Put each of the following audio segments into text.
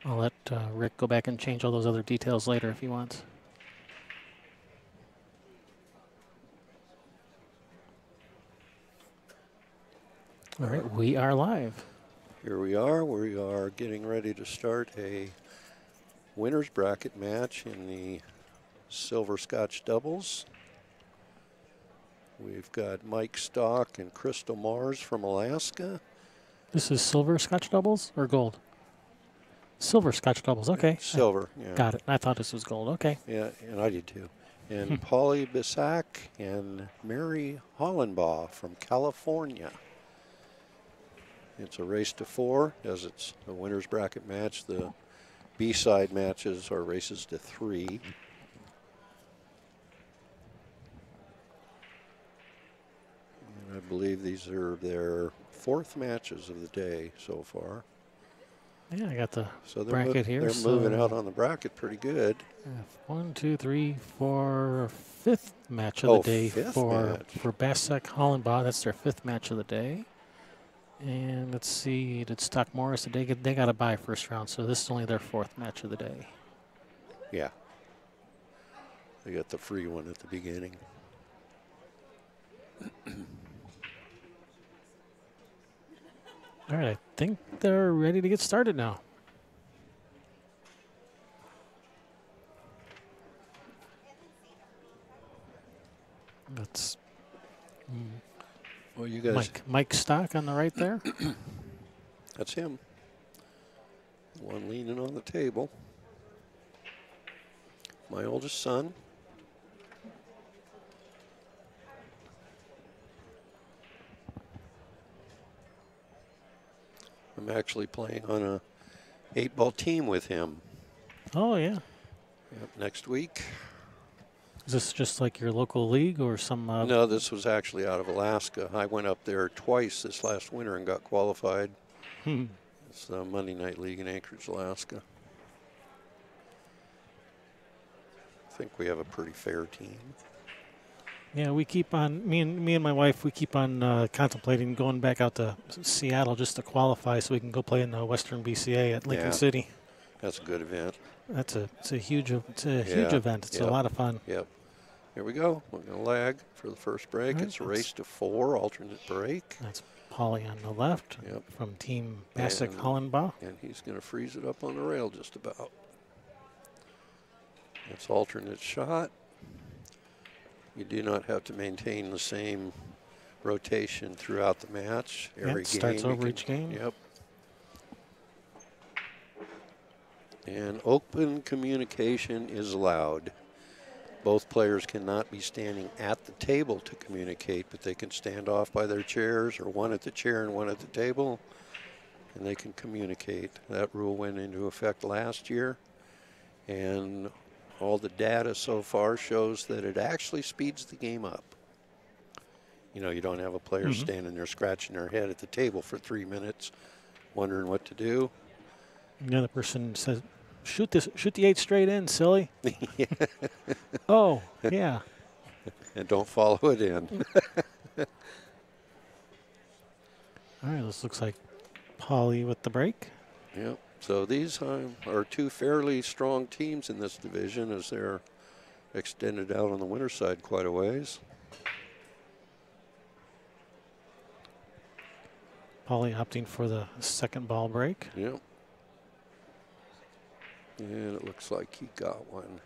I'll let Rick go back and change all those other details later if he wants. All right, we are live. Here we are. We are getting ready to start a winner's bracket match in the silver scotch doubles. We've got Mike Stock and Crystal Mars from Alaska. This is silver scotch doubles or gold? Silver scotch doubles, okay. Silver, yeah. Got it. I thought this was gold, okay. Yeah, and I did too. And Polly Bisak and Mary Hollenbaugh from California. It's a race to 4, as it's a winner's bracket match. The B-side matches are races to 3. And I believe these are their 4th matches of the day so far. Yeah, I got the So bracket here. They're moving out on the bracket pretty good. 1, 2, 3, 4, 5th match of the day for Basak Hollenbaugh. That's their 5th match of the day. And let's see, did Stock Morris, they got a bye first round, so this is only their 4th match of the day. Yeah. They got the free one at the beginning. All right, I think they're ready to get started now. That's well, you guys. Mike Stock on the right there. That's him. One leaning on the table. My oldest son. I'm actually playing on a 8-ball team with him. Oh, yeah. Yep, next week. Is this just like your local league or some? No, this was actually out of Alaska. I went up there twice this last winter and got qualified. It's the Monday Night League in Anchorage, Alaska. I think we have a pretty fair team. Yeah, we keep on, me and my wife, we keep on contemplating going back out to Seattle just to qualify so we can go play in the Western BCA at Lincoln City. That's a good event. It's a huge event. It's a lot of fun. Yep. Here we go. We're going to lag for the first break. It's a race to 4, alternate break. That's Polly on the left from Team Basak Hollenbaugh. And he's going to freeze it up on the rail just about. It's alternate shot. You do not have to maintain the same rotation throughout the match. Every game starts over each game. Yep. And open communication is allowed. Both players cannot be standing at the table to communicate, but they can stand off by their chairs, or one at the chair and one at the table, and they can communicate. That rule went into effect last year, and all the data so far shows that it actually speeds the game up. You know, you don't have a player standing there scratching their head at the table for 3 minutes, wondering what to do. The other person says, shoot the 8 straight in, silly. Oh, yeah. And don't follow it in. All right, this looks like Polly with the break. Yep. So these are 2 fairly strong teams in this division, as they're extended out on the winner's side quite a ways. Polly opting for the second ball break. Yep. And it looks like he got one.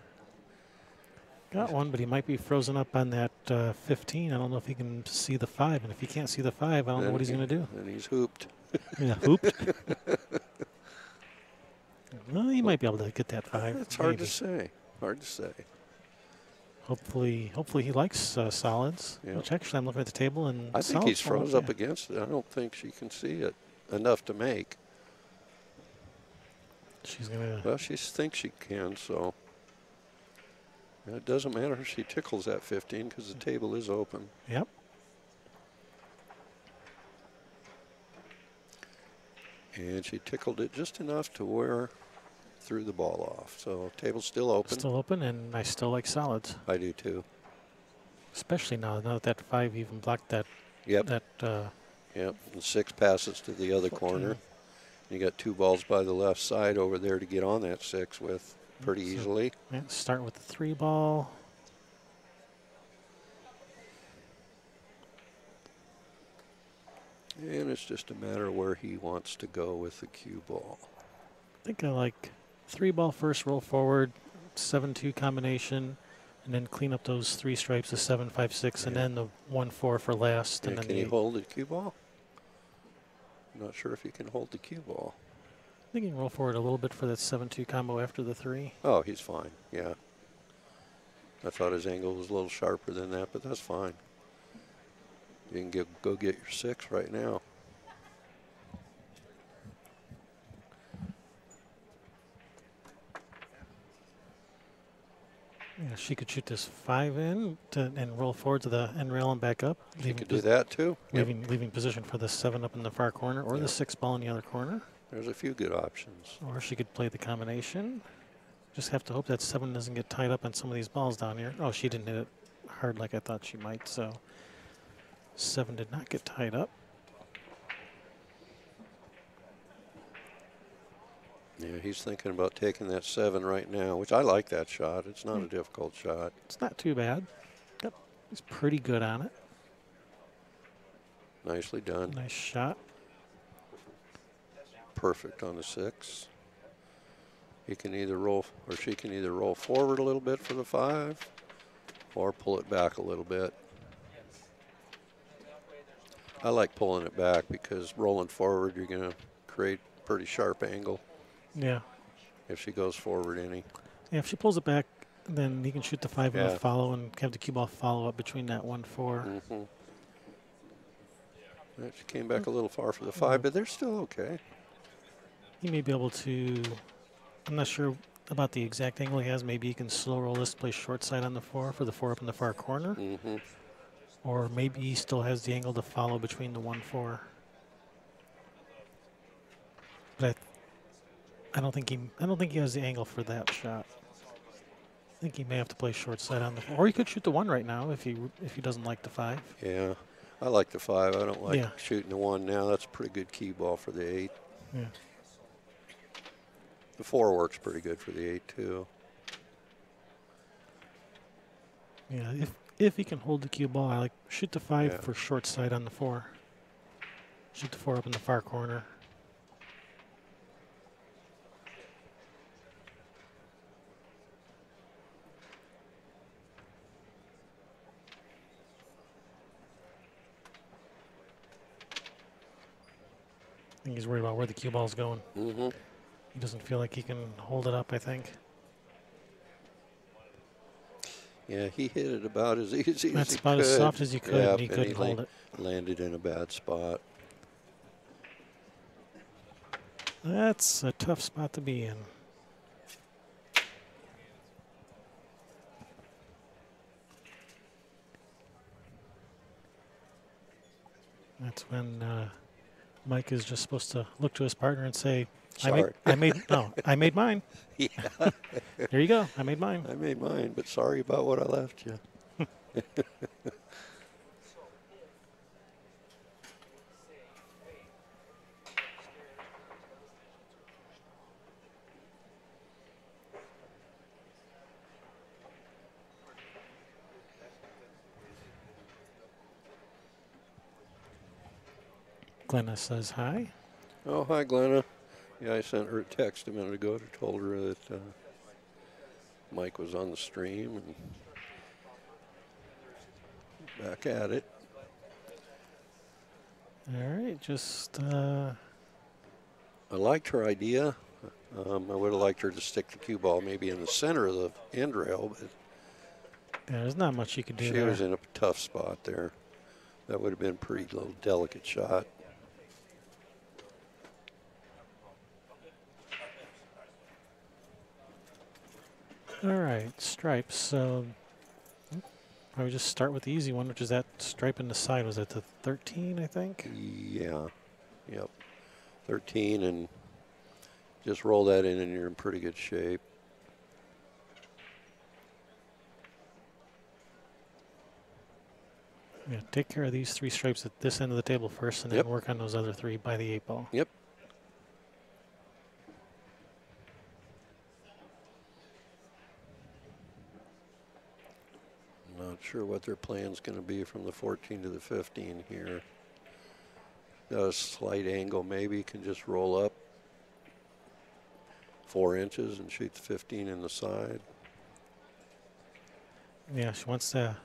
Got one, but he might be frozen up on that 15. I don't know if he can see the 5. And if he can't see the 5, I don't know what he's going to do. And he's hooped. Yeah, hooped. Well, he might be able to get that 5. It's hard to say. Hard to say. Hopefully he likes solids. Yep. Which actually, I'm looking at the table and I think he's froze up against it. I don't think she can see it enough to make. She's gonna. Well, she thinks she can, so it doesn't matter if she tickles that 15 because the table is open. Yep. And she tickled it just enough to where threw the ball off. So table's still open. Still open, and I still like solids. I do too. Especially now that 5 even blocked that. Yep. That. Yep. And 6 passes to the other 14. corner. You got 2 balls by the left side over there to get on that 6 with pretty easily. Yeah, start with the 3 ball. And it's just a matter of where he wants to go with the cue ball. I think I like 3 ball first, roll forward, 7-2 combination, and then clean up those 3 stripes, the 7, 5, 6, and then the 1, 4 for last. And then can he hold the cue ball? I'm not sure if he can hold the cue ball. I think he can roll forward a little bit for that 7-2 combo after the 3. Oh, he's fine, yeah. I thought his angle was a little sharper than that, but that's fine. You can go get your 6 right now. Yeah, she could shoot this 5 in and roll forward to the end rail and back up. She could do that too. Leaving position for the 7 up in the far corner or the 6 ball in the other corner. There's a few good options. Or she could play the combination. Just have to hope that 7 doesn't get tied up on some of these balls down here. Oh, she didn't hit it hard like I thought she might, so 7 did not get tied up. Yeah, he's thinking about taking that 7 right now, which I like that shot. It's not a difficult shot. It's not too bad. Yep, he's pretty good on it. Nicely done. Nice shot. Perfect on the 6. He can either roll, or she can either roll forward a little bit for the 5 or pull it back a little bit. I like pulling it back because rolling forward, you're going to create a pretty sharp angle. Yeah. If she goes forward any. Yeah, if she pulls it back, then he can shoot the 5 and the follow and have the cue ball follow up between that 1, 4. She came back a little far for the 5, but they're still okay. He may be able to, I'm not sure about the exact angle he has. Maybe he can slow roll this, play short side on the 4 for the 4 up in the far corner. Or maybe he still has the angle to follow between the 1, 4. But I don't think he has the angle for that shot. I think he may have to play short side on the 4. Or he could shoot the 1 right now if he doesn't like the 5. Yeah, I like the 5. I don't like shooting the 1 now. That's a pretty good key ball for the 8. Yeah. The 4 works pretty good for the 8 too. Yeah, if he can hold the cue ball, I like shoot the 5 for short side on the 4. Shoot the 4 up in the far corner. I think he's worried about where the cue ball's going. He doesn't feel like he can hold it up, I think. Yeah, he hit it about as easy as he could. That's about as soft as you could, and he couldn't hold it. Landed in a bad spot. That's a tough spot to be in. That's when Mike is just supposed to look to his partner and say, I made mine. Yeah. There you go. I made mine. I made mine, but sorry about what I left you. Glenna says hi. Oh, hi, Glenna. Yeah, I sent her a text a minute ago to told her that Mike was on the stream and back at it. All right, just. I liked her idea. I would have liked her to stick the cue ball maybe in the center of the end rail, but there's not much you could do. She was in a tough spot there. That would have been a pretty little delicate shot. All right, stripes. So I would just start with the easy one, which is that stripe in the side. Was it the 13, I think? Yeah. Yep. 13, and just roll that in and you're in pretty good shape. Yeah, take care of these 3 stripes at this end of the table first, and then work on those other 3 by the 8 ball. Yep. sure what their plan's going to be from the 14 to the 15 here. Got a slight angle, maybe can just roll up 4 inches and shoot the 15 in the side. Yeah, she wants to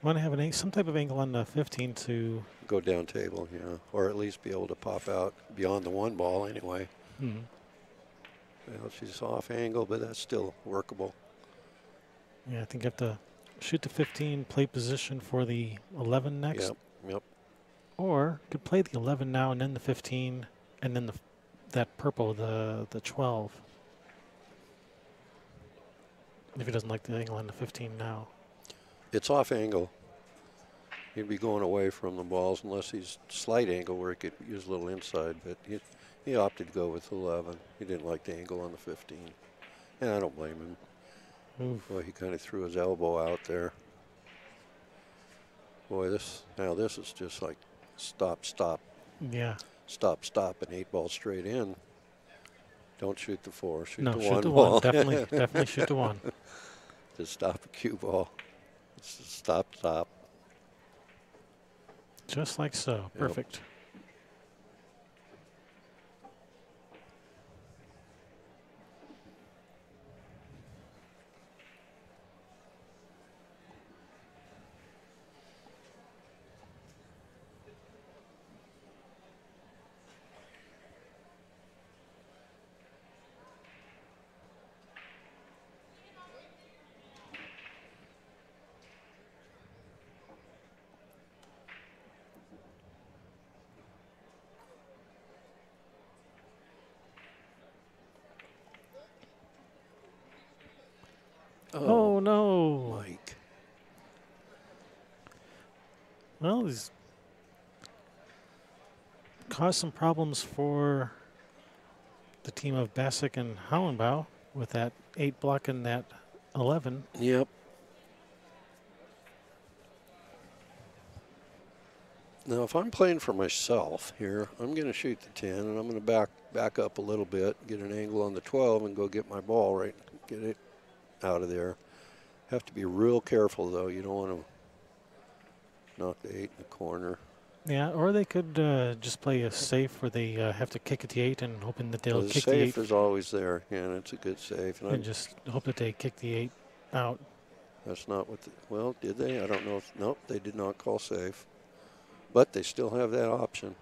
have some type of angle on the 15 to go down table, yeah, or at least be able to pop out beyond the 1 ball anyway. Mm-hmm. Well, she's off angle, but that's still workable. Yeah, I think you have to shoot the 15, play position for the 11 next. Yep. Or could play the 11 now and then the 15, and then that purple, the 12. If he doesn't like the angle on the 15 now. It's off angle. He'd be going away from the balls unless he's slight angle where he could use a little inside, but he opted to go with 11. He didn't like the angle on the 15. And I don't blame him. Boy, he kind of threw his elbow out there. Boy, this is just like stop. Yeah. Stop, and 8 ball straight in. Don't shoot the 4, shoot the 1 shoot the ball. 1. Definitely shoot the 1. Just stop a cue ball. Stop. Just like so. Yep. Perfect. Oh, no. Mike. Well, he's caused some problems for the team of Bassick and Hollenbaugh with that 8 block and that 11. Yep. Now, if I'm playing for myself here, I'm going to shoot the 10, and I'm going to back up a little bit, get an angle on the 12, and go get my ball right, get it out of there. Have to be real careful, though. You don't want to knock the 8 in the corner. Yeah, or they could just play a safe where they have to kick at the 8 and hoping that they'll kick the 8. The safe is always there, and it's a good safe. And just hope that they kick the 8 out. That's not what well, did they? I don't know. Nope, they did not call safe. But they still have that option.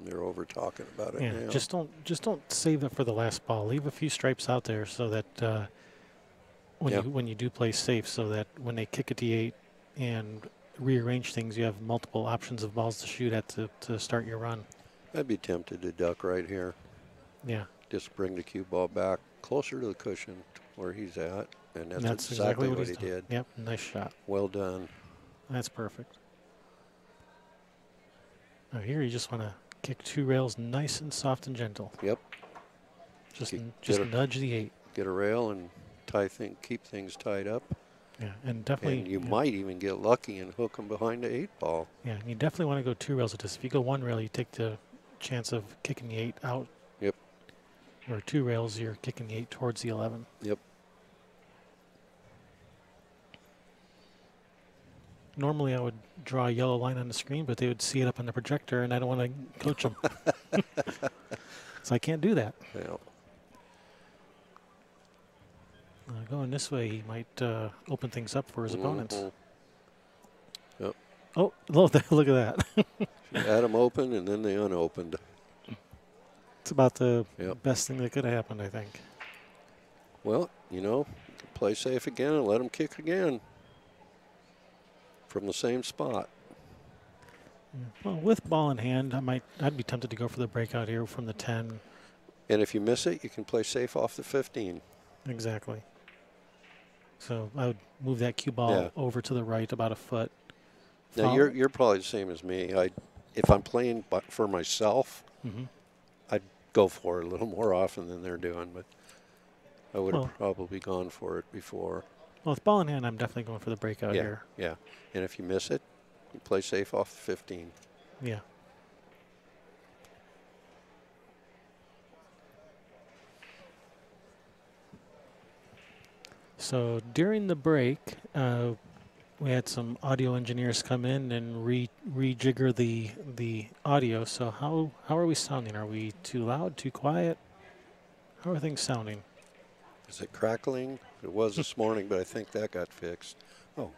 They're over talking about it now. Just don't save that for the last ball. Leave a few stripes out there so that when you do play safe, so that when they kick at the 8 and rearrange things, you have multiple options of balls to shoot at to start your run. I'd be tempted to duck right here. Yeah. Just bring the cue ball back closer to the cushion where he's at, and that's exactly what he did. Yep, nice shot. Well done. That's perfect. Now here you just want to kick 2 rails nice and soft and gentle. Yep. Just nudge the 8. Get a rail and keep things tied up. Yeah, and definitely. And you might even get lucky and hook them behind the 8 ball. Yeah, and you definitely want to go 2 rails with this. If you go 1 rail, you take the chance of kicking the 8 out. Yep. Or 2 rails, you're kicking the 8 towards the 11. Yep. Normally I would draw a yellow line on the screen, but they would see it up on the projector, and I don't want to coach them. So I can't do that. Yeah. Going this way, he might open things up for his opponents. Yep. Oh, look at that. She had them open, and then they unopened. It's about the best thing that could have happened, I think. Well, play safe again and let them kick again from the same spot. Well, with ball in hand, I'd be tempted to go for the breakout here from the 10. And if you miss it, you can play safe off the 15. Exactly. So I would move that cue ball over to the right about a foot. Now you're probably the same as me. If I'm playing for myself, I'd go for it a little more often than they're doing, but I would have probably gone for it before. Well, with ball in hand, I'm definitely going for the breakout here. Yeah, and if you miss it, you play safe off the 15. Yeah. So during the break, we had some audio engineers come in and rejigger the audio. So how are we sounding? Are we too loud, too quiet? How are things sounding? Is it crackling? It was this morning, but I think that got fixed. Oh,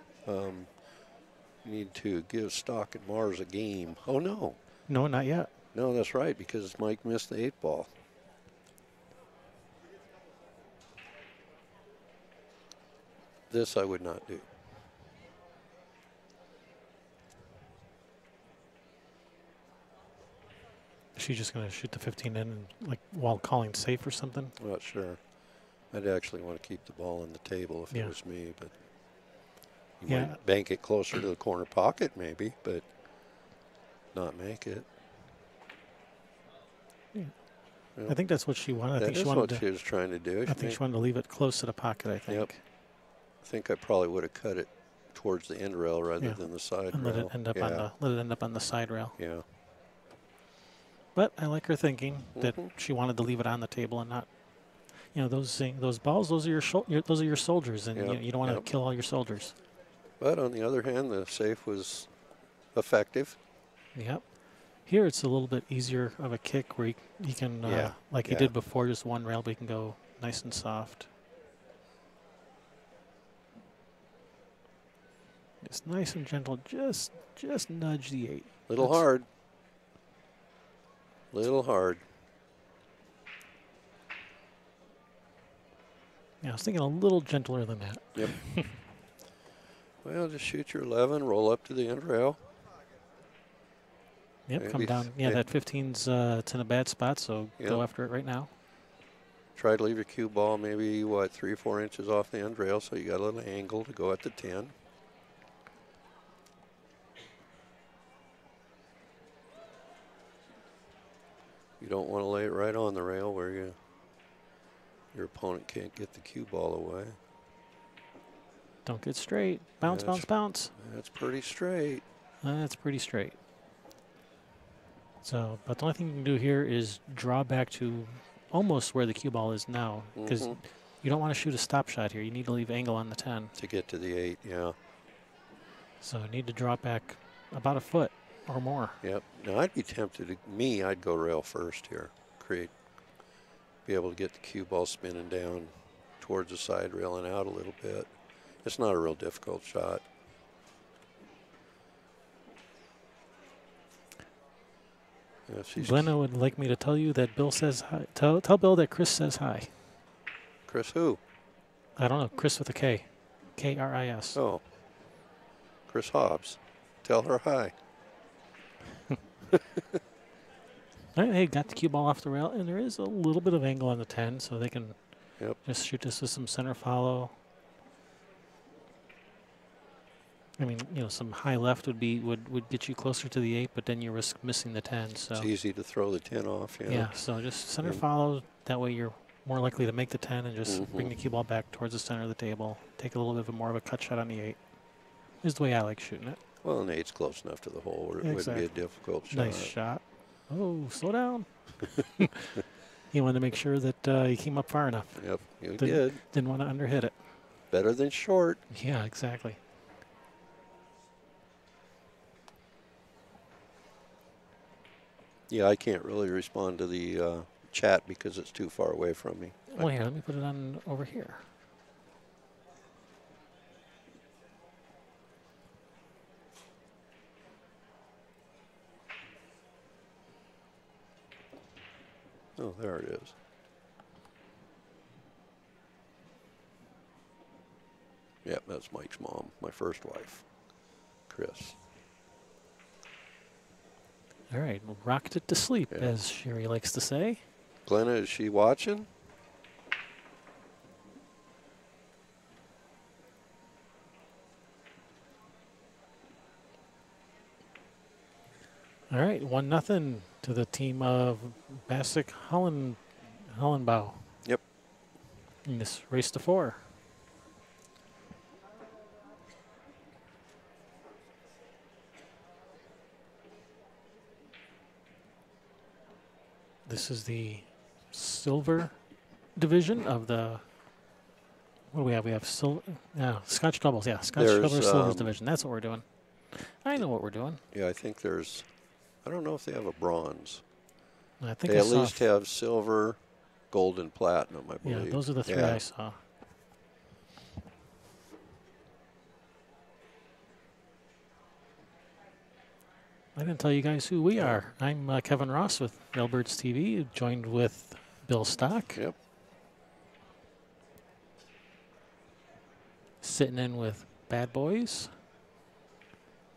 need to give Stock and Mars a game. Oh, no. No, not yet. No, that's right, because Mike missed the 8-ball. This I would not do. Is she just going to shoot the 15 in and, like, while calling safe or something? I'm not sure. I'd actually want to keep the ball on the table if it was me, but you might bank it closer to the corner pocket maybe, but not make it. Yeah. Well, I think that's what she wanted. That is what she was trying to do. I think she wanted to leave it close to the pocket, I think. Yep. I think I probably would have cut it towards the end rail rather than the side and rail. Let it end up on the side rail. Yeah. But I like her thinking that she wanted to leave it on the table and not, you know, those balls. Those are your soldiers, and you don't want to kill all your soldiers. But on the other hand, the safe was effective. Yep. Here it's a little bit easier of a kick where you can, like he did before, just one rail, but he can go nice and soft. It's nice and gentle. Just nudge the 8. Little hard. Little hard. Yeah, I was thinking a little gentler than that. Yep. Well, just shoot your 11, roll up to the end rail. Yep, maybe come down. Yeah, that 15's it's in a bad spot, so go after it right now. Try to leave your cue ball maybe, 3 or 4 inches off the end rail, so you got a little angle to go at the 10. You don't want to lay it right on the rail where your opponent can't get the cue ball away. Don't get straight. Bounce, bounce, bounce. That's pretty straight. That's pretty straight. So, but the only thing you can do here is draw back to almost where the cue ball is now, because you don't want to shoot a stop shot here. You need to leave angle on the 10. To get to the 8, yeah. So you need to drop back about a foot or more. Yep. Now I'd be tempted I'd go rail first here. Be able to get the cue ball spinning down towards the side rail and out a little bit. It's not a real difficult shot. Glenna would like me to tell you that Bill says hi. Tell Bill that Chris says hi. Chris who? I don't know. Chris with a K. K-R-I-S. Oh. Chris Hobbs. Tell her hi. Hey, got the cue ball off the rail, and there is a little bit of angle on the 10, so they can just shoot this with some center follow. I mean, you know, some high left would get you closer to the 8, but then you risk missing the 10. So it's easy to throw the 10 off. Yeah, so just center follow. That way you're more likely to make the 10 and just bring the cue ball back towards the center of the table. Take a little bit more of a cut shot on the 8. Is the way I like shooting it. Well, an 8's close enough to the hole where it wouldn't be a difficult shot. Nice shot. Oh, slow down. He wanted to make sure that he came up far enough. Yep, you did. Didn't want to underhit it. Better than short. Yeah, exactly. Yeah, I can't really respond to the chat because it's too far away from me. Well, here, let me put it on over here. Oh, there it is. Yep, that's Mike's mom, my first wife, Chris. All right, rocked it to sleep, as Sherry likes to say. Glenna, is she watching? All right, 1-0 to the team of Bassick Hollenbau. Yep. In this race to 4. This is the silver division of the What do we have? We have Scotch doubles. Yeah, Scotch doubles silvers division. That's what we're doing. I know what we're doing. Yeah, I think there's. I don't know if they have a bronze. I think they at least have silver, gold, and platinum, I believe. Yeah, those are the three I saw. I didn't tell you guys who we are. I'm Kevin Ross with Railbirds TV, joined with Bill Stock. Yep. Sitting in with BadBoys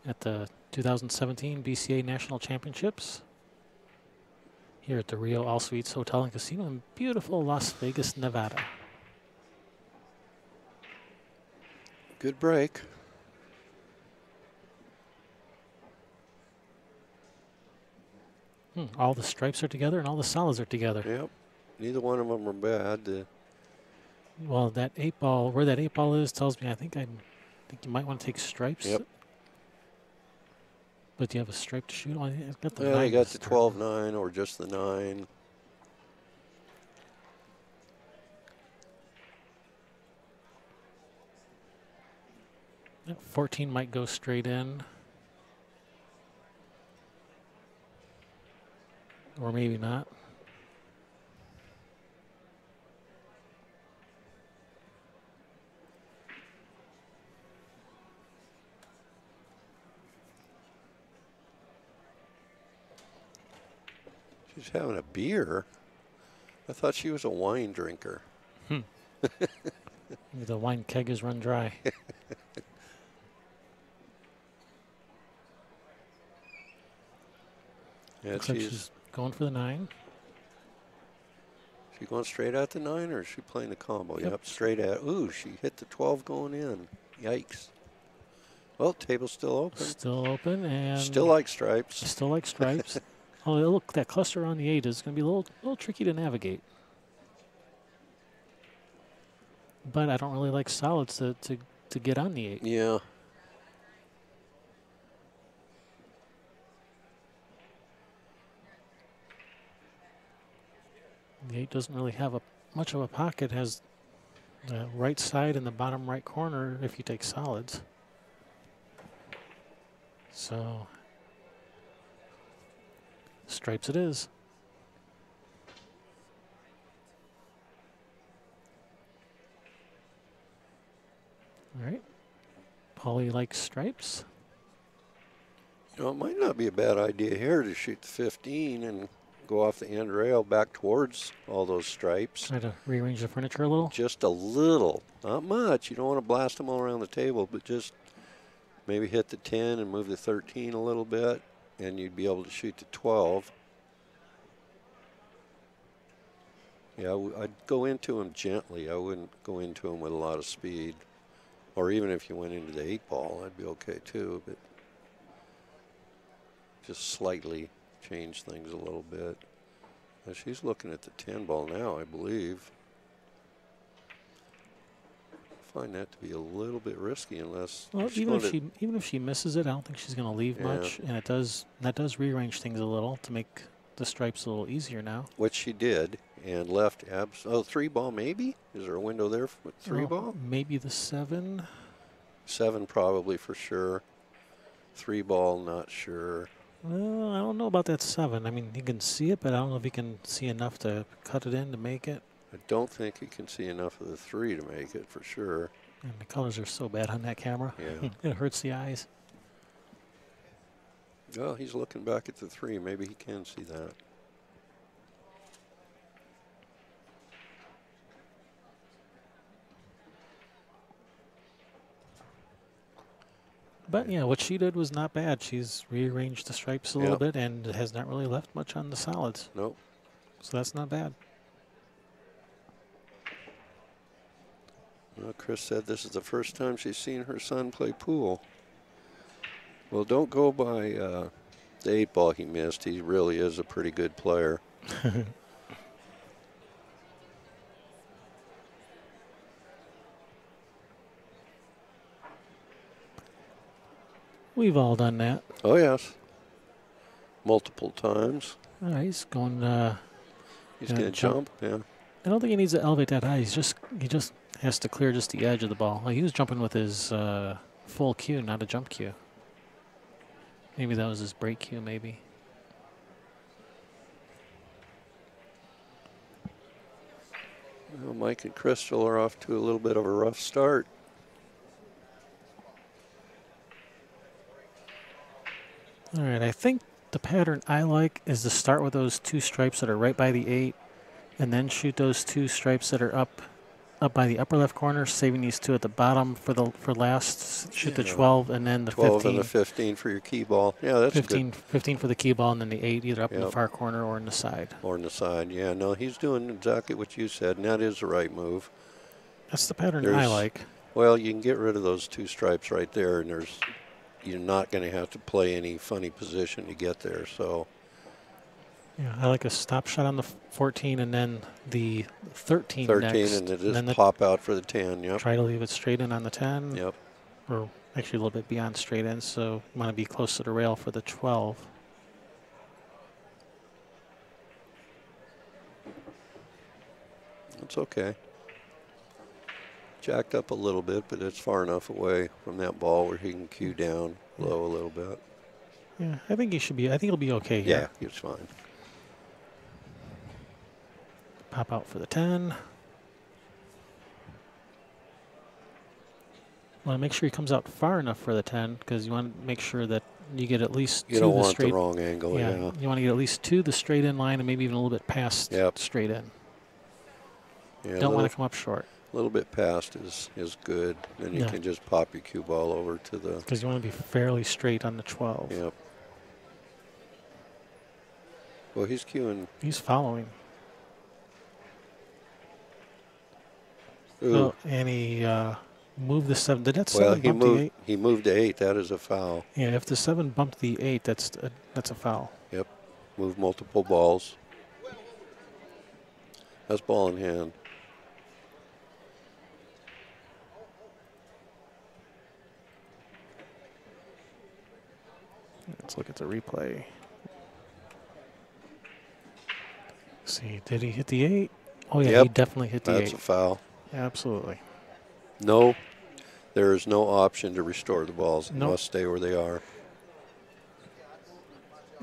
at the 2017 BCA National Championships here at the Rio All Suites Hotel and Casino in beautiful Las Vegas, Nevada. Good break. All the stripes are together and all the solids are together. Yep. Neither one of them are bad. Well, that 8-ball, where that 8-ball is, tells me I think you might want to take stripes. Yep. But do you have a stripe to shoot on? You got the 12-9 or just the 9. Yeah, 14 might go straight in. Or maybe not. She's having a beer. I thought she was a wine drinker. The wine keg is run dry. Yeah, Looks like she's going for the 9. She going straight at the 9, or is she playing the combo? Yep, straight at. Ooh, she hit the 12 going in. Yikes. Well, table's still open. Still open and still like stripes. Still like stripes. Oh, look, that cluster on the 8 is going to be a little tricky to navigate. But I don't really like solids to get on the 8. Yeah. The 8 doesn't really have much of a pocket. It has the right side and the bottom right corner if you take solids. So stripes it is. All right. Paulie likes stripes. You know, it might not be a bad idea here to shoot the 15 and go off the end rail back towards all those stripes. Try to rearrange the furniture a little? Just a little. Not much. You don't want to blast them all around the table, but just maybe hit the 10 and move the 13 a little bit, and you'd be able to shoot the 12. Yeah, I'd go into them gently. I wouldn't go into them with a lot of speed. Or even if you went into the 8-ball, I'd be okay too, but just slightly change things a little bit. Now she's looking at the 10-ball now, I believe. I find that to be a little bit risky unless. Well, even if she misses it, I don't think she's going to leave much, and that does rearrange things a little to make the stripes a little easier now. Which she did, and left 3-ball maybe? Is there a window there for 3-ball? Maybe the 7. 7 probably for sure. 3-ball, not sure. Well, I don't know about that 7. I mean, you can see it, but I don't know if you can see enough to cut it in to make it. I don't think you can see enough of the 3 to make it for sure. And the colors are so bad on that camera. Yeah. It hurts the eyes. Well, he's looking back at the 3. Maybe he can see that. But, yeah, what she did was not bad. She's rearranged the stripes a little bit and has not really left much on the solids. Nope. So that's not bad. Well, Chris said this is the first time she's seen her son play pool. Well, don't go by the 8-ball he missed. He really is a pretty good player. We've all done that. Oh, yes. Multiple times. He's going he's going to jump, yeah. I don't think he needs to elevate that high. He just Has to clear just the edge of the ball. Well, he was jumping with his full cue, not a jump cue. Maybe that was his break cue, maybe. Well, Mike and Crystal are off to a little bit of a rough start. All right, I think the pattern I like is to start with those 2 stripes that are right by the 8, and then shoot those 2 stripes that are up by the upper left corner, saving these 2 at the bottom for last. Shoot the 12 and then the 12 15. And the 15 for your key ball. Yeah, that's 15, good. 15 for the key ball, and then the 8 either up in the far corner or in the side. Or in the side, yeah. No, he's doing exactly what you said, and that is the right move. That's the pattern I like. Well, you can get rid of those 2 stripes right there, and you're not going to have to play any funny position to get there. So. Yeah, I like a stop shot on the 14 and then the 13 13 next. And then just pop out for the 10, yep. Try to leave it straight in on the 10. Yep. Or actually a little bit beyond straight in, so you want to be close to the rail for the 12. That's okay. Jacked up a little bit, but it's far enough away from that ball where he can cue down low a little bit. Yeah, I think he should be. I think he'll be okay here. Yeah, he's fine. Pop out for the 10. Want to make sure he comes out far enough for the 10 because you want to make sure that you get at least you don't want the wrong angle. Yeah, you want to get at least to the straight in line and maybe even a little bit past straight in. Yeah, don't want to come up short. A little bit past is good. Then you can just pop your cue ball over to the. Because you want to be fairly straight on the 12. Yep. Well, he's cueing. He's following. Ooh. Oh, and he moved the 7. Did that 7 bump the 8? He moved to 8. That is a foul. Yeah, if the 7 bumped the 8, that's a foul. Yep. Move multiple balls. That's ball in hand. Let's look at the replay. See, did he hit the 8? Oh, yeah, he definitely hit the 8. That's a foul. Absolutely. No, there is no option to restore the balls. They must stay where they are.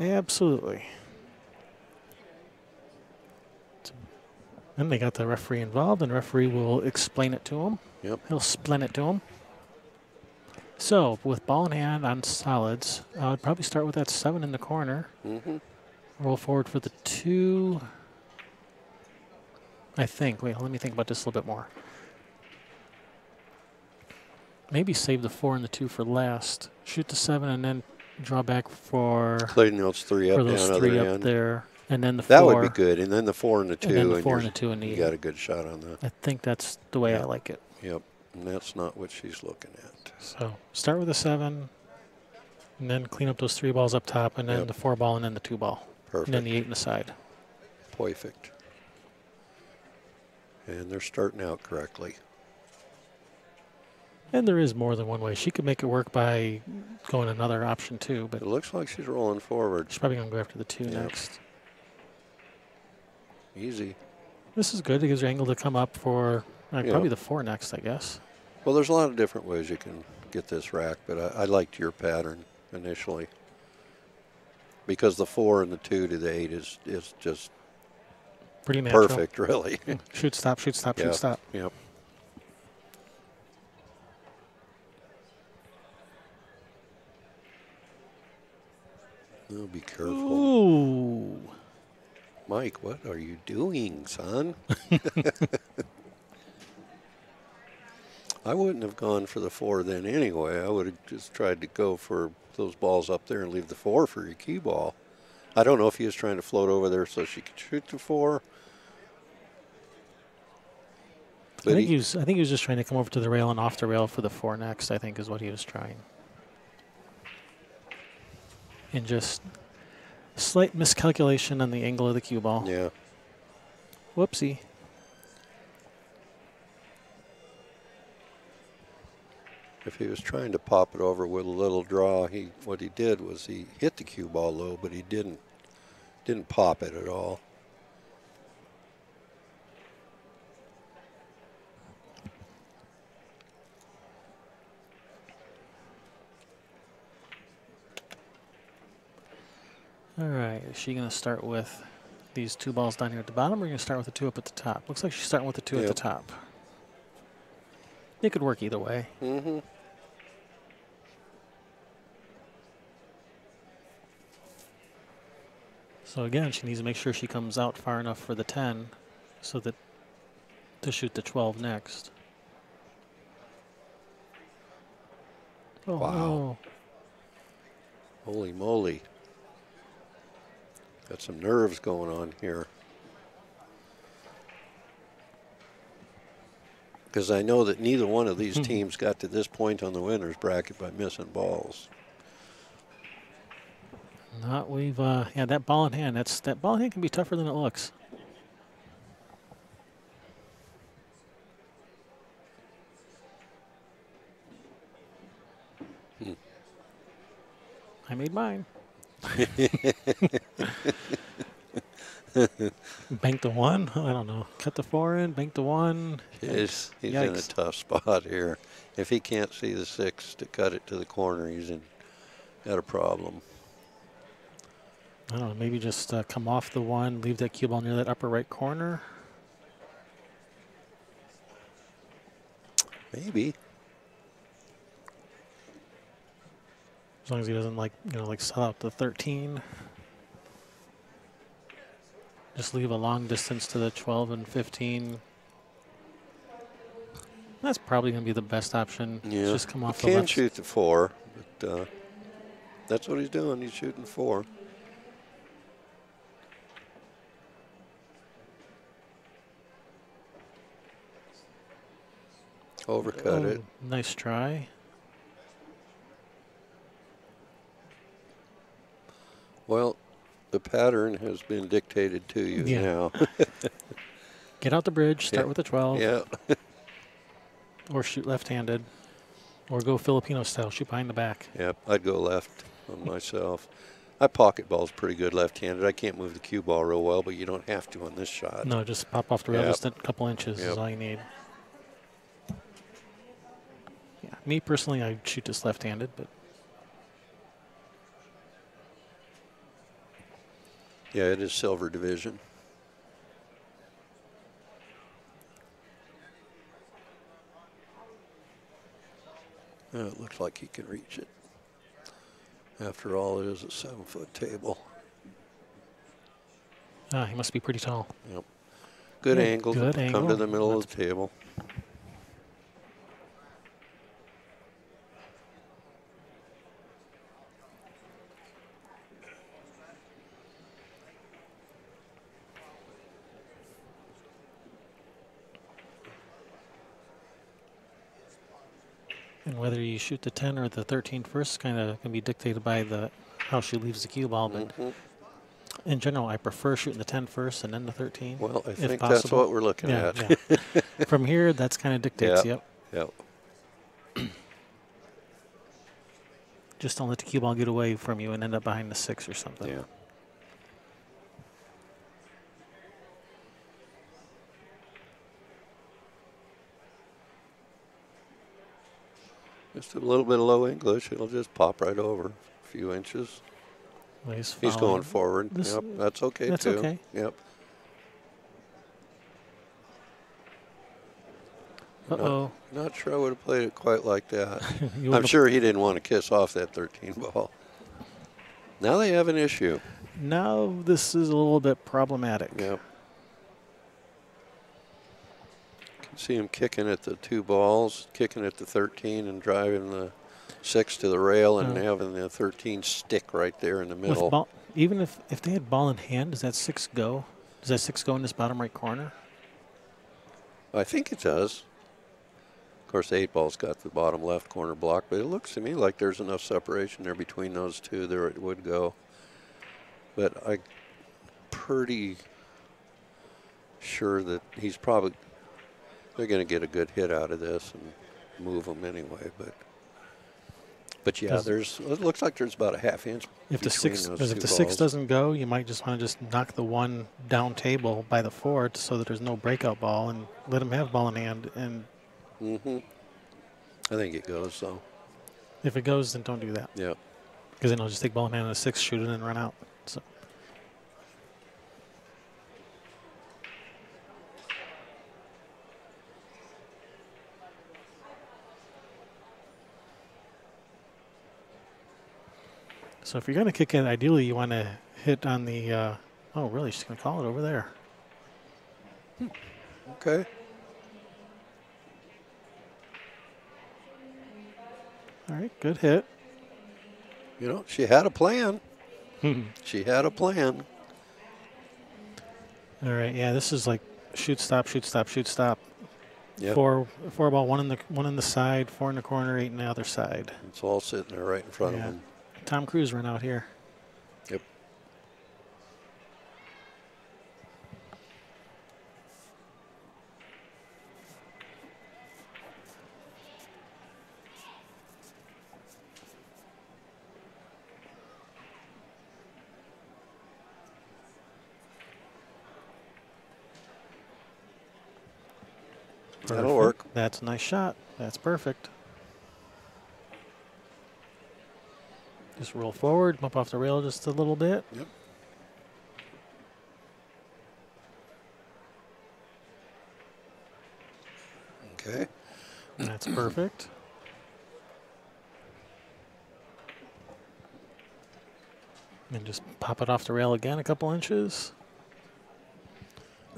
Absolutely. And they got the referee involved, and the referee will explain it to him. Yep. He'll explain it to him. So, with ball in hand on solids, I would probably start with that 7 in the corner. Mm-hmm. Roll forward for the 2. I think. Wait, let me think about this a little bit more. Maybe save the 4 and the 2 for last. Shoot the 7 and then draw back for. Clayton those 3 up. For those 3 up there. And then the 4. That would be good. And then the 4 and the 2. And then the 4 and the 2 and the 8. You got a good shot on that. I think that's the way I like it. Yep. And that's not what she's looking at. So start with the 7, and then clean up those 3 balls up top, and then the 4 ball, and then the 2 ball. Perfect. And then the 8 in the side. Perfect. And they're starting out correctly. And there is more than one way. She could make it work by going another option too, but it looks like she's rolling forward. She's probably going to go after the 2 next. Easy. This is good. It gives her angle to come up for probably the 4 next, I guess. Well, there's a lot of different ways you can get this rack, but I liked your pattern initially. Because the 4 and the 2 to the 8 is just pretty natural. Perfect, really. Shoot, stop, shoot, stop, shoot, stop. Yep. Oh, be careful. Ooh. Mike, what are you doing, son? I wouldn't have gone for the 4 then anyway. I would have just tried to go for those balls up there and leave the 4 for your key ball. I don't know if he was trying to float over there so she could shoot the 4. I think he was just trying to come over to the rail and off the rail for the 4 next, I think is what he was trying. And just slight miscalculation on the angle of the cue ball. Yeah. Whoopsie. If he was trying to pop it over with a little draw, what he did was he hit the cue ball low, but he didn't pop it at all. All right, is she going to start with these 2 balls down here at the bottom, or are you going to start with the 2 up at the top? Looks like she's starting with the 2 at the top. It could work either way. Mm-hmm. So again, she needs to make sure she comes out far enough for the 10 so that to shoot the 12 next. Oh, wow. no. Holy moly. Got some nerves going on here. Because I know that neither one of these teams got to this point on the winner's bracket by missing balls. Not we've yeah, that ball in hand. That ball in hand can be tougher than it looks. I made mine. Bank the 1. I don't know. Cut the 4 in. Bank the 1. He's in a tough spot here. If he can't see the 6 to cut it to the corner, he's got a problem. I don't know. Maybe just come off the 1, leave that cue ball near that upper right corner. Maybe. As long as he doesn't like sell out the 13. Just leave a long distance to the 12 and 15. That's probably going to be the best option. Yeah. Just come off the left. He can shoot the 4, but that's what he's doing. He's shooting 4. Overcut it. Nice try. Well, the pattern has been dictated to you now. Get out the bridge, start with the 12. Yeah. Or shoot left-handed. Or go Filipino style, shoot behind the back. Yep, I'd go left on myself. My pocket ball's pretty good left-handed. I can't move the cue ball real well, but you don't have to on this shot. No, just pop off the rail just a couple inches is all you need. Yeah, me personally, I shoot this left-handed, but yeah, it is silver division. It looks like he can reach it. After all, it is a 7-foot table. He must be pretty tall. Yep. Good angle. Good angle. Come to the middle of the table. And whether you shoot the 10 or the 13 first kind of can be dictated by how she leaves the cue ball. But in general, I prefer shooting the 10 first and then the 13. Well, I think that's what we're looking at. Yeah. From here, that's kind of dictates. Yep. Just don't let the cue ball get away from you and end up behind the 6 or something. Yeah. Just a little bit of low English. It'll just pop right over a few inches. He's going forward. Yep, that's okay that's too. That's okay. Yep. Uh-oh. Not sure I would have played it quite like that. I'm sure he didn't want to kiss off that 13 ball. Now they have an issue. Now this is a little bit problematic. Yep. Can see him kicking at the 2 balls, kicking at the 13 and driving the 6 to the rail and having the 13 stick right there in the middle. Ball, even if they had ball in hand, does that 6 go? Does that 6 go in this bottom right corner? I think it does. Of course, the 8 ball's got the bottom left corner blocked, but it looks to me like there's enough separation there between those two there it would go. But I'm pretty sure that they're going to get a good hit out of this and move them anyway. But yeah, it looks like there's about a ½ inch. If the 6 doesn't go, you might just want to knock the 1 down table by the 4 so that there's no breakout ball and let him have ball in hand. And I think it goes, so. If it goes, then don't do that. Yeah. Because then he'll just take ball in hand and a 6, shoot it, and run out. So. So if you're going to kick it, ideally you want to hit on the, oh, really? She's going to call it over there. Okay. All right, good hit. You know, she had a plan. She had a plan. All right, yeah, this is like shoot, stop, shoot, stop, shoot, stop. Yep. Four ball, one in the side, 4 in the corner, 8 in the other side. It's all sitting there right in front of them. Tom Cruise ran out here. Yep. Perfect. That'll work. That's a nice shot. That's perfect. Just roll forward, bump off the rail just a little bit. Yep. Okay. That's perfect. And just pop it off the rail again a couple inches.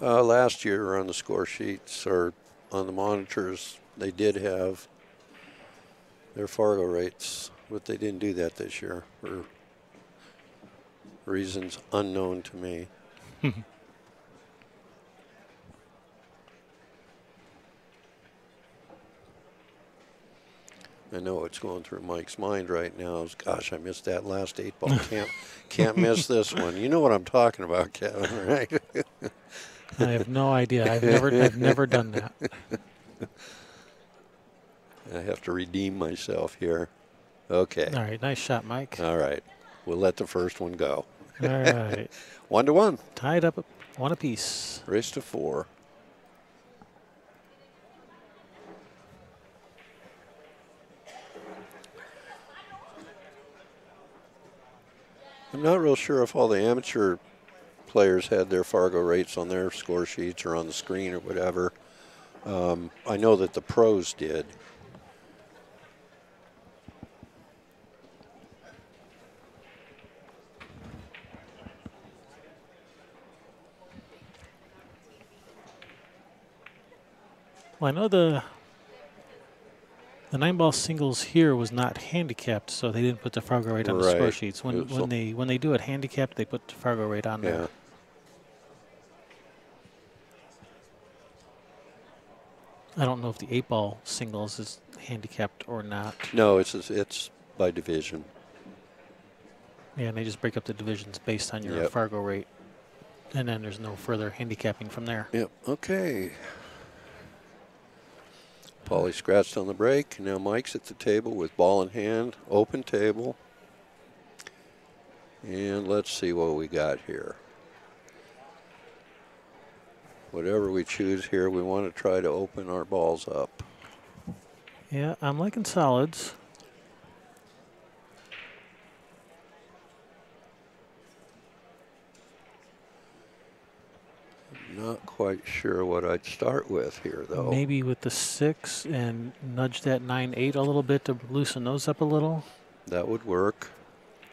Last year on the score sheets or on the monitors, they did have their Fargo rates, but they didn't do that this year for reasons unknown to me. I know what's going through Mike's mind right now is, gosh, I missed that last 8 ball. Can't miss this one. You know what I'm talking about, Kevin, right? I have no idea. I've never done that. I have to redeem myself here. Okay. All right, nice shot, Mike. All right. We'll let the first one go. All right. 1-1. Tied up 1 apiece. Race to 4. I'm not real sure if all the amateur players had their Fargo rates on their score sheets or on the screen or whatever. I know that the pros did. Well, I know the 9-ball singles here was not handicapped, so they didn't put the Fargo rate on the score sheets. When they do it handicapped, they put the Fargo rate on there. I don't know if the 8-ball singles is handicapped or not. No, it's by division. Yeah, and they just break up the divisions based on your Fargo rate, and then there's no further handicapping from there. Yep. Okay. Paulie scratched on the break. Now Mike's at the table with ball in hand, open table. And let's see what we got here. Whatever we choose here, we want to try to open our balls up. Yeah, I'm liking solids. Not quite sure what I'd start with here, though. Maybe with the 6 and nudge that 9-8 a little bit to loosen those up a little. That would work.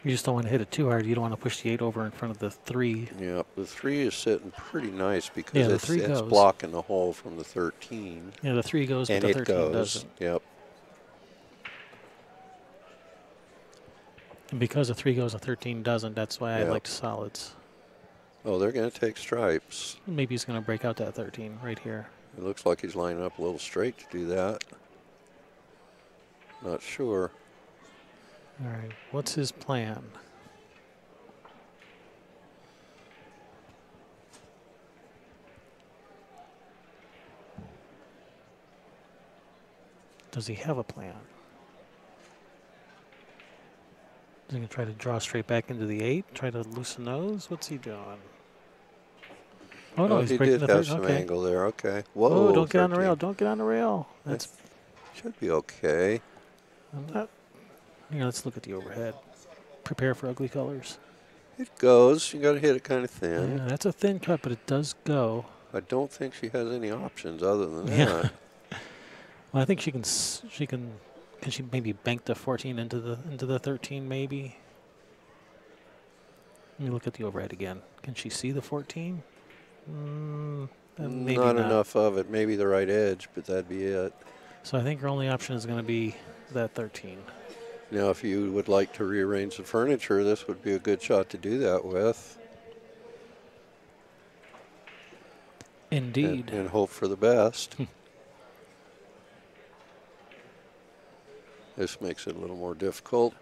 You just don't want to hit it too hard. You don't want to push the 8 over in front of the 3. Yeah, the 3 is sitting pretty nice because it's goes. blocking the hole from the 13. Yeah, the 3 goes, and but the it 13 goes. doesn't. Yep. And because the 3 goes, the 13 doesn't. That's why I liked solids. Oh, they're going to take stripes. Maybe he's going to break out that 13 right here. It looks like he's lining up a little straight to do that. Not sure. All right, what's his plan? Does he have a plan? Is he going to try to draw straight back into the 8? Try to loosen those? What's he doing? Oh, no, he's he breaking did the have some angle there. Okay. Whoa. Oh, don't get on the rail. Don't get on the rail. That's should be okay. I'm not. Here, let's look at the overhead. Prepare for ugly colors. It goes. You got to hit it kind of thin. Yeah, that's a thin cut, but it does go. I don't think she has any options other than that. Yeah. Well, I think she can. Can she maybe bank the 14 into the 13? Maybe. Let me look at the overhead again. Can she see the 14? Maybe not enough of it. Maybe the right edge, but that'd be it. So I think her only option is going to be that 13. Now, if you would like to rearrange the furniture, this would be a good shot to do that with. Indeed. And hope for the best. This makes it a little more difficult.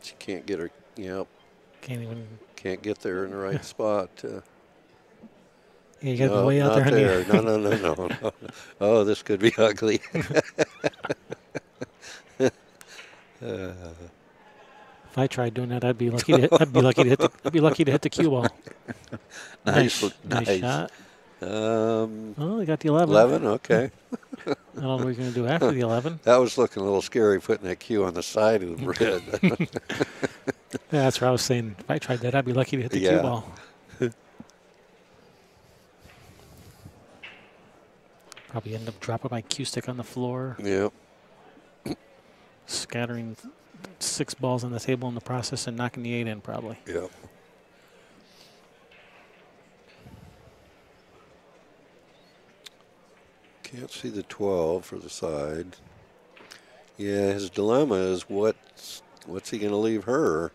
She can't get her, can't get there in the right spot. Yeah, you got to be way out there. No. Oh, this could be ugly. If I tried doing that, I'd be lucky to hit. I'd be lucky to hit the cue ball. Nice shot. Oh, they got the 11. 11, okay. I don't know what you're going to do after the 11. That was looking a little scary, putting that cue on the side of the grid. Yeah, that's what I was saying. If I tried that, I'd be lucky to hit the cue ball. Probably end up dropping my cue stick on the floor. Yep. Scattering 6 balls on the table in the process and knocking the 8 in, probably. Yep. Can't see the 12 for the side. Yeah, his dilemma is what's he going to leave her?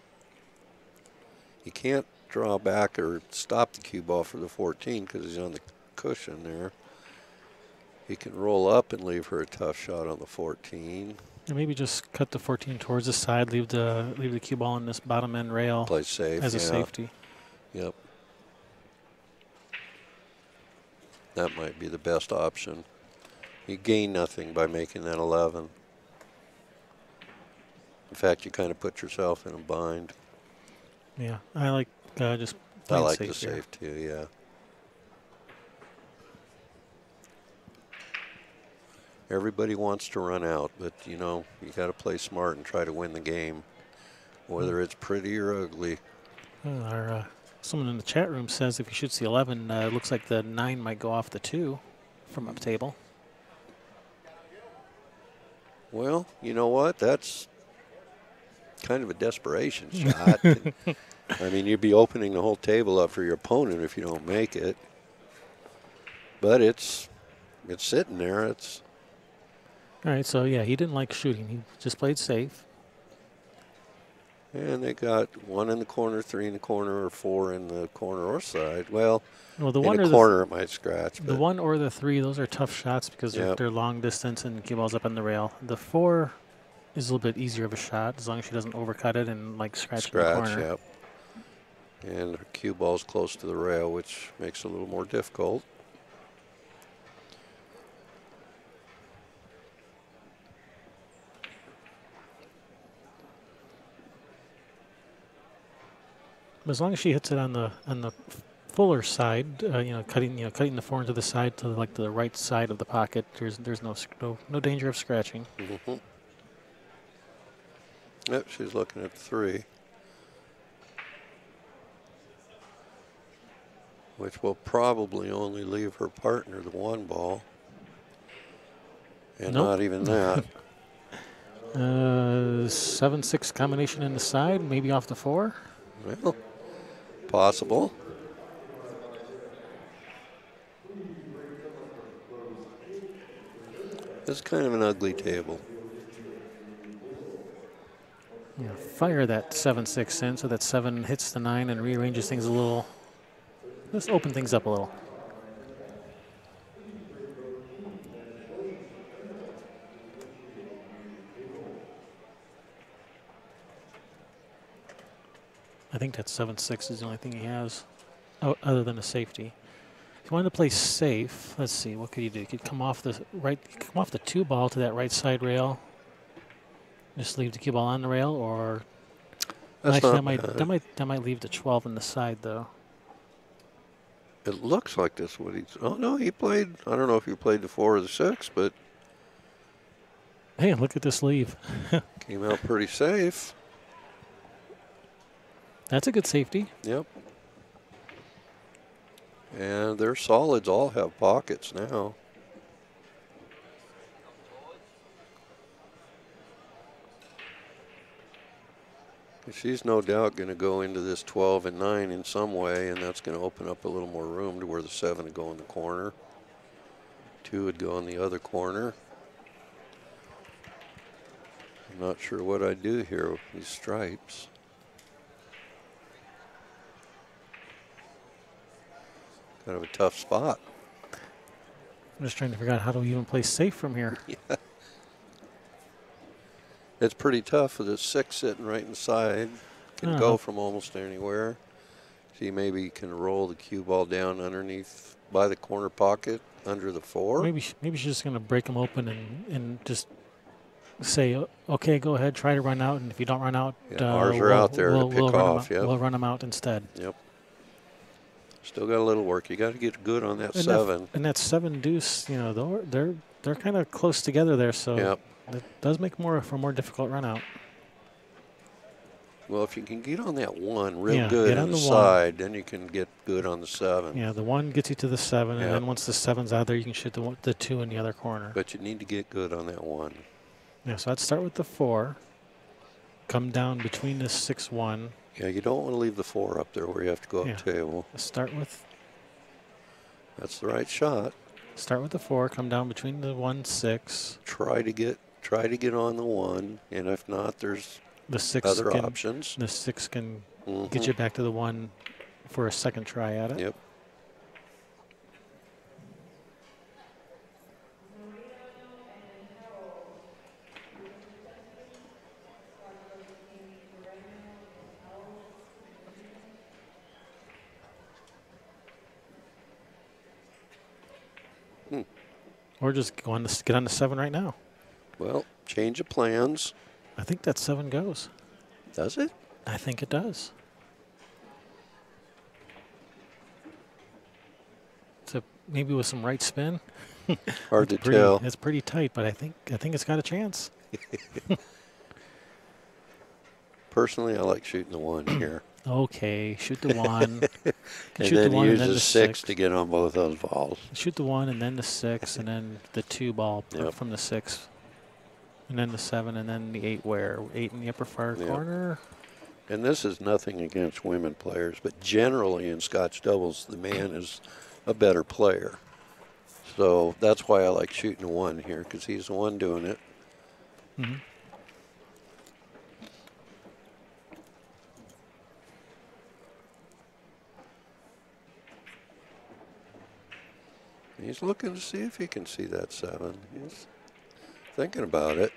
He can't draw back or stop the cue ball for the 14 because he's on the cushion there. He can roll up and leave her a tough shot on the 14. Or maybe just cut the 14 towards the side, leave the cue ball on this bottom end rail. Play safe as a safety. Yep. That might be the best option. You gain nothing by making that 11. In fact, you kind of put yourself in a bind. Yeah, I like just playing safe. I like the safe too, yeah. Everybody wants to run out, but you got to play smart and try to win the game, whether it's pretty or ugly. Well, someone in the chat room says if you shoots the 11, it looks like the 9 might go off the 2 from up table. Well, you know what? That's kind of a desperation shot. I mean, you'd be opening the whole table up for your opponent if you don't make it. But it's sitting there. It's all right. So yeah, he didn't like shooting. He just played safe. And they got 1 in the corner, 3 in the corner, or 4 in the corner or side. Well, the in one the corner it might scratch. The 1 or the 3, those are tough shots because they're long distance and cue ball's up on the rail. The 4 is a little bit easier of a shot as long as she doesn't overcut it and scratch in the corner. Yep. And her cue ball's close to the rail, which makes it a little more difficult. As long as she hits it on the fuller side, cutting the 4 into the side to the right side of the pocket, there's no danger of scratching. Mm-hmm. Yep, she's looking at 3, which will probably only leave her partner the 1 ball, and not even that. 7-6 combination in the side, maybe off the 4. Well, possible. It's kind of an ugly table. Yeah, fire that 7-6 in so that 7 hits the 9 and rearranges things a little. Let's open things up a little. I think that 7-6 is the only thing he has, other than a safety. If you wanted to play safe, let's see, what could you do? You could come off the 2 ball to that right side rail. Just leave the cue ball on the rail, or actually that might leave the 12 on the side though. It looks like this what he's. Oh no, he played. I don't know if he played the 4 or the 6, but hey, look at this leave. Came out pretty safe. That's a good safety. Yep. And their solids all have pockets now. She's no doubt going to go into this 12 and 9 in some way, and that's going to open up a little more room to where the 7 would go in the corner. 2 would go in the other corner. I'm not sure what I'd do here with these stripes. Kind of a tough spot. I'm just trying to figure out how to even play safe from here. Yeah. It's pretty tough with a 6 sitting right inside. Can go from almost anywhere. So you maybe can roll the cue ball down underneath by the corner pocket under the 4. Maybe she's just going to break them open and just say, okay, go ahead, try to run out, and if you don't run out, ours are out there to pick off. Yep. We'll run them out instead. Yep. Still got a little work. You got to get good on that 7. And that 7 deuce, you know, they're kind of close together there, so it does make for a more difficult run out. Well, if you can get on that 1 real good on the side, then you can get good on the 7. Yeah, the 1 gets you to the 7, and then once the 7's out there, you can shoot the 2 in the other corner. But you need to get good on that 1. Yeah, so I'd start with the 4, come down between the 6-1. Yeah, you don't want to leave the 4 up there where you have to go up table. Start with. That's the right shot. Start with the 4, come down between the 1-6. Try to get on the 1, and if not, there's the 6 other options. The 6 can get you back to the 1 for a second try at it. Yep. Or just get on the 7 right now. Well, change of plans. I think that 7 goes. Does it? I think it does. So maybe with some right spin. Hard to tell. It's pretty tight, but I think it's got a chance. Personally, I like shooting the 1 here. Okay, shoot the 1. And shoot then the 1 use and then the 6 to get on both those balls. Shoot the 1 and then the 6 and then the 2 ball from the 6. And then the 7 and then the 8 where? 8 in the upper far corner. And this is nothing against women players, but generally in Scotch doubles, the man is a better player. So that's why I like shooting a 1 here, because he's the one doing it. Mm-hmm. He's looking to see if he can see that 7. He's thinking about it.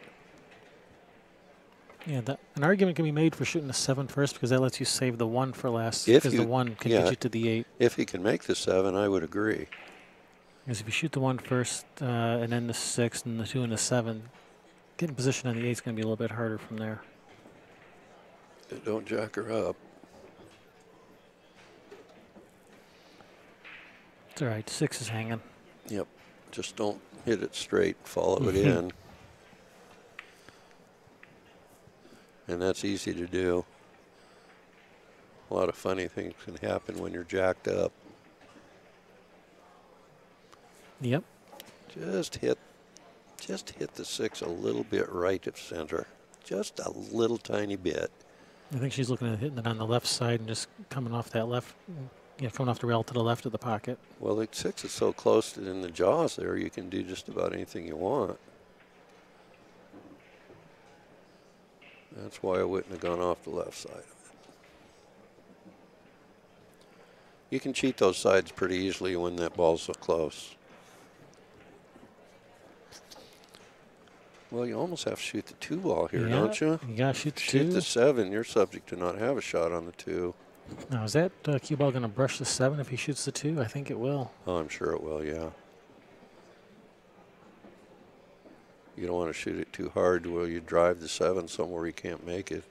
Yeah, an argument can be made for shooting the 7 first because that lets you save the 1 for last. Because the 1 can get you to the 8. If he can make the 7, I would agree. Because if you shoot the 1 first and then the 6 and the 2 and the 7, getting position on the 8 is going to be a little bit harder from there. Don't jack her up. It's all right. 6 is hanging. Yep. Just don't hit it straight. Follow it in. And that's easy to do. A lot of funny things can happen when you're jacked up. Yep. Just hit the 6 a little bit right of center. Just a little tiny bit. I think she's looking at hitting it on the left side and just coming off that left, coming off the rail to the left of the pocket. Well, the 6 is so close to in the jaws there, you can do just about anything you want. That's why I wouldn't have gone off the left side of it. You can cheat those sides pretty easily when that ball's so close. Well, you almost have to shoot the 2 ball here, don't you? You got to shoot the 2. Shoot the 7. You're subject to not have a shot on the 2. Now, is that cue ball going to brush the 7 if he shoots the 2? I think it will. Oh, I'm sure it will, yeah. You don't want to shoot it too hard where you drive the 7 somewhere you can't make it.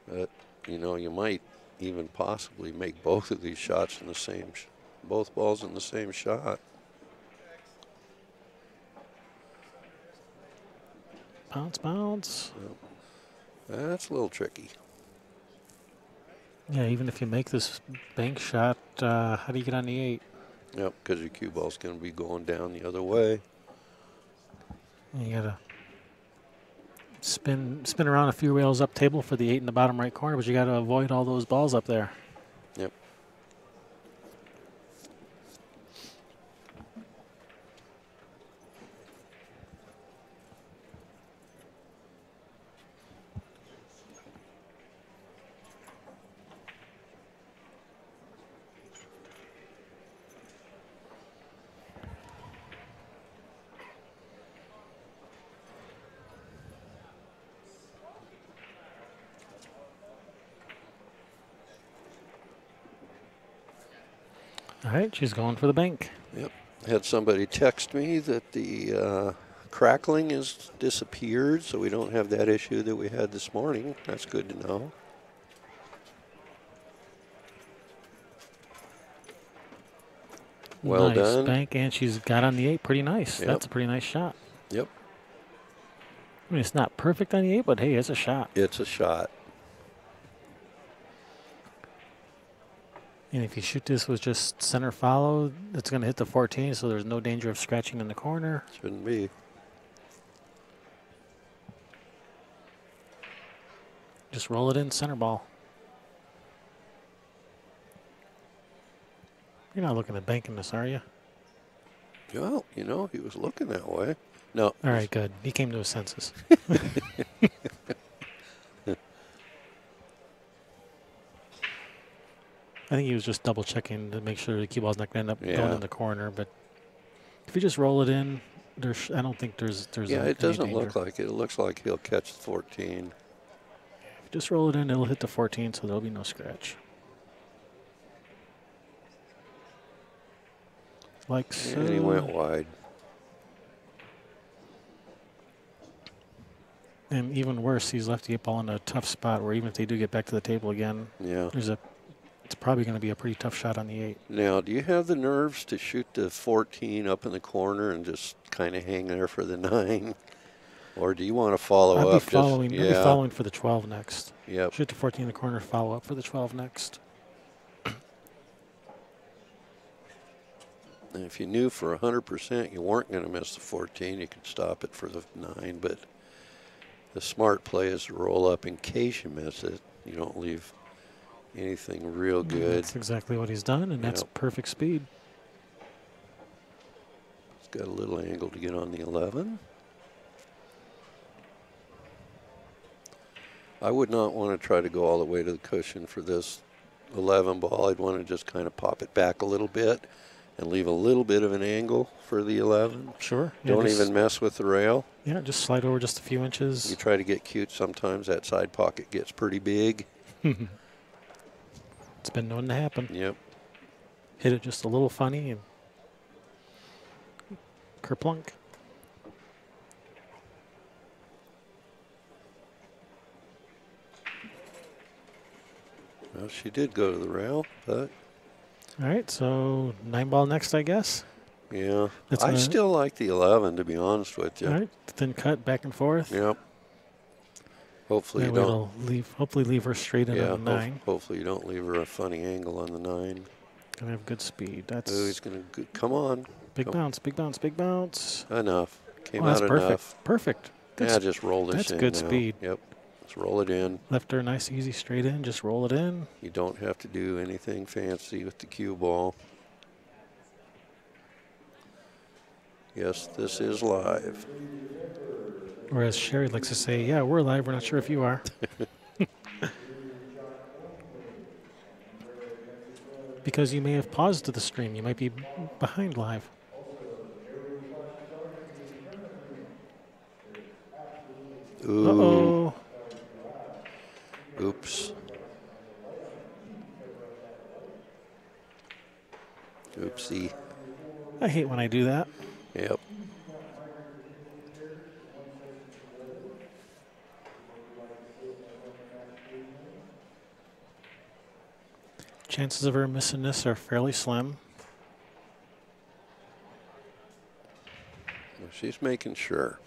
But, you might even possibly make both of these shots in the same, both balls in the same shot. Bounce, bounce. That's a little tricky. Yeah, even if you make this bank shot, how do you get on the 8? Yep, because your cue ball's going to be going down the other way. And you got to spin around a few rails up table for the 8 in the bottom right corner, but you got to avoid all those balls up there. Yep. All right, she's going for the bank. Yep. Had somebody text me that the crackling has disappeared, so we don't have that issue that we had this morning. That's good to know. Well nice done. Bank, and she's got on the 8 pretty nice. Yep. That's a pretty nice shot. Yep. I mean, it's not perfect on the 8, but hey, it's a shot. It's a shot. And if you shoot this with just center follow, it's going to hit the 14, so there's no danger of scratching in the corner. Shouldn't be. Just roll it in center ball. You're not looking at banking this, are you? Well, you know, he was looking that way. No. All right, good. He came to his senses. I think he was just double checking to make sure the cue ball's not going to end up going in the corner. But if you just roll it in, I don't think there's yeah, it doesn't look like it. It looks like he'll catch the 14. If you just roll it in, it'll hit the 14, so there'll be no scratch. Like so. And he went wide. And even worse, he's left the 8 ball in a tough spot where even if they do get back to the table again, it's probably going to be a pretty tough shot on the 8. Now, do you have the nerves to shoot the 14 up in the corner and just kind of hang there for the 9? Or do you want to follow up? I'd be following for the 12 next. Yep. Shoot the 14 in the corner, follow up for the 12 next. And if you knew for 100% you weren't going to miss the 14, you could stop it for the 9. But the smart play is to roll up in case you miss it. You don't leave anything real good. That's exactly what he's done, and that's perfect speed. He's got a little angle to get on the 11. I would not want to try to go all the way to the cushion for this 11 ball. I'd want to just kind of pop it back a little bit and leave a little bit of an angle for the 11. Sure. Don't even mess with the rail. Yeah, just slide over just a few inches. You try to get cute, sometimes that side pocket gets pretty big. It's been known to happen. Yep. Hit it just a little funny and kerplunk. Well, she did go to the rail, but. All right, so 9 ball next, I guess. Yeah. I still like the 11, to be honest with you. All right, thin cut back and forth. Yep. Hopefully you don't leave her straight in on the 9. Hopefully you don't leave her a funny angle on the 9. Gonna have good speed. That's. Oh, he's gonna come on. Big bounce, big bounce, big bounce. Enough. Came out perfect. Enough. Perfect. Yeah, just roll this in. That's good now. speed. Yep. Let's roll it in. Left her nice, easy, straight in. Just roll it in. You don't have to do anything fancy with the cue ball. Yes, this is live. Or as Sherry likes to say, yeah, we're live. We're not sure if you are. Because you may have paused to the stream. You might be behind live. Ooh. Uh-oh. Oops. Oopsie. I hate when I do that. Yep. Chances of her missing this are fairly slim. Well, she's making sure.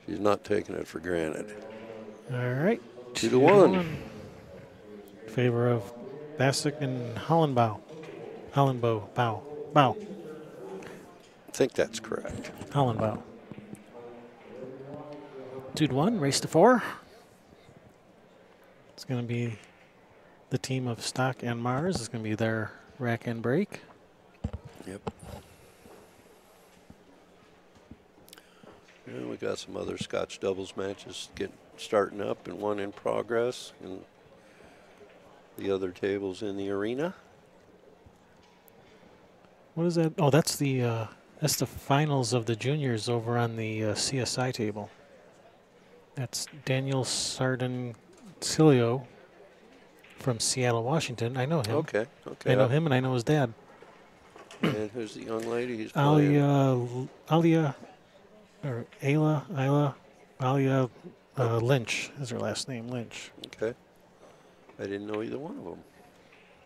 She's not taking it for granted. All right. 2-1. in favor of Bassick and Hollenbow. Bow. I think that's correct. Hollenbow. 2-1, race to 4. It's going to be the team of Stock and Mars. It's going to be their rack and break. Yep. Yeah, we got some other Scotch doubles matches starting up, and one in progress, and the other tables in the arena. What is that? Oh, that's the finals of the juniors over on the CSI table. That's Daniel Sardancilio from Seattle, Washington. I know him. Okay. I know him, and I know his dad. And who's the young lady he's playing? Alia Lynch is her last name, Lynch. Okay. I didn't know either one of them.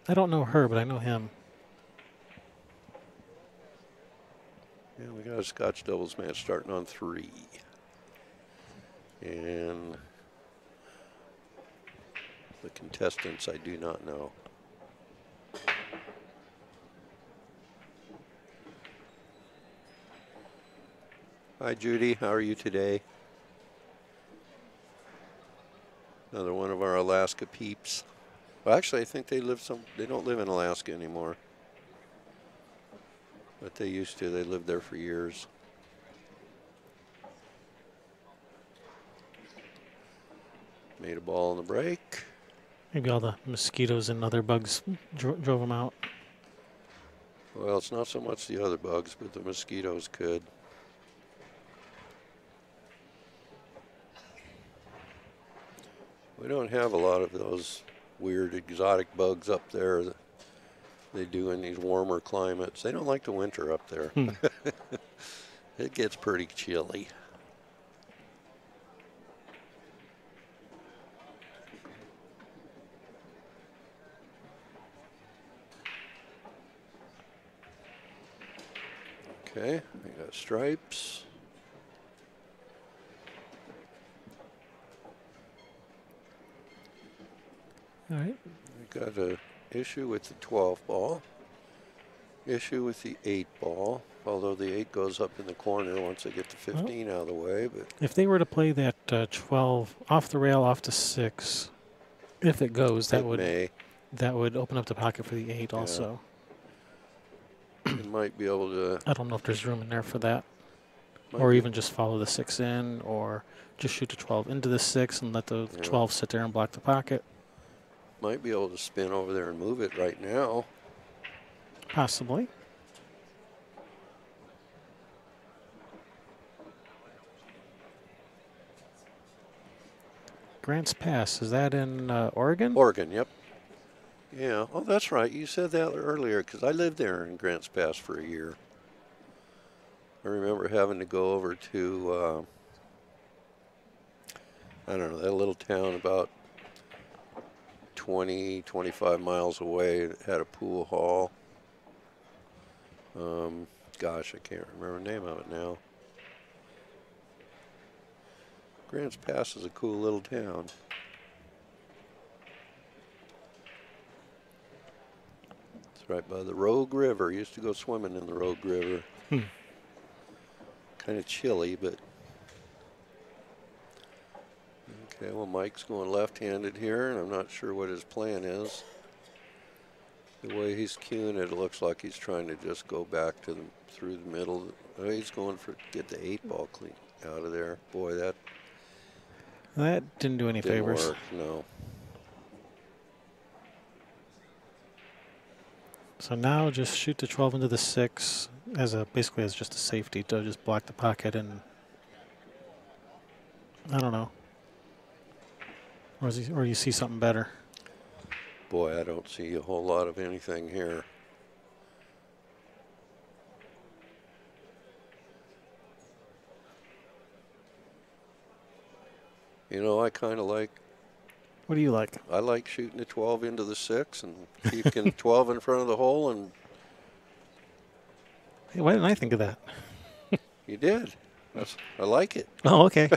I don't know her, but I know him. Yeah, we got a Scotch doubles match starting on 3. And the contestants I do not know. Hi, Judy. How are you today? Another one of our Alaska peeps. Well, actually, I think they don't live in Alaska anymore. But they used to. They lived there for years. Made a ball in the break. Maybe all the mosquitoes and other bugs drove them out. Well, it's not so much the other bugs, but the mosquitoes could. We don't have a lot of those weird exotic bugs up there that they do in these warmer climates. They don't like the winter up there. It gets pretty chilly. Okay, we got stripes. All right. We got an issue with the 12 ball. Issue with the 8 ball. Although the 8 goes up in the corner once they get the 15 out of the way. But if they were to play that 12 off the rail off to 6, if it goes, that would open up the pocket for the 8 also. It might be able to. I don't know if there's room in there for that. Or even just follow the 6 in, or just shoot the 12 into the 6 and let the 12 sit there and block the pocket. Might be able to spin over there and move it right now. Possibly. Grants Pass, is that in Oregon? Oregon, yep. Yeah, oh, that's right. You said that earlier because I lived there in Grants Pass for a year. I remember having to go over to, I don't know, that little town about 20, 25 miles away. It had a pool hall. Gosh, I can't remember the name of it now. Grants Pass is a cool little town. It's right by the Rogue River. Used to go swimming in the Rogue River. Kind of chilly, but okay. Well, Mike's going left-handed here, and I'm not sure what his plan is. The way he's cueing it, it looks like he's trying to just go back to through the middle. Oh, he's going for get the 8 ball clean out of there. Boy, that didn't do any favors. Work, no. So now just shoot the 12 into the 6 as basically as just a safety to just block the pocket, and I don't know. Or you see something better? Boy, I don't see a whole lot of anything here. You know, I kind of like. What do you like? I like shooting the 12 into the 6 and keeping 12 in front of the hole. And hey, why didn't I think of that? You did. I like it. Oh, okay.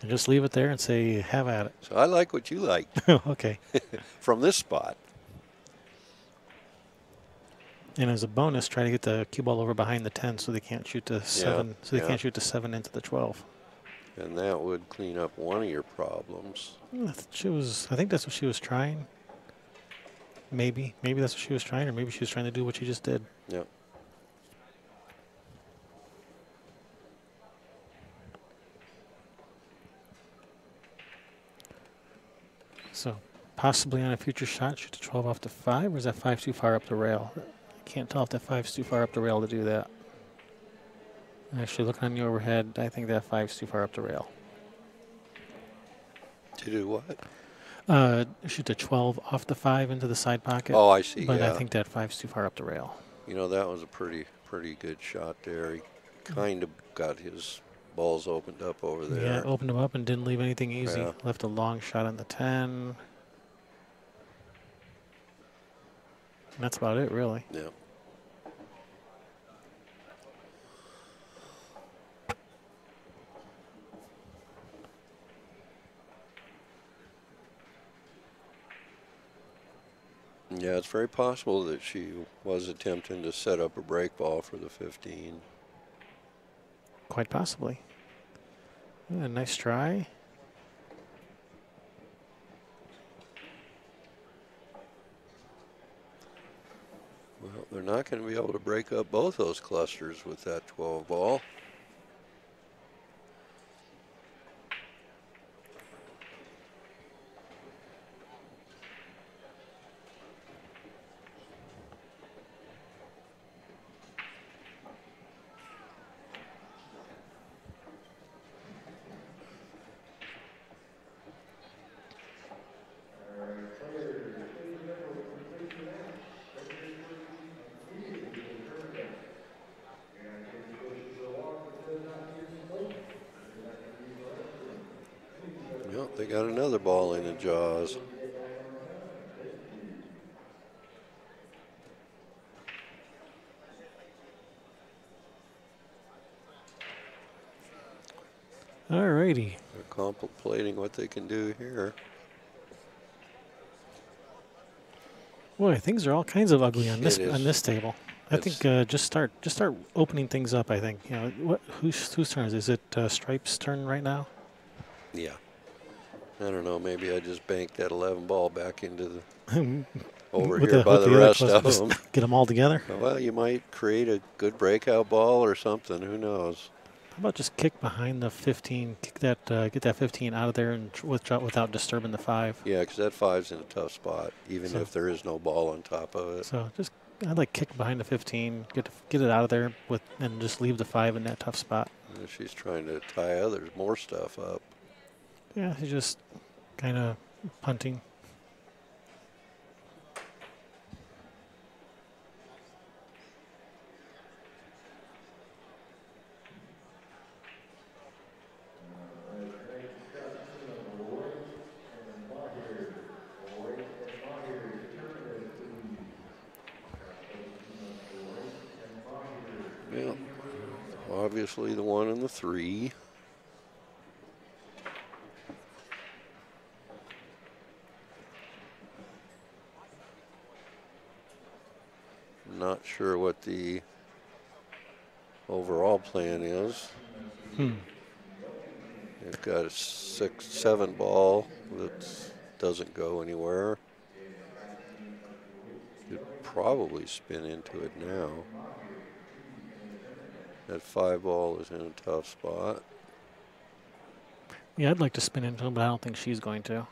And just leave it there and say, have at it. So I like what you like. Okay. From this spot. And as a bonus, try to get the cue ball over behind the 10 so they can't shoot to 7. So they can't shoot to 7 into the 12. And that would clean up one of your problems. I think that's what she was trying. Maybe that's what she was trying, or maybe she was trying to do what you just did. Yep. So possibly on a future shot, shoot the 12 off the 5, or is that 5 too far up the rail? I can't tell if that 5's too far up the rail to do that. Actually, looking on the overhead, I think that 5's too far up the rail. To do what? Shoot the 12 off the 5 into the side pocket. Oh, I see. But I think that 5's too far up the rail. You know, that was a pretty good shot there. He kind of got his balls opened up over there. Yeah, opened them up and didn't leave anything easy. Yeah. Left a long shot on the 10. And that's about it, really. Yeah. Yeah, it's very possible that she was attempting to set up a break ball for the 15. Quite possibly. Yeah, nice try. Well, they're not going to be able to break up both those clusters with that 12 ball. Well, they got another ball in the jaws. All righty. They're contemplating what they can do here. Boy, things are all kinds of ugly on this table. I think just start opening things up. I think whose turn is it? Is it Stripe's turn right now? Yeah. I don't know. Maybe I just banked that 11 ball back into the over here by the rest of them. Get them all together. Well, you might create a good breakout ball or something. Who knows? How about just kick behind the 15? Kick that, get that 15 out of there and without disturbing the 5. Yeah, because that 5's in a tough spot, even if there is no ball on top of it. So just I'd like kick behind the 15, get it out of there and just leave the 5 in that tough spot. She's trying to tie more stuff up. Yeah, she's just kind of punting. Yeah, obviously the 1 and the 3. Not sure what the overall plan is. They've got a 6-7 ball that doesn't go anywhere. Could probably spin into it now. That 5 ball is in a tough spot. Yeah, I'd like to spin into him, but I don't think she's going to.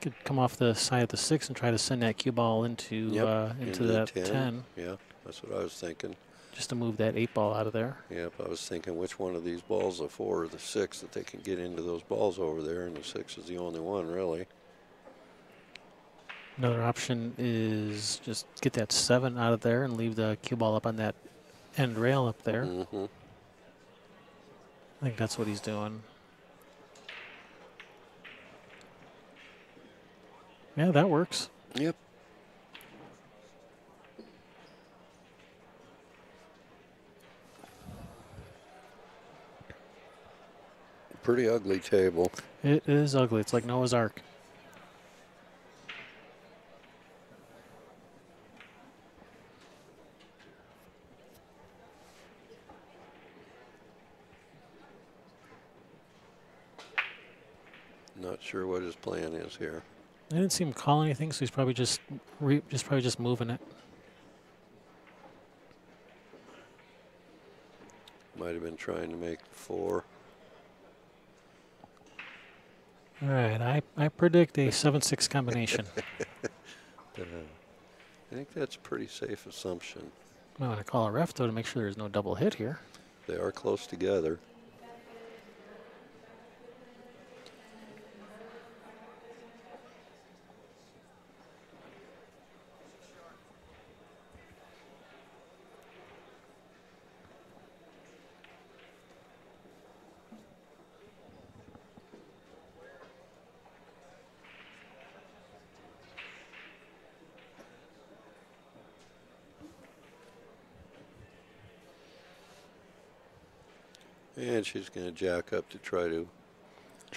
Could come off the side of the 6 and try to send that cue ball into that 10. Yeah, that's what I was thinking. Just to move that 8 ball out of there. Yep, I was thinking which one of these balls, the 4 or the 6, that they can get into those balls over there, and the 6 is the only one, really. Another option is just get that 7 out of there and leave the cue ball up on that end rail up there. Mm-hmm. I think that's what he's doing. Yeah, that works. Yep. pretty ugly table. It is ugly. It's like Noah's Ark. Not sure what his plan is here. I didn't see him call anything, so he's probably just moving it. Might have been trying to make 4. All right, I predict a 7-6 combination. I think that's a pretty safe assumption. I'm going to call a ref, though, to make sure there's no double hit here. They are close together. And she's going to jack up to try to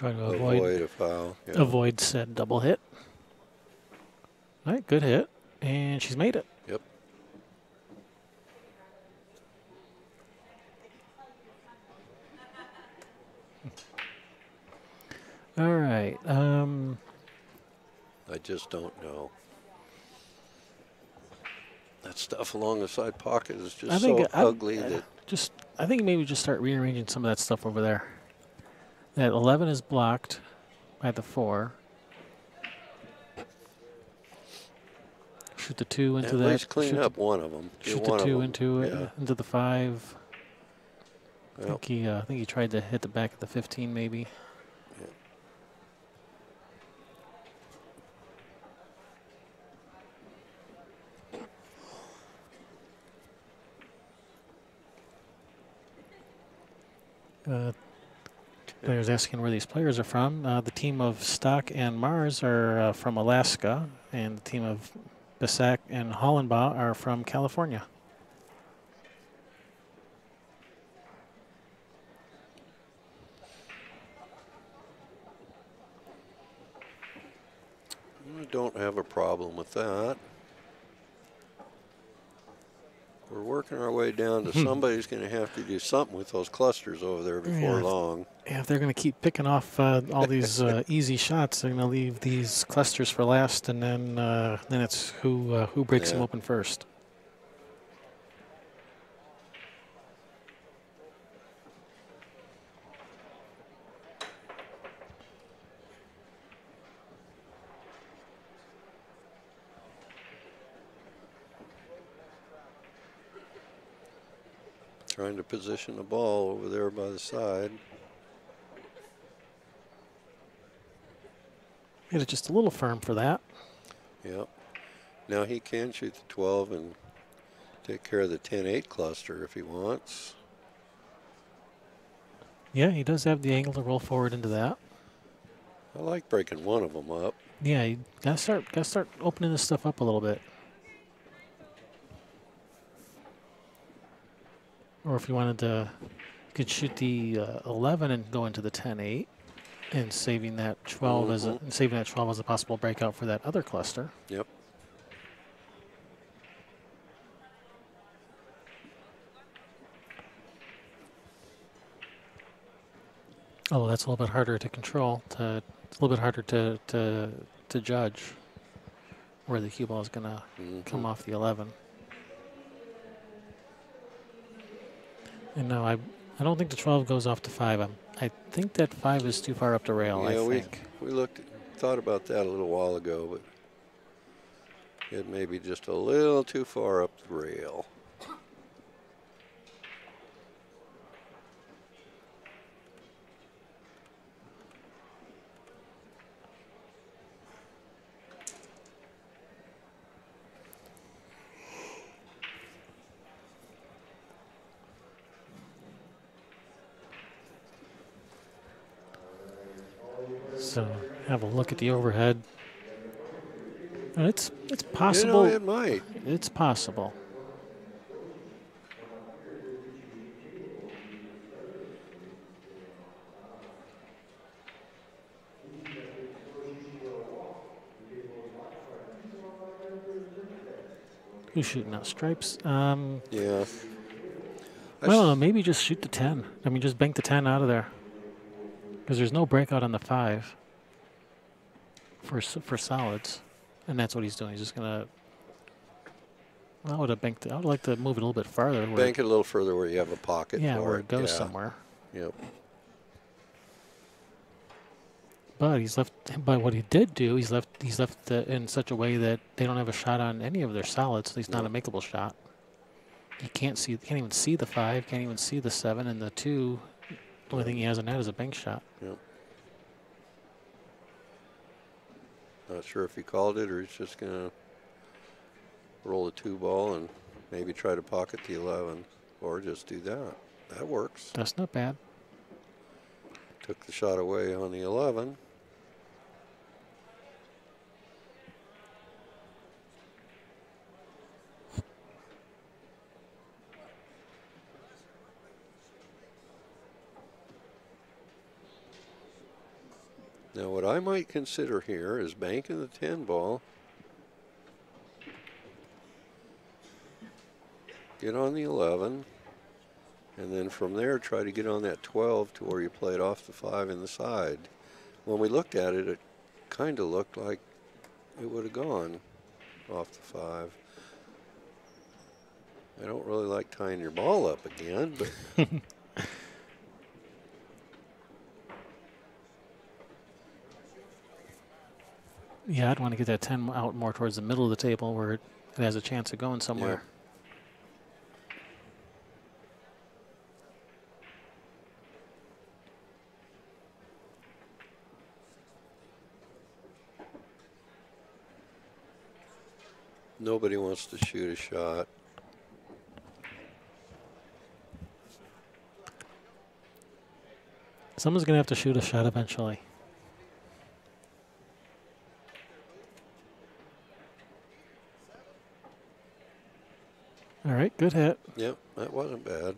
avoid a foul. Yeah. Avoid said double hit. All right, good hit. And she's made it. Yep. All right. I just don't know. That stuff along the side pocket is just so ugly that... I think maybe just start rearranging some of that stuff over there. That 11 is blocked by the 4. Shoot the 2 into that. At least clean up one of them. Shoot the 2 into the 5. I think he tried to hit the back of the 15 maybe. Players asking where these players are from. The team of Stock and Mars are from Alaska, and the team of BCAPL and Hollenbaugh are from California. I don't have a problem with that. We're working our way down to somebody's going to have to do something with those clusters over there before long. Yeah, if they're going to keep picking off all these easy shots, they're going to leave these clusters for last, and then it's who breaks them open first. Trying to position the ball over there by the side. Hit it just a little firm for that. Yep. Now he can shoot the 12 and take care of the 10-8 cluster if he wants. Yeah, he does have the angle to roll forward into that. I like breaking one of them up. Yeah, you gotta start opening this stuff up a little bit. Or if you wanted to, you could shoot the 11 and go into the 10-8, and saving that 12 as a possible breakout for that other cluster. Yep. Oh, that's a little bit harder to control. It's a little bit harder to judge where the cue ball is going to come off the 11. And no, I don't think the 12 goes off to 5. I think that 5 is too far up the rail. Yeah, I think we thought about that a little while ago, but it may be just a little too far up the rail. So have a look at the overhead. And it's possible. You know, it might. It's possible. Who's shooting out? Stripes? Yeah. I don't know. Maybe just shoot the 10. I mean, just bank the 10 out of there. Because there's no breakout on the 5 for solids. And that's what he's doing. He's just going to... I would have banked it. I would like to move it a little bit farther. Bank it a little further where you have a pocket yeah, for where it goes somewhere. Yep. But he's left. But what he did do, he's left in such a way that they don't have a shot on any of their solids. At least not a makeable shot. You can't even see the 5. Can't even see the 7 and the 2. The only thing he has on that is a bank shot. Yep. Not sure if he called it or he's just gonna roll the 2 ball and maybe try to pocket the 11, or just do that. That works. That's not bad. Took the shot away on the 11. Now what I might consider here is banking the 10 ball, get on the 11, and then from there try to get on that 12 to where you play it off the 5 in the side. When we looked at it, it kind of looked like it would have gone off the 5. I don't really like tying your ball up again, but yeah, I'd want to get that 10 out more towards the middle of the table where it has a chance of going somewhere. Nobody wants to shoot a shot. Someone's going to have to shoot a shot eventually. All right, good hit. Yep, that wasn't bad.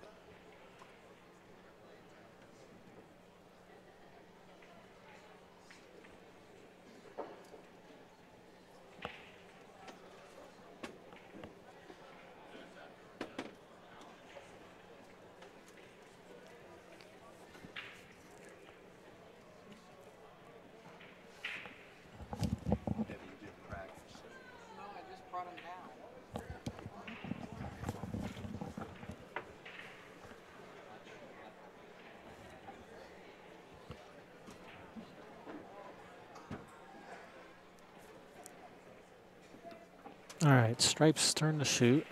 All right, Stripes turn to shoot.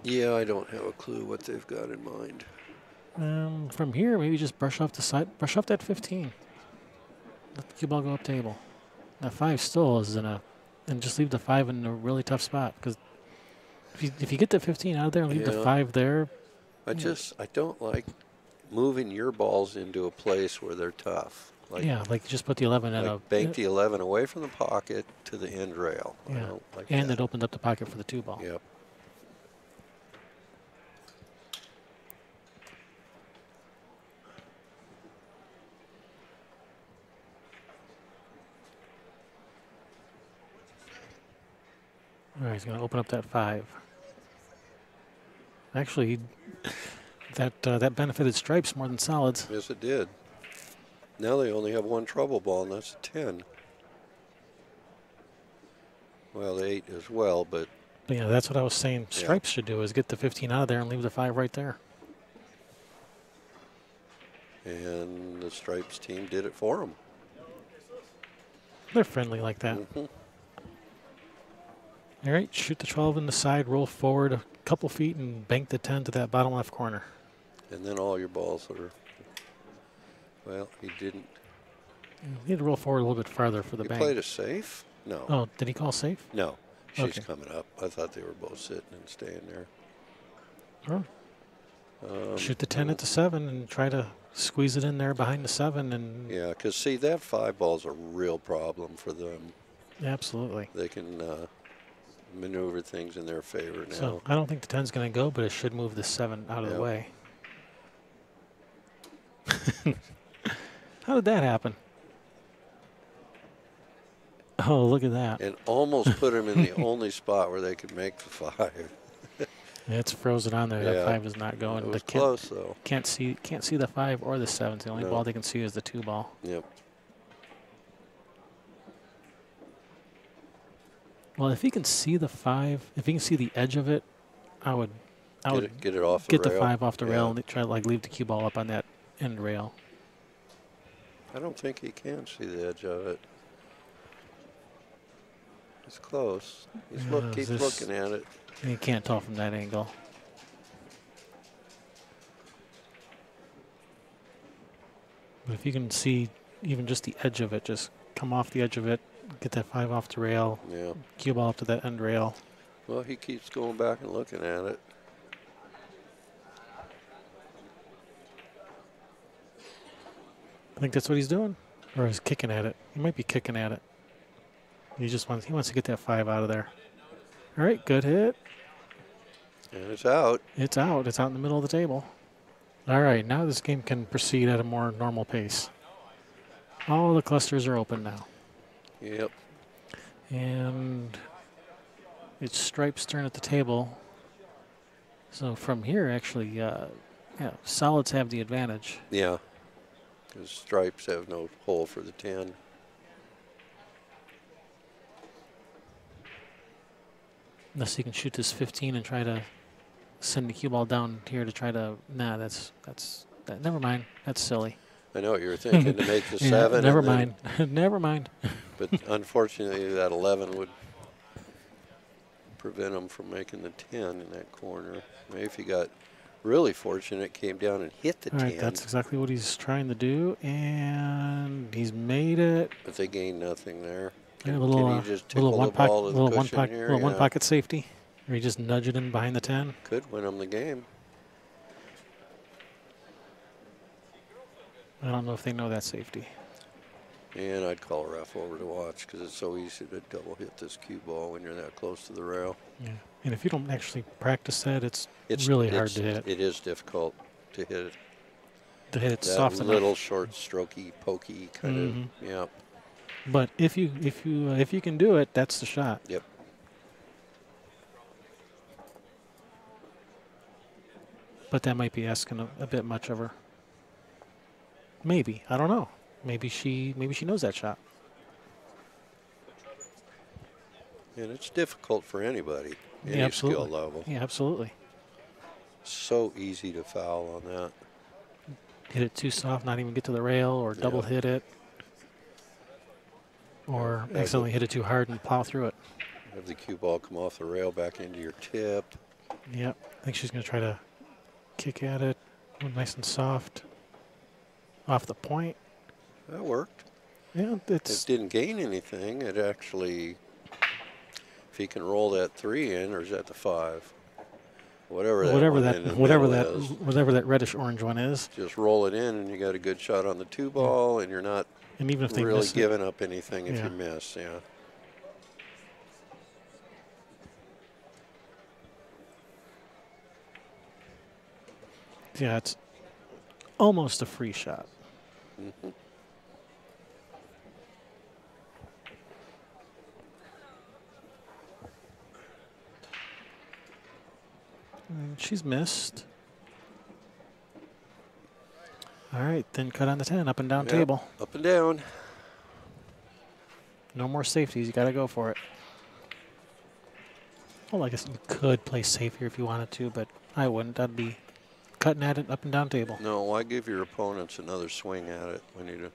Yeah, I don't have a clue what they've got in mind. From here, maybe just brush off the side, brush off that 15. Let the cue ball go up table. That 5 still is in a, and just leave the 5 in a really tough spot because if you get the 15 out of there and leave the 5 there. I don't like moving your balls into a place where they're tough. Like, yeah, like just put the 11 at a... bank the 11 away from the pocket to the end rail. Yeah, I don't like and that. it opened up the pocket for the 2 ball. Yep. All right, he's going to open up that 5. Actually, that benefited Stripes more than solids. Yes, it did. Now they only have 1 trouble ball, and that's a 10. Well, the 8 as well, but yeah, that's what I was saying. Stripes should do is get the 15 out of there and leave the 5 right there. And the Stripes team did it for them. They're friendly like that. All right, shoot the 12 in the side, roll forward a couple feet, and bank the 10 to that bottom left corner. And then all your balls are, well, he didn't. You need to roll forward a little bit farther for the bank. He played a safe? No. Oh, did he call safe? No, she's coming up. I thought they were both sitting and staying there. Oh. Shoot the 10 at the 7 and try to squeeze it in there behind the 7. And yeah, because, see, that 5 ball's a real problem for them. Absolutely. They can maneuver things in their favor now. So I don't think the 10's going to go, but it should move the 7 out of the way. How did that happen? Oh, look at that. And almost put him in the only spot where they could make the 5. It's frozen on there. Yeah. That 5 is not going. It was close, though. Can't see the 5 or the 7. The only ball they can see is the 2 ball. Yep. Well, if he can see the 5, if he can see the edge of it, I would get it off get the rail. The 5 off the rail and try to leave the cue ball up on that end rail. I don't think he can see the edge of it. It's close. Keeps looking at it. You can't tell from that angle. But if you can see even just the edge of it, just come off the edge of it, get that 5 off the rail, cue ball up to that end rail. Well, he keeps going back and looking at it. I think that's what he's doing, or he's kicking at it. He might be kicking at it. He wants to get that 5 out of there. All right, good hit. And it's out. It's out. It's out in the middle of the table. All right, now this game can proceed at a more normal pace. All the clusters are open now. Yep. And it's Stripe's turn at the table. So from here, actually, solids have the advantage. Yeah, because Stripes have no hole for the 10. Unless he can shoot this 15 and try to send the cue ball down here to try to. Nah, never mind. That's silly. I know what you were thinking, to make the 7. Never mind. Never mind. But unfortunately, that 11 would prevent him from making the 10 in that corner. Maybe if he got really fortunate, came down and hit the 10. All right, that's exactly what he's trying to do, and he's made it. But they gained nothing there. Yeah, little one pocket safety, or he just nudge it in behind the 10. Could win him the game. I don't know if they know that safety. And I'd call a ref over to watch because it's so easy to double hit this cue ball when you're that close to the rail. Yeah, and if you don't actually practice that, it's really hard to hit. It is difficult to hit it. To hit it soft enough. Little short, strokey, pokey kind of, yeah. But if you can do it, that's the shot. Yep. But that might be asking a bit much of her. Maybe, I don't know. Maybe she knows that shot. And it's difficult for anybody, any skill level. Yeah, absolutely. So easy to foul on that. Hit it too soft, not even get to the rail, or double hit it. Or accidentally hit it too hard and plow through it. Have the cue ball come off the rail back into your tip. Yep. I think she's going to try to kick at it. Nice and soft. Off the point. That worked. Yeah, it didn't gain anything. It actually, if he can roll that 3 in, or is that the 5? Whatever that reddish orange one is. Just roll it in, and you got a good shot on the 2 ball, and you're not even if they really giving up anything if you miss. Yeah. Yeah, it's almost a free shot. Mm-hmm. And she's missed. All right, then cut on the 10, up and down table. Up and down. No more safeties, you got to go for it. Well, I guess you could play safe here if you wanted to, but I wouldn't. I'd be cutting at it up and down table. No, why give your opponents another swing at it when you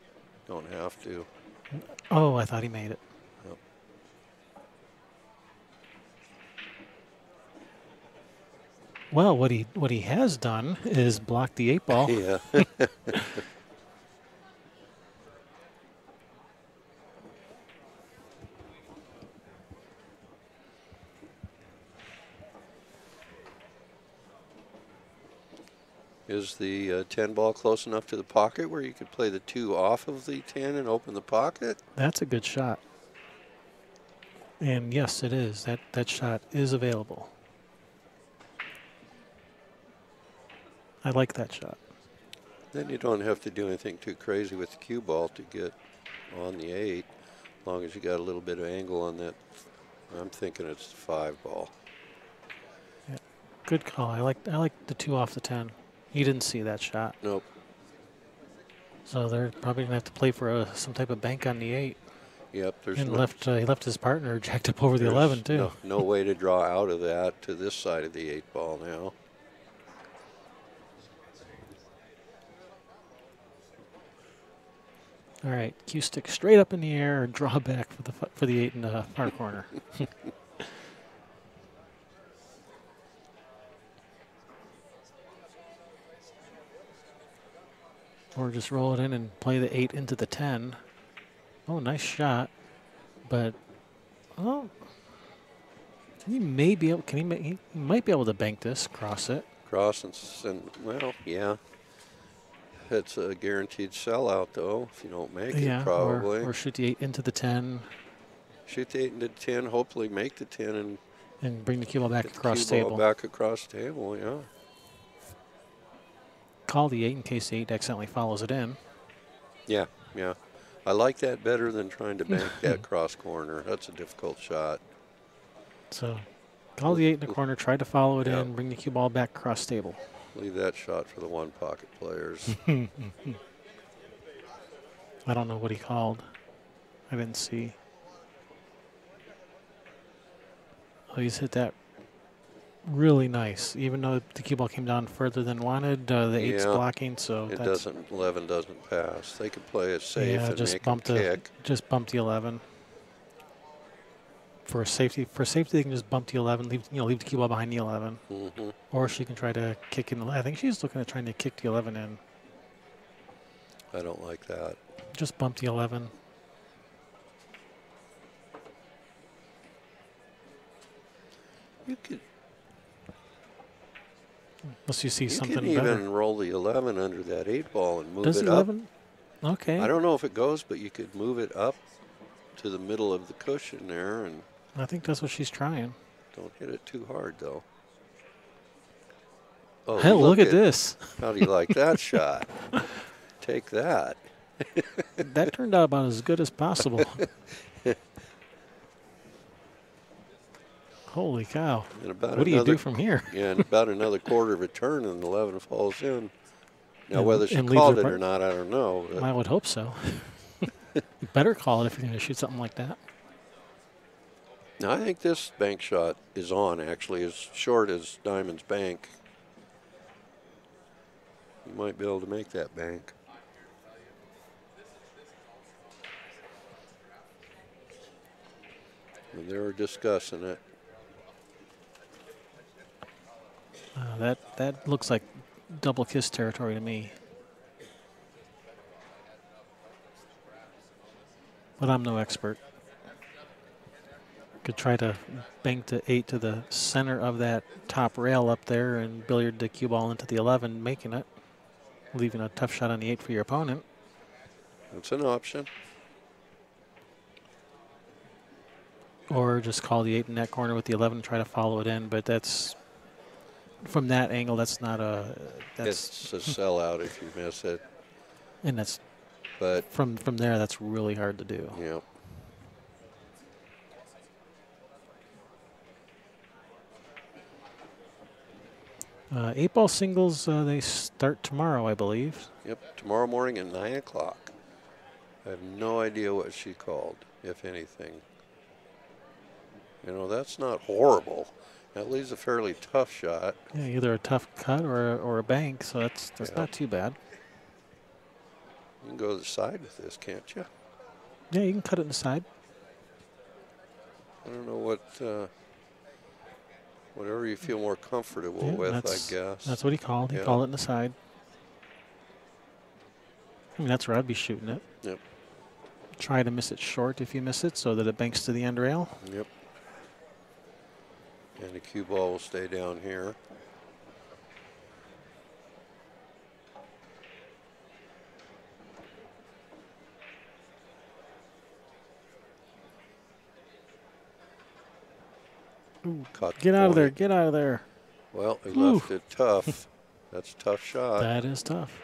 don't have to? Oh, I thought he made it. Yep. Well, what he has done is block the 8 ball. Yeah. Is the 10 ball close enough to the pocket where you could play the 2 off of the 10 and open the pocket? That's a good shot. And yes, it is. That shot is available. I like that shot. Then you don't have to do anything too crazy with the cue ball to get on the 8, as long as you got a little bit of angle on that. I'm thinking it's the 5 ball. Yeah, good call. I like the 2 off the 10. He didn't see that shot. Nope. So they're probably gonna have to play for some type of bank on the 8. Yep. There's and he left his partner jacked up over the 11 too. No way to draw out of that to this side of the 8 ball now. All right, cue stick straight up in the air and draw back for the 8 in the far corner. Or just roll it in and play the 8 into the 10. Oh, nice shot, but oh, he may be able. He might be able to bank this, cross it. Cross and well, yeah. It's a guaranteed sellout, though, if you don't make it, probably. Or shoot the 8 into the 10. Shoot the 8 into the 10, hopefully make the 10 and bring the cue ball back across the table. Back across the table, yeah. Call the 8 in case the 8 accidentally follows it in. Yeah, yeah. I like that better than trying to bank that cross corner. That's a difficult shot. So call the 8 in the corner, try to follow it in, bring the cue ball back across table. Leave that shot for the one pocket players. I don't know what he called. I didn't see. Oh, he's hit that really nice. Even though the cue ball came down further than wanted, the 8's blocking, so it doesn't. 11 doesn't pass. They could play it safe and just make a kick. Just bump the 11. For safety, they can just bump the 11, leave the cue ball behind the 11. Mm-hmm. Or she can try to kick in. I think she's looking at trying to kick the 11 in. I don't like that. Just bump the 11. You could. Unless you see something better. You can even roll the 11 under that 8 ball and move Does it the 11? Up. Okay. I don't know if it goes, but you could move it up to the middle of the cushion there, and I think that's what she's trying. Don't hit it too hard, though. Oh, hell, look at this. How do you like that shot? Take that. That turned out about as good as possible. Holy cow. What do you do from here? Yeah, in about another quarter of a turn, and the 11 falls in. Now, whether she called it or not, I don't know. I would hope so. You better call it if you're going to shoot something like that. Now, I think this bank shot is on, actually, as short as Diamond's bank. You might be able to make that bank. And they were discussing it. That looks like double kiss territory to me. But I'm no expert. Could try to bank the 8 to the center of that top rail up there and billiard the cue ball into the 11, making it, leaving a tough shot on the 8 for your opponent. That's an option. Or just call the 8 in that corner with the 11 and try to follow it in. But that's, from that angle, that's not a... It's a sellout if you miss it. And that's... But from there, that's really hard to do. Yeah. Eight ball singles, they start tomorrow, I believe. Yep, tomorrow morning at 9 o'clock. I have no idea what she called, if anything. You know, that's not horrible. That leaves a fairly tough shot. Yeah, either a tough cut or a bank, so that's not too bad. You can go to the side with this, can't you? Yeah, you can cut it in the side. I don't know what, whatever you feel more comfortable with, I guess. That's what he called. He called it in the side. I mean, that's where I'd be shooting it. Yep. Try to miss it short if you miss it so that it banks to the end rail. Yep. And the cue ball will stay down here. Ooh, get out of there. Get out of there. Well, he left it tough. That's a tough shot. That is tough.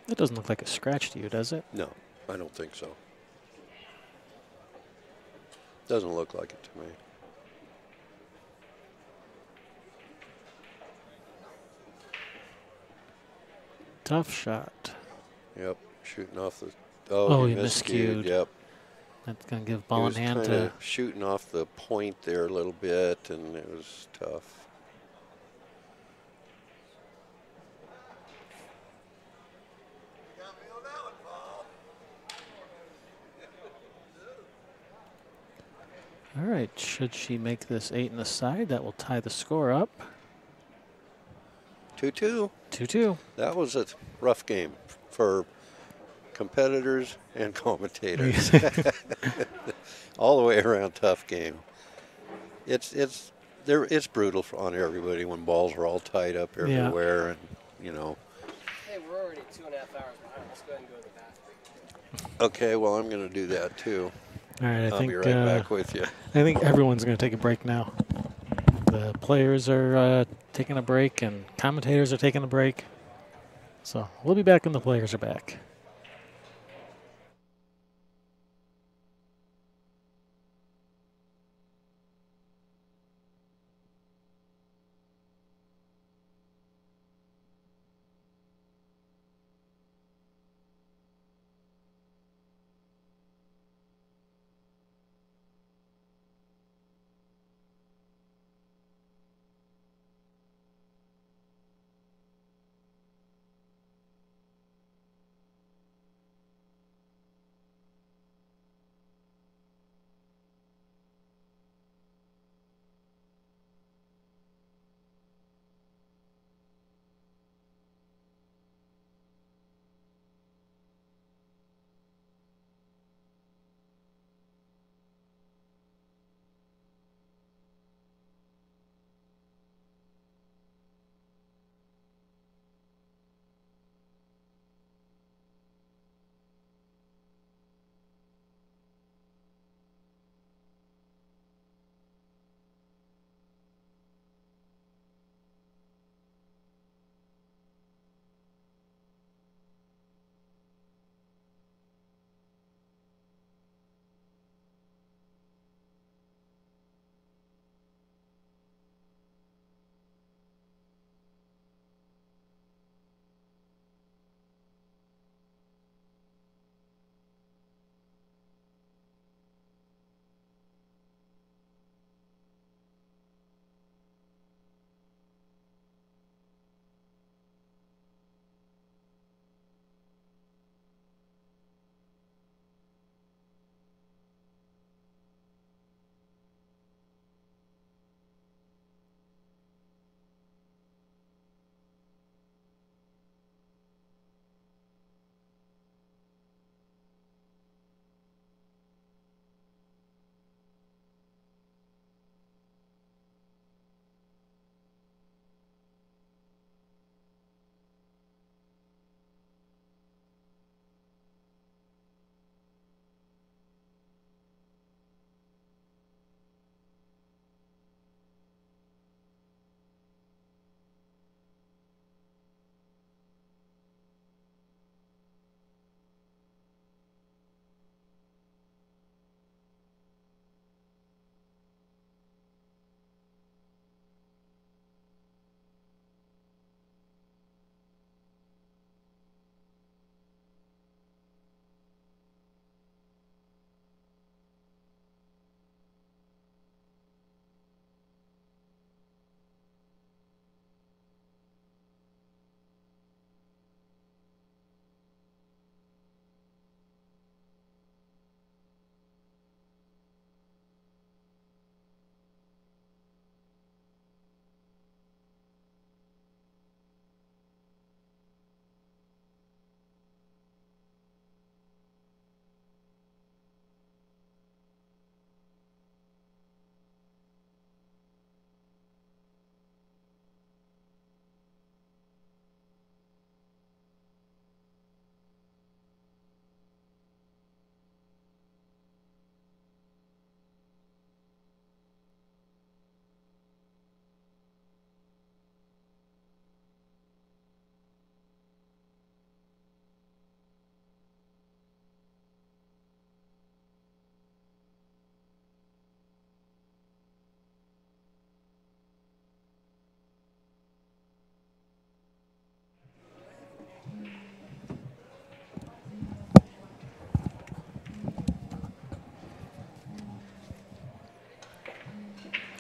It doesn't look like a scratch to you, does it? No, I don't think so. Doesn't look like it to me. Tough shot. Yep, shooting off the. Oh, he miscued. miscued. Yep. That's going to give ball in hand to. He was kind of shooting off the point there a little bit, and it was tough. All right, should she make this 8 in the side, that will tie the score up. 2-2. 2-2. That was a rough game for competitors and commentators. All the way around, tough game. It's brutal on everybody when balls are all tied up everywhere, and you know. Hey, we're already 2.5 hours behind. Let's go ahead and go to the bathroom. Okay, well I'm going to do that too. All right, I'll be right back with you. I think everyone's going to take a break now. The players are taking a break, and commentators are taking a break. So we'll be back when the players are back.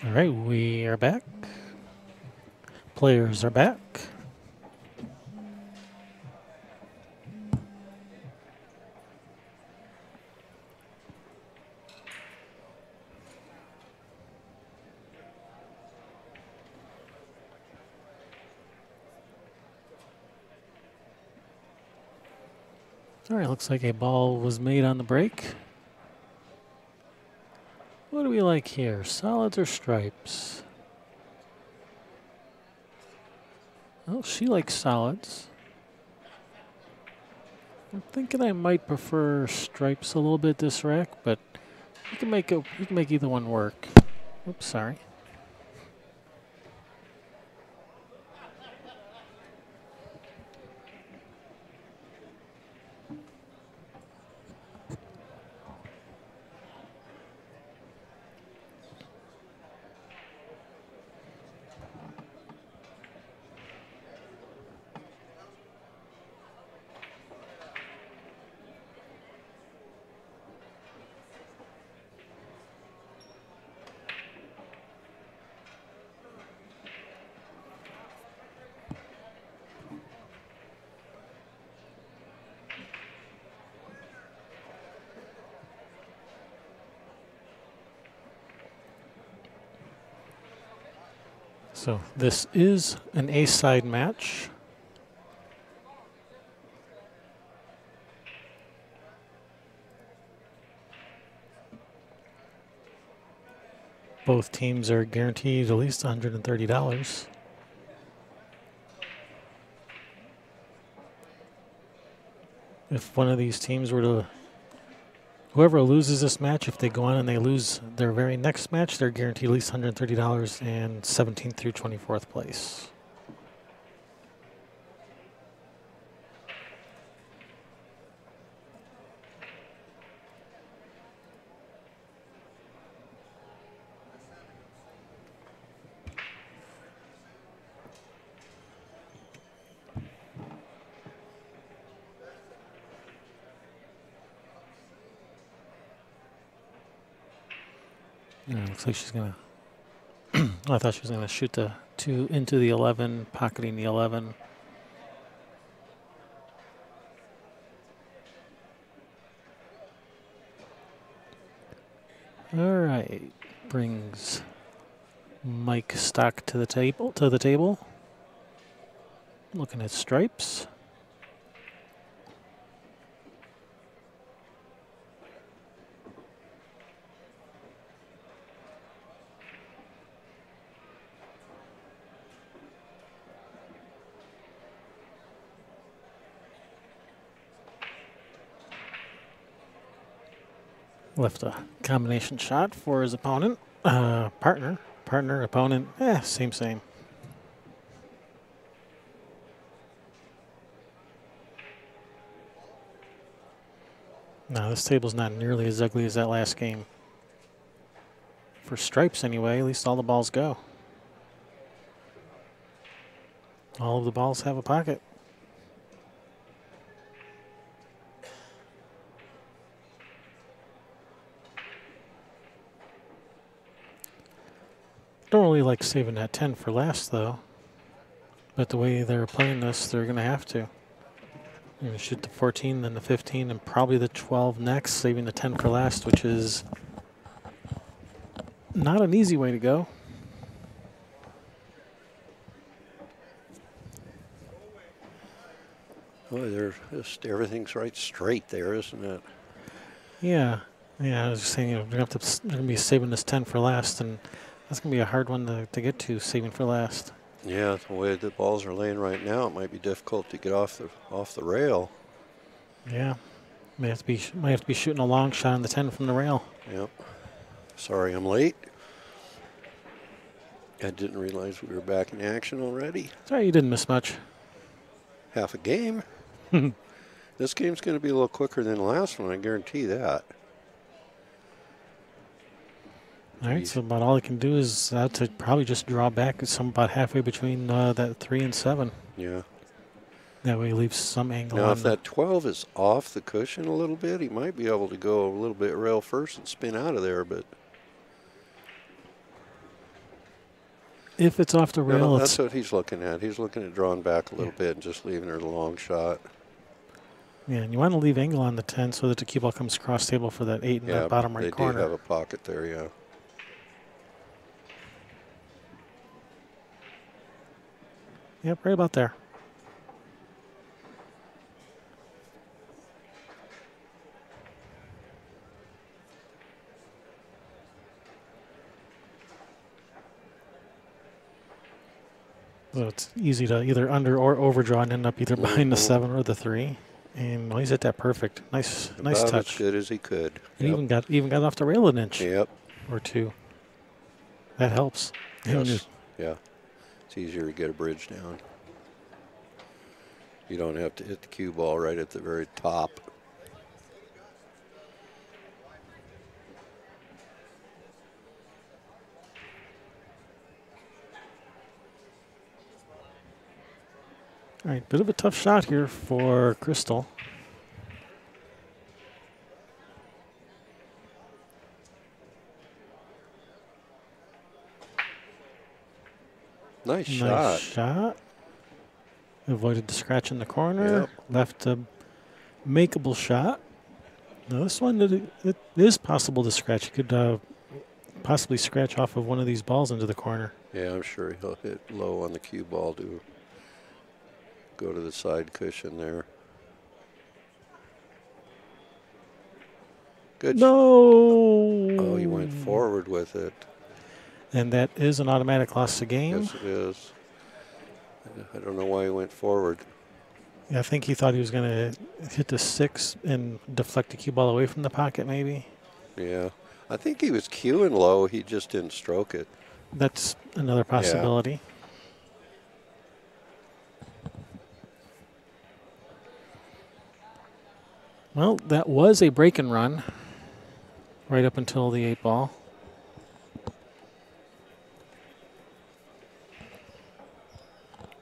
All right, we are back. Players are back. All right, looks like a ball was made on the break. What do we like here, solids or stripes? Well, she likes solids. I'm thinking I might prefer stripes a little bit this rack, but you can make either one work. Oops, sorry. So this is an A-side match. Both teams are guaranteed at least $130. If one of these teams were to, whoever loses this match, if they go on and they lose their very next match, they're guaranteed at least $130 and 17th through 24th place. Looks like she's gonna. I thought she was gonna shoot the 2 into the 11, pocketing the 11. All right, brings Mike Stock to the table. Looking at stripes. Left a combination shot for his opponent, partner, opponent, same. No, this table's not nearly as ugly as that last game. For stripes anyway, at least all the balls go. All of the balls have a pocket. Don't really like saving that 10 for last, though. But the way they're playing this, they're going to have to. You're going to shoot the 14, then the 15, and probably the 12 next, saving the 10 for last, which is not an easy way to go. Oh, everything's right straight there, isn't it? Yeah. I was just saying, they're going to be saving this 10 for last, and that's going to be a hard one to get to, saving for last. Yeah, the way the balls are laying right now, it might be difficult to get off the rail. Yeah, might have to be shooting a long shot on the 10 from the rail. Yep. Sorry, I'm late. I didn't realize we were back in action already. Sorry, you didn't miss much. Half a game. This game's going to be a little quicker than the last one, I guarantee that. All right, so about all I can do is to probably just draw back about halfway between that 3 and 7. Yeah. That way he leaves some angle. Now, if that 12 is off the cushion a little bit, he might be able to go a little bit rail first and spin out of there, but If it's off the rail, no, that's what he's looking at. He's looking at drawing back a little bit and just leaving her the long shot. Yeah, and you want to leave angle on the 10 so that the cue ball comes cross table for that 8 in the bottom right corner. They do have a pocket there, yeah. Yep, right about there. So it's easy to either under or overdraw and end up either behind the 7 or the 3. And he's hit that perfect. Nice touch. As good as he could. He even got off the rail an inch. Yep. Or 2. That helps. Yes. Yeah. It's easier to get a bridge down. You don't have to hit the cue ball right at the very top. All right, bit of a tough shot here for Crystal. Nice shot. Avoided the scratch in the corner. Yep. Left a makeable shot. Now this one, it is possible to scratch. You could possibly scratch off of one of these balls into the corner. Yeah, I'm sure he'll hit low on the cue ball to go to the side cushion there. Good. No. Oh, he went forward with it. And that is an automatic loss of game. Yes, it is. I don't know why he went forward. Yeah, I think he thought he was going to hit the 6 and deflect the cue ball away from the pocket, maybe. Yeah. I think he was cueing low. He just didn't stroke it. That's another possibility. Yeah. Well, that was a break and run right up until the 8 ball.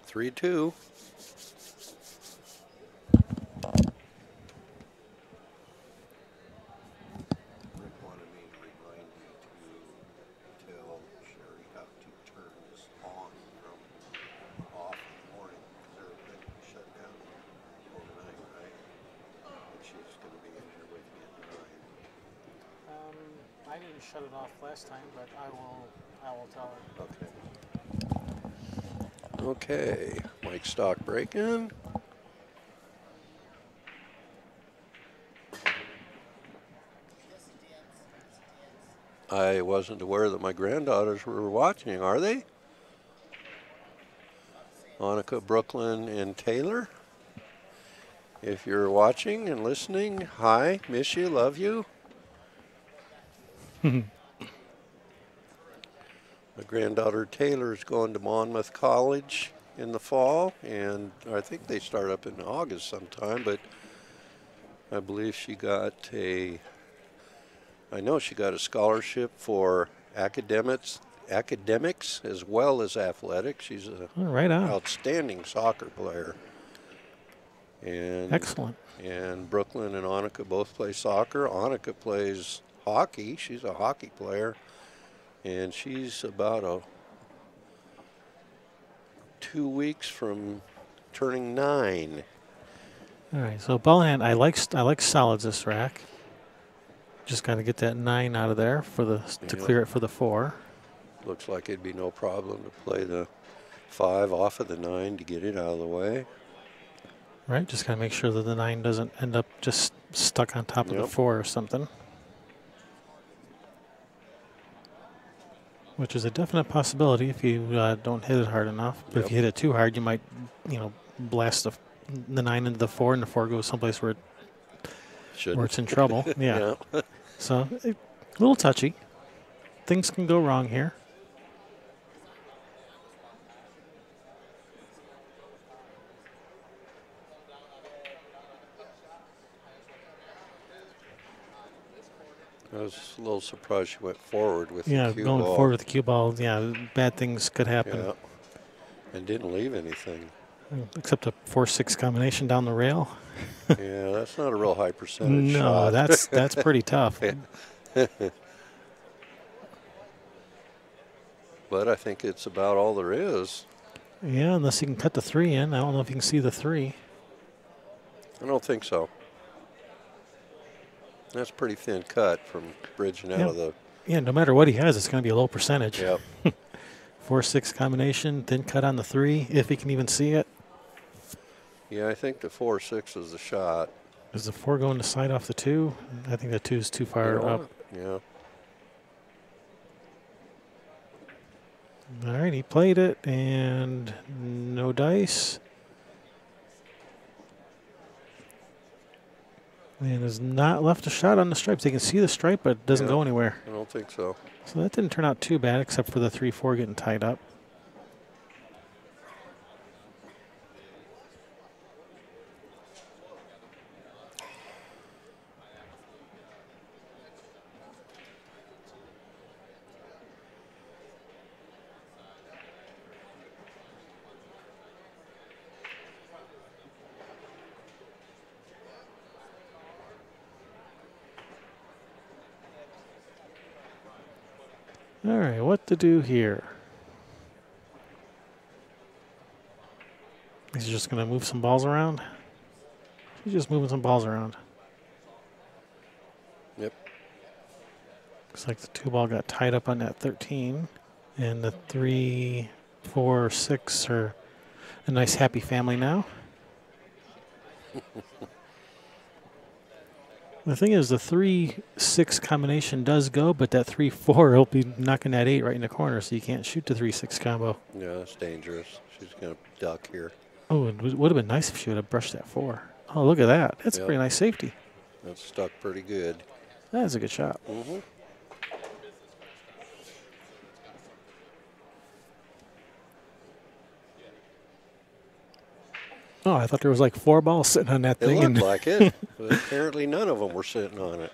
Three, 2. I didn't shut it off last time, but I will tell her. Okay. Mike Stock break-in. I wasn't aware that my granddaughters were watching. Are they? Annika, Brooklyn, and Taylor. If you're watching and listening, hi, miss you, love you. My granddaughter Taylor is going to Monmouth College in the fall, and I think they start up in August sometime, but I believe she got I know she got a scholarship for academics as well as athletics. She's an outstanding soccer player. And excellent. And Brooklyn and Annika both play soccer. Annika plays hockey. She's a hockey player. And she's about 2 weeks from turning 9. All right, so ball hand, I like solids this rack. Just got to get that 9 out of there to clear it for the 4. Looks like it'd be no problem to play the 5 off of the 9 to get it out of the way. Right, just got to make sure that the 9 doesn't end up just stuck on top of the 4 or something. Which is a definite possibility if you don't hit it hard enough. But if you hit it too hard, you might, blast the 9 into the 4, and the 4 goes someplace where it's in trouble. Yeah. So a little touchy. Things can go wrong here. I was a little surprised she went forward with the cue going ball. forward with the cue ball. Yeah, bad things could happen. Yeah, and didn't leave anything. Except a 4-6 combination down the rail. Yeah, that's not a real high percentage shot. No, that's pretty tough. But I think it's about all there is. Yeah, unless you can cut the 3 in. I don't know if you can see the 3. I don't think so. That's a pretty thin cut from bridging out of the... Yeah, no matter what he has, it's going to be a low percentage. Yep. 4-6 combination, thin cut on the 3, if he can even see it. Yeah, I think the 4-6 is the shot. Is the 4 going to side off the 2? I think the 2 is too far up. Yeah. All right, he played it, and no dice. And has not left a shot on the stripes. They can see the stripe, but it doesn't go anywhere. I don't think so. So that didn't turn out too bad, except for the 3-4 getting tied up. All right, what to do here? He's just going to move some balls around. He's just moving some balls around. Yep. Looks like the 2 ball got tied up on that 13. And the 3, 4, 6 are a nice happy family now. The thing is, the 3-6 combination does go, but that 3-4 will be knocking that 8 right in the corner, so you can't shoot the 3-6 combo. Yeah, that's dangerous. She's going to duck here. Oh, it would have been nice if she would have brushed that 4. Oh, look at that. That's a pretty nice safety. That's stuck pretty good. That's a good shot. Mm-hmm. Oh, I thought there was like 4 balls sitting on that thing. It looked like it, but apparently none of them were sitting on it.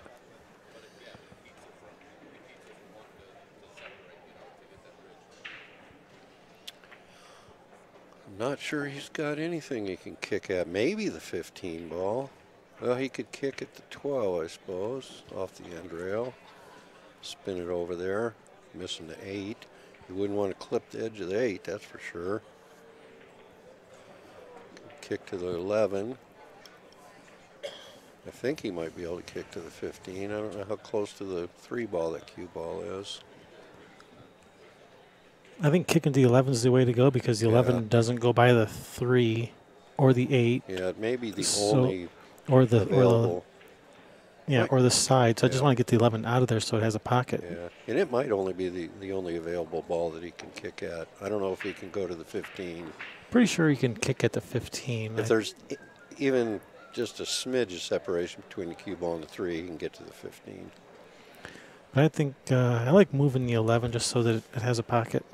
I'm not sure he's got anything he can kick at. Maybe the 15 ball. Well, he could kick at the 12, I suppose, off the end rail. Spin it over there, missing the 8. You wouldn't want to clip the edge of the 8, that's for sure. Kick to the 11. I think he might be able to kick to the 15. I don't know how close to the 3 ball that cue ball is. I think kicking to the 11 is the way to go because the 11 doesn't go by the 3 or the 8. Yeah, it may be the only or the available. Or the side. So I just want to get the 11 out of there so it has a pocket. Yeah, and it might only be the only available ball that he can kick at. I don't know if he can go to the 15. Pretty sure he can kick at the 15. If there's even just a smidge of separation between the cue ball and the 3, he can get to the 15. But I think I like moving the 11 just so that it has a pocket.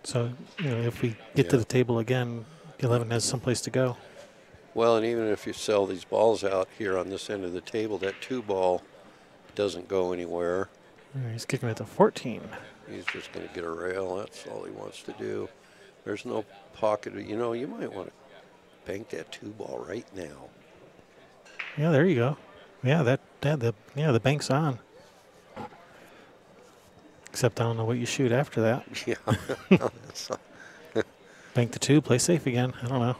So, you know, if we get to the table again, the 11 has someplace to go. Well, and even if you sell these balls out here on this end of the table, that 2 ball doesn't go anywhere. He's kicking at the 14. He's just going to get a rail. That's all he wants to do. There's no pocket. You know, you might want to bank that 2 ball right now. Yeah, there you go. Yeah, the bank's on. Except I don't know what you shoot after that. Yeah. Bank the 2, play safe again. I don't know.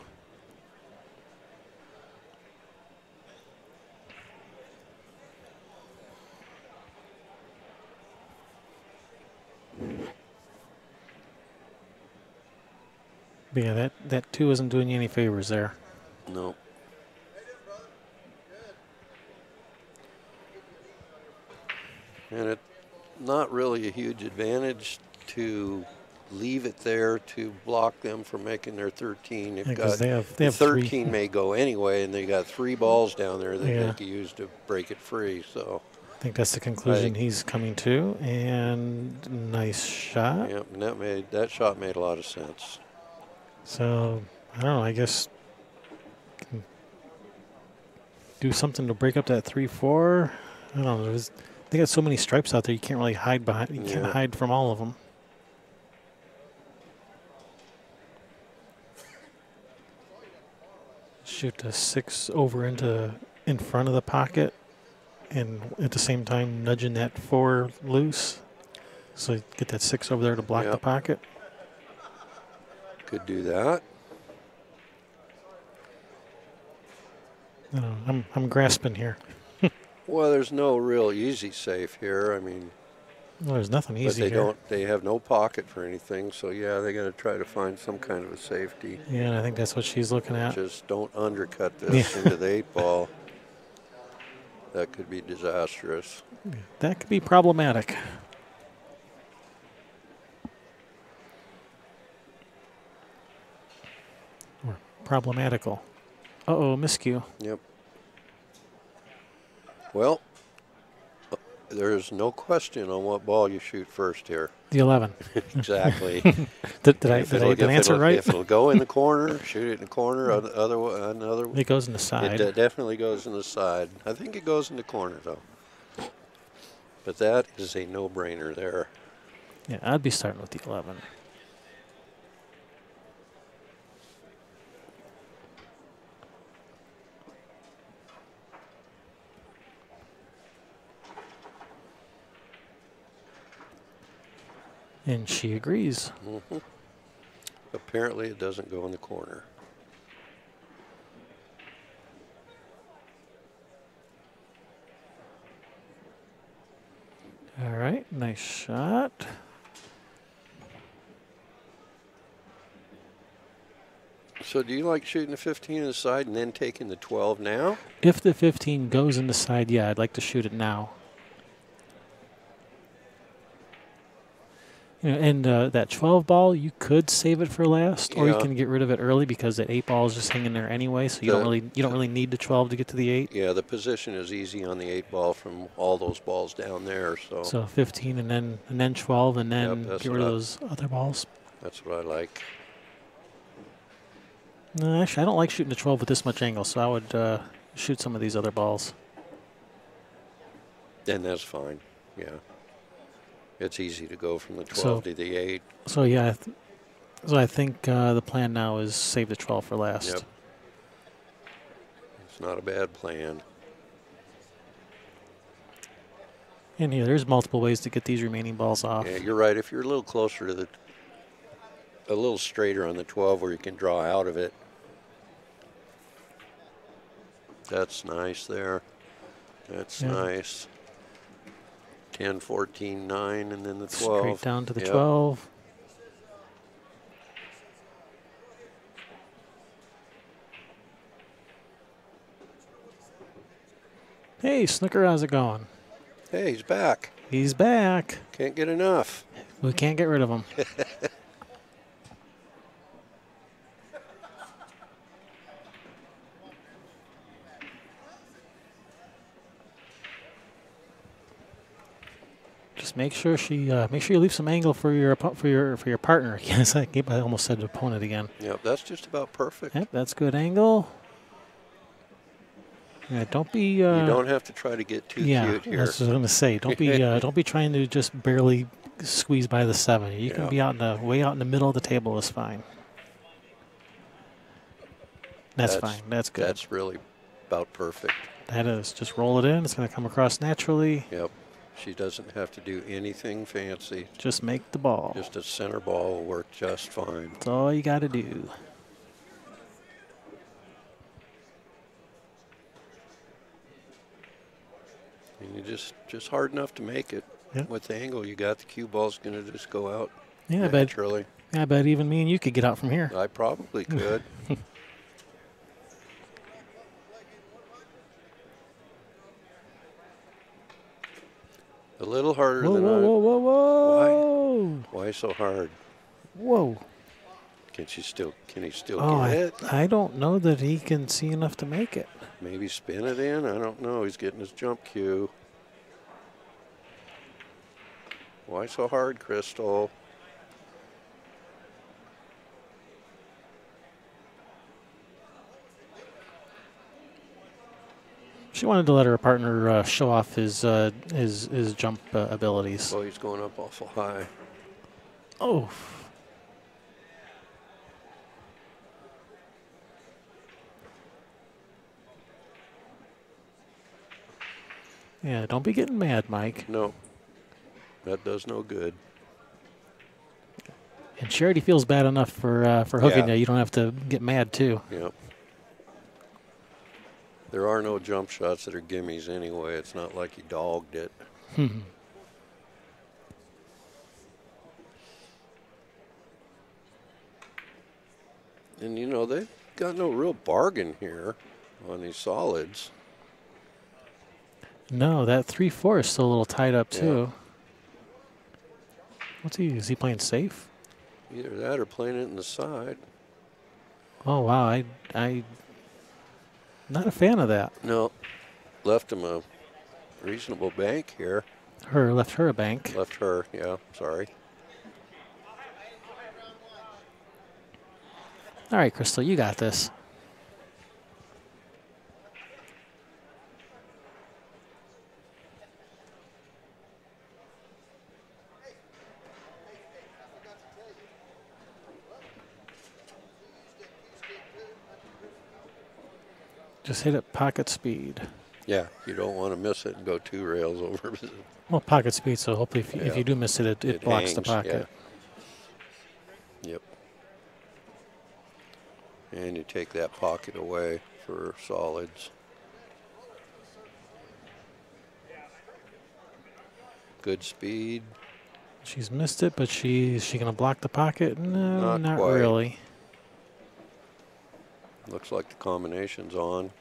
But yeah, that 2 isn't doing you any favors there. No. And it's not really a huge advantage to leave it there to block them from making their 13. They've got, they have 13 may go anyway, and they got 3 balls down there that they can use to break it free. So I think that's the conclusion he's coming to. And nice shot. Yep, and that shot made a lot of sense. So I don't know. I guess do something to break up that 3-4. I don't know. They got so many stripes out there. You can't really hide behind. You can't hide from all of them. Shoot the 6 over in front of the pocket, and at the same time nudging that 4 loose. So you get that 6 over there to block the pocket. Could do that. I'm grasping here. Well, there's no real easy safe here. I mean, well, there's nothing easy but here. They have no pocket for anything. So yeah, they got to try to find some kind of a safety. Yeah, I think that's what she's looking at. Just don't undercut this into the 8-ball. That could be disastrous. That could be problematic. Or problematical. Uh-oh, miscue. Yep. Well, there's no question on what ball you shoot first here. The 11. Exactly. did I answer right? If it'll go in the corner, shoot it in the corner. Another. It goes in the side. It definitely goes in the side. I think it goes in the corner though. But that is a no-brainer there. Yeah, I'd be starting with the 11. And she agrees. Mm-hmm. Apparently it doesn't go in the corner. All right, nice shot. So do you like shooting the 15 in the side and then taking the 12 now? If the 15 goes in the side, yeah, I'd like to shoot it now. You know, and that 12 ball, you could save it for last, or you can get rid of it early because that 8 ball is just hanging there anyway. So you don't really need the 12 to get to the 8. Yeah, the position is easy on the 8 ball from all those balls down there. So 15 and then 12 and then get rid of those other balls. That's what I like. No, actually, I don't like shooting the 12 with this much angle, so I would shoot some of these other balls. And that's fine. Yeah. It's easy to go from the 12 to the 8. So, yeah, so I think the plan now is save the 12 for last. Yep. It's not a bad plan. And yeah, there's multiple ways to get these remaining balls off. Yeah, you're right. If you're a little closer to a little straighter on the 12 where you can draw out of it. That's nice there. That's nice. 10, 14, 9, and then the 12. Straight down to the 12. Hey, Snooker, how's it going? Hey, he's back. He's back. Can't get enough. We can't get rid of him. Just make sure you leave some angle for your partner. Yes, I almost said opponent again. Yep, that's just about perfect. Yep, that's good angle. Yeah, don't be. You don't have to try to get too cute here. That's what I was gonna say. Don't be trying to just barely squeeze by the 7. You can be way out in the middle of the table is fine. That's fine. That's good. That's really about perfect. That is. Just roll it in. It's gonna come across naturally. Yep. She doesn't have to do anything fancy. Just make the ball. Just a center ball will work just fine. That's all you got to do. And you just hard enough to make it. Yep. With the angle you got, the cue ball's going to just go out naturally. I bet even me and you could get out from here. I probably could. A little harder than whoa. Why so hard? Whoa. Can he still get it? I don't know that he can see enough to make it. Maybe spin it in? I don't know. He's getting his jump cue. Why so hard, Crystal? She wanted to let her partner show off his jump abilities. Oh, he's going up awful high. Oh. Yeah, don't be getting mad, Mike. No, that does no good. And Charity feels bad enough for hooking Yeah. you. You don't have to get mad, too. Yep. There are no jump shots that are gimmies anyway. It's not like he dogged it. And, you know, they've got no real bargain here on these solids. No, that 3-4 is still a little tied up, Yeah. too. What's he? Is he playing safe? Either that or playing it in the side. Oh, wow. I not a fan of that. No. Left him a reasonable bank here. Left her a bank. Left her, yeah, sorry. All right, Crystal, you got this. Just hit it pocket speed. Yeah, you don't want to miss it and go 2 rails over. Well, pocket speed, so hopefully if you do miss it, it blocks the hangs, pocket. Yeah. Yep. And you take that pocket away for solids. Good speed. She's missed it, but is she going to block the pocket? No, not quite. really. Looks like the combination's on.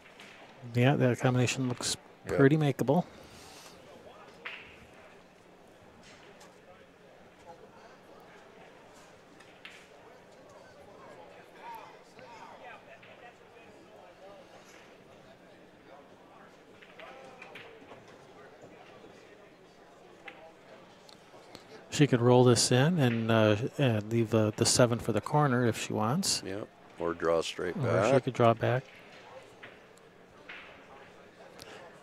Yeah, that combination looks pretty makeable. She could roll this in and leave the 7 for the corner if she wants. Yep. Or draw straight Or back. she could draw back.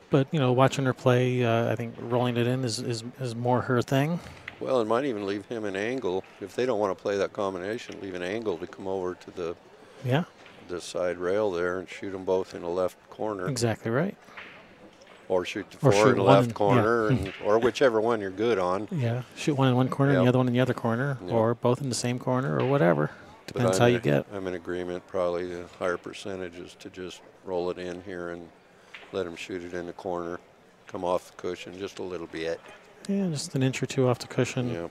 But, you know, watching her play, I think rolling it in is more her thing. Well, it might even leave him an angle. If they don't want to play that combination, leave an angle to come over to the side rail there and shoot them both in the left corner. Exactly right. Or shoot the 4 in the left corner, or whichever one you're good on. Yeah, shoot one in one corner and the other one in the other corner, or both in the same corner, or whatever. Depends how you get. I'm in agreement. Probably the higher percentage is to just roll it in here and let him shoot it in the corner, come off the cushion just a little bit. Yeah, just an inch or two off the cushion. Yeah.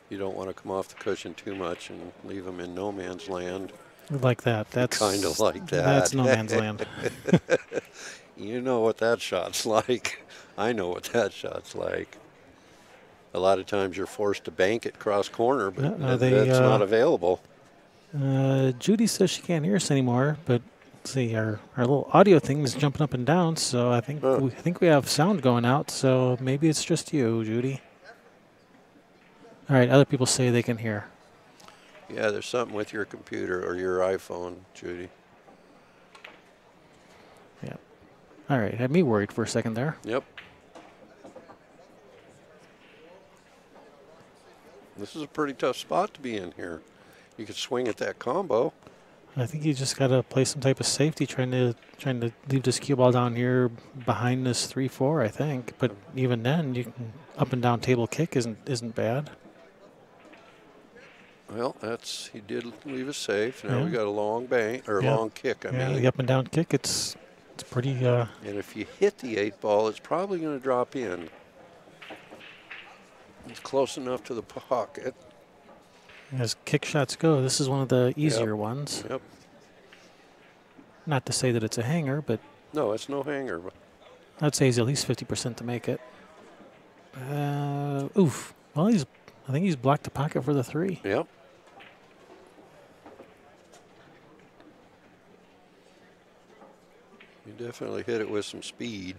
You don't want to come off the cushion too much and leave them in no man's land. Like that. That's kind of like that. That's no man's land. You know what that shot's like. I know what that shot's like. A lot of times you're forced to bank it cross corner, but that's not available. Judy says she can't hear us anymore, but let's see, our little audio thing is jumping up and down, so I think we have sound going out, so maybe it's just you, Judy. All right, other people say they can hear. Yeah, there's something with your computer or your iPhone, Judy. Yeah. All right, had me worried for a second there. Yep. This is a pretty tough spot to be in here. You could swing at that combo. I think you just got to play some type of safety, trying to leave this cue ball down here behind this 3-4, I think. But even then, you can up and down table kick isn't bad. Well, he did leave us safe. Now we got a long bank or long kick. I mean, the up and down kick, it's pretty. And if you hit the 8 ball, it's probably going to drop in. It's close enough to the pocket. As kick shots go, this is one of the easier ones. Yep. Not to say that it's a hanger, but no, it's no hanger. I'd say he's at least 50% to make it. Oof. Well, I think he's blocked the pocket for the 3. Yep. You definitely hit it with some speed.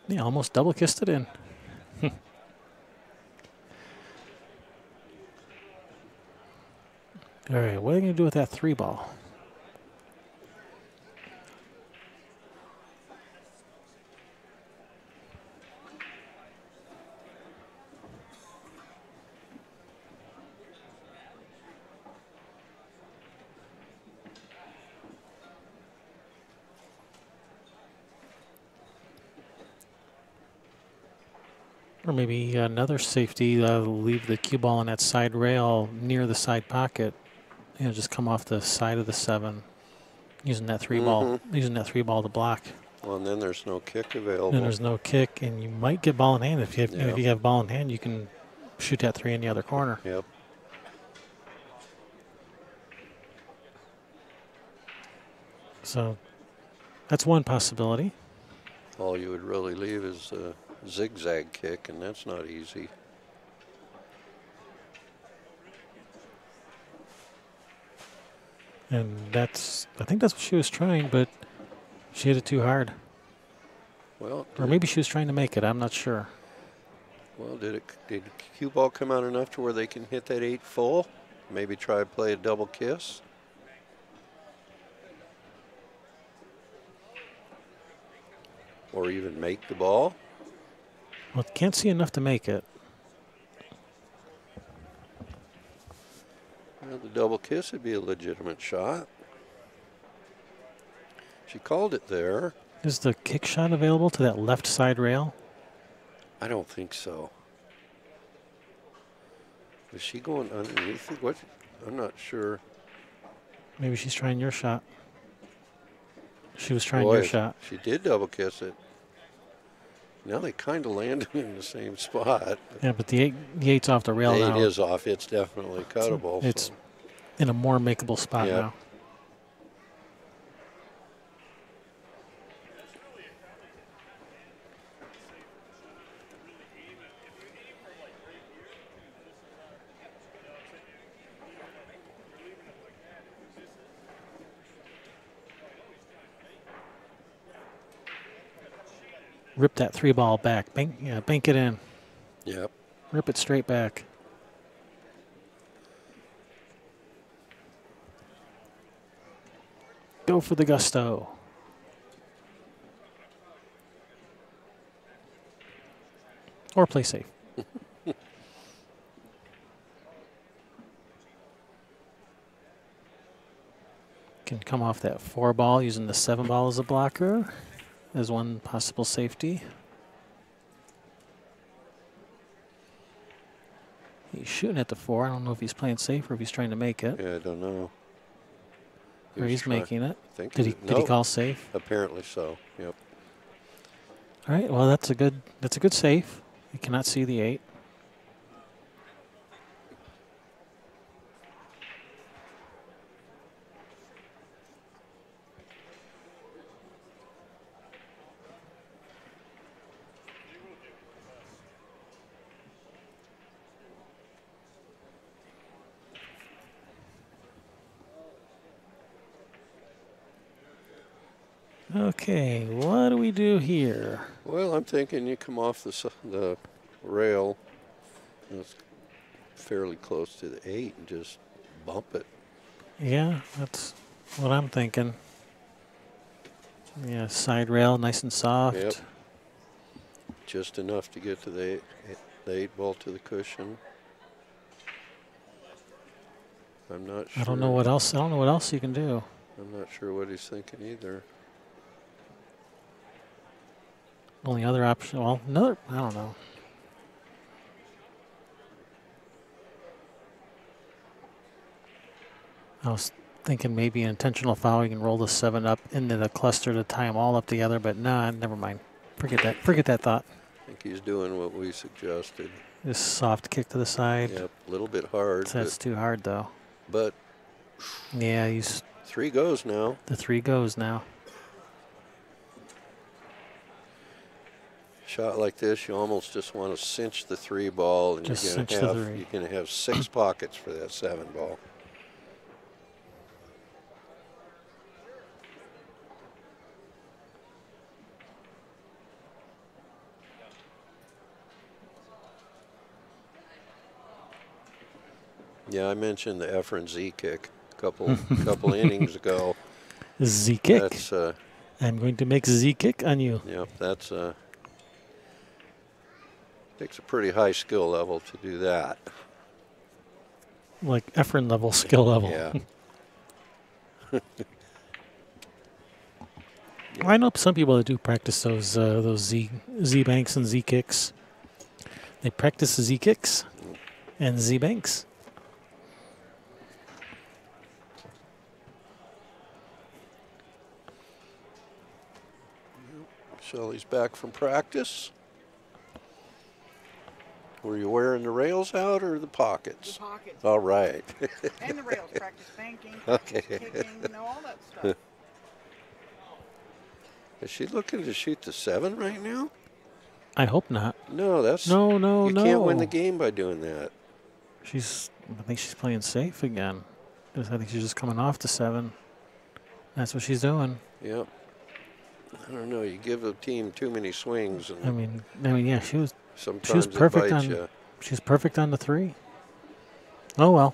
Yeah, almost double kissed it in. All right, what are you going to do with that 3 ball? Or maybe another safety, leave the cue ball on that side rail near the side pocket. You know, just come off the side of the 7, using that 3-ball, using that 3-ball to block. Well, and then there's no kick available. And there's no kick, and you might get ball in hand. If you have ball in hand, you can shoot that 3 in the other corner. Yep. So that's one possibility. All you would really leave is a zigzag kick, and that's not easy. And I think that's what she was trying, but she hit it too hard. Well, or maybe she was trying to make it. I'm not sure. Well, did cue ball come out enough to where they can hit that 8 full? Maybe try to play a double kiss? Or even make the ball? Well, can't see enough to make it. Well, the double kiss would be a legitimate shot. She called it there. Is the kick shot available to that left side rail? I don't think so. Is she going underneath it? What? I'm not sure. Maybe she's trying your shot. She was trying your shot. She did double kiss it. Now they kind of landed in the same spot. Yeah, but the 8's off the rail now. The 8 is off. It's definitely cuttable. It's in a more makeable spot now. Rip that 3-ball back. Bank it in. Yep. Rip it straight back. Go for the gusto. Or play safe. Can come off that 4-ball using the 7-ball as a blocker. As one possible safety. He's shooting at the 4. I don't know if he's playing safe or if he's trying to make it. Yeah, I don't know. Or he's making it. Did he call safe? Apparently so. Yep. All right. Well, that's a good save. You cannot see the 8. Okay, what do we do here? Well, I'm thinking you come off the rail, it's fairly close to the 8, and just bump it. Yeah, that's what I'm thinking. Yeah, side rail, nice and soft. Yep. Just enough to get to the 8-ball to the cushion. I'm not sure. I don't know what else you can do. I'm not sure what he's thinking either. Only other option, well, I don't know. I was thinking maybe an intentional foul. You can roll the 7 up into the cluster to tie them all up together, but nah, never mind. Forget that thought. I think he's doing what we suggested. Just soft kick to the side. Yep, a little bit hard. That's too hard, though. But yeah, he's 3 goes now. The 3 goes now. Shot like this, you almost just want to cinch the 3-ball, and just you're going to have 6 pockets for that 7-ball. Yeah, I mentioned the F and Z kick a couple innings ago. Z kick. That's, I'm going to make Z kick on you. Yep, that's takes a pretty high skill level to do that. Like Efren level skill level. Yeah. I know some people that do practice those Z banks and Z kicks. They practice Z kicks and Z banks. Shelly's back from practice. Were you wearing the rails out or the pockets? The pockets. All right. And the rails. Practice banking, Okay. kicking, all that stuff. Is she looking to shoot the 7 right now? I hope not. No, that's no. You can't win the game by doing that. I think she's playing safe again. I think she's just coming off the 7. That's what she's doing. Yep. I don't know. You give a team too many swings, and I mean, yeah, she was sometimes perfect it bites on. you. She's perfect on the 3. Oh well.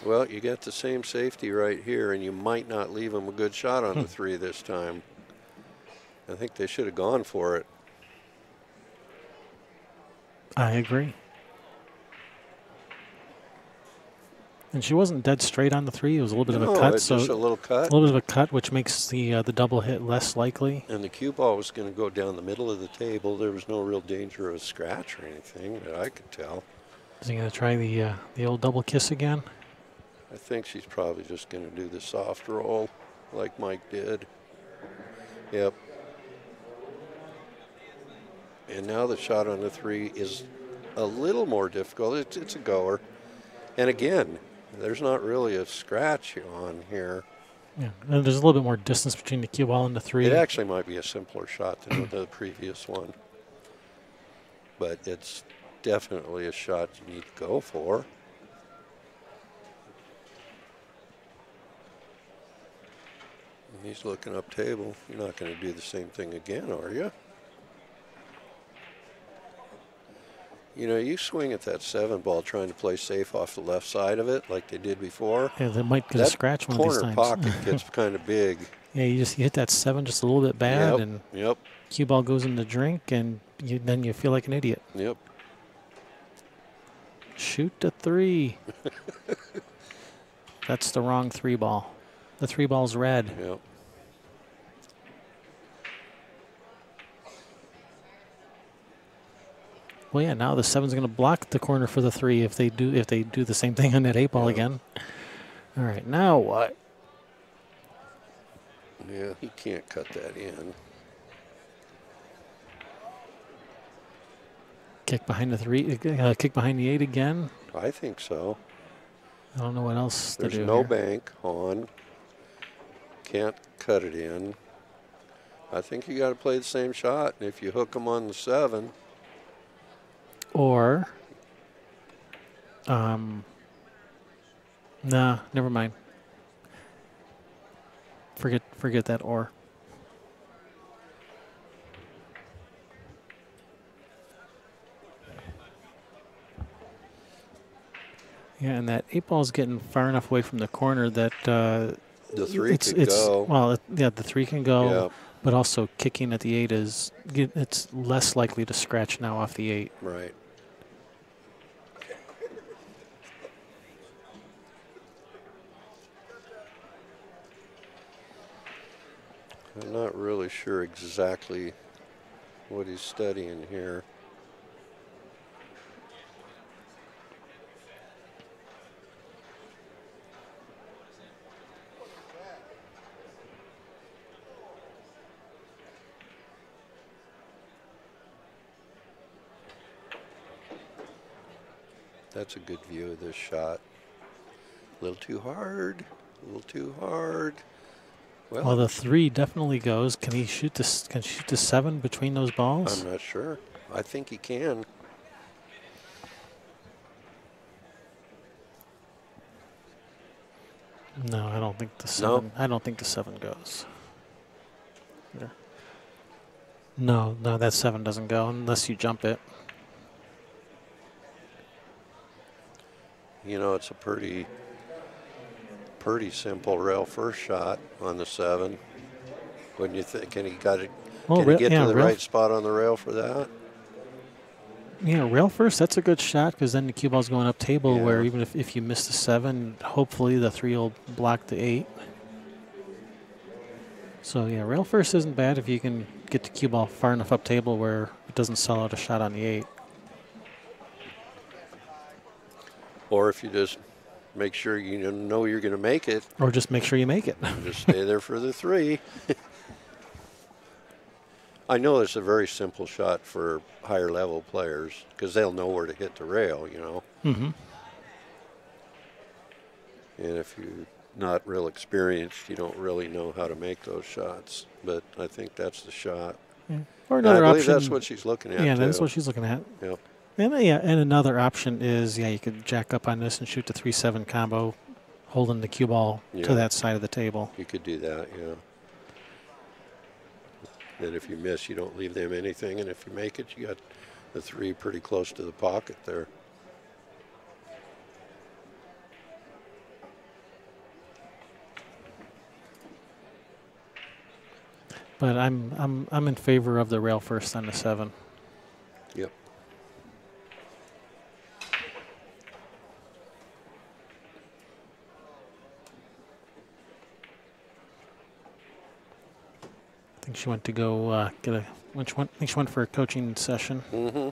Well, you got the same safety right here, and you might not leave them a good shot on the 3 this time. I think they should have gone for it. I agree. And she wasn't dead straight on the 3. It was a little bit of a cut. It's just a little cut. A little bit of a cut, which makes the double hit less likely. And the cue ball was going to go down the middle of the table. There was no real danger of a scratch or anything that I could tell. Is he going to try the old double kiss again? I think she's probably just going to do the soft roll like Mike did. Yep. And now the shot on the 3 is a little more difficult. It's a goer. And again, there's not really a scratch on here. Yeah, and there's a little bit more distance between the cue ball and the 3. It actually might be a simpler shot than the previous one. But it's definitely a shot you need to go for. And he's looking up table. You're not going to do the same thing again, are you? You know, you swing at that 7 ball trying to play safe off the left side of it like they did before. Yeah, they might get a scratch one of these times. That corner pocket gets kind of big. Yeah, you hit that 7 just a little bit bad, and cue ball goes in the drink, and then you feel like an idiot. Yep. Shoot the 3. That's the wrong 3 ball. The 3 ball's red. Yep. Well, yeah. Now the 7's going to block the corner for the 3 if they do the same thing on that 8 ball again. All right. Now what? Yeah, he can't cut that in. Kick behind the 3. Kick behind the 8 again. I think so. I don't know what else to do. There's no here. bank on. Can't cut it in. I think you got to play the same shot. And if you hook them on the 7. Or, nah, never mind. Forget that or. Yeah, and that 8 ball's getting far enough away from the corner that the 3 could go. Well, yeah, the 3 can go, Yeah. but also kicking at the 8 it's less likely to scratch now off the 8. Right. I'm not really sure exactly what he's studying here. That's a good view of this shot. A little too hard, a little too hard. Well, the 3 definitely goes. Can he shoot this? Can he shoot the 7 between those balls? I'm not sure. I think he can. No, I don't think the 7. I don't think the 7 goes. Yeah. No, that 7 doesn't go unless you jump it. You know, it's a pretty simple rail first shot on the 7. Wouldn't you think? Can he get to the right spot on the rail for that? Yeah, rail first, that's a good shot because then the cue ball's going up table where even if you miss the 7, hopefully the 3 will block the 8. So yeah, rail first isn't bad if you can get the cue ball far enough up table where it doesn't sell out a shot on the 8. Or if you just make sure you know you're going to make it. Or just make sure you make it. Just stay there for the 3. I know it's a very simple shot for higher level players because they'll know where to hit the rail, Mm-hmm. And if you're not real experienced, you don't really know how to make those shots. But I think that's the shot. Yeah. Or another I believe option. that's what she's looking at. Yeah, too. that's what she's looking at. Yep. And another option is, you could jack up on this and shoot the 3-7 combo, holding the cue ball to that side of the table. You could do that, yeah. And if you miss, you don't leave them anything. And if you make it, you got the 3 pretty close to the pocket there. But I'm in favor of the rail first on the 7. Yep. I think she went to go get a. I think she went for a coaching session. Mm-hmm.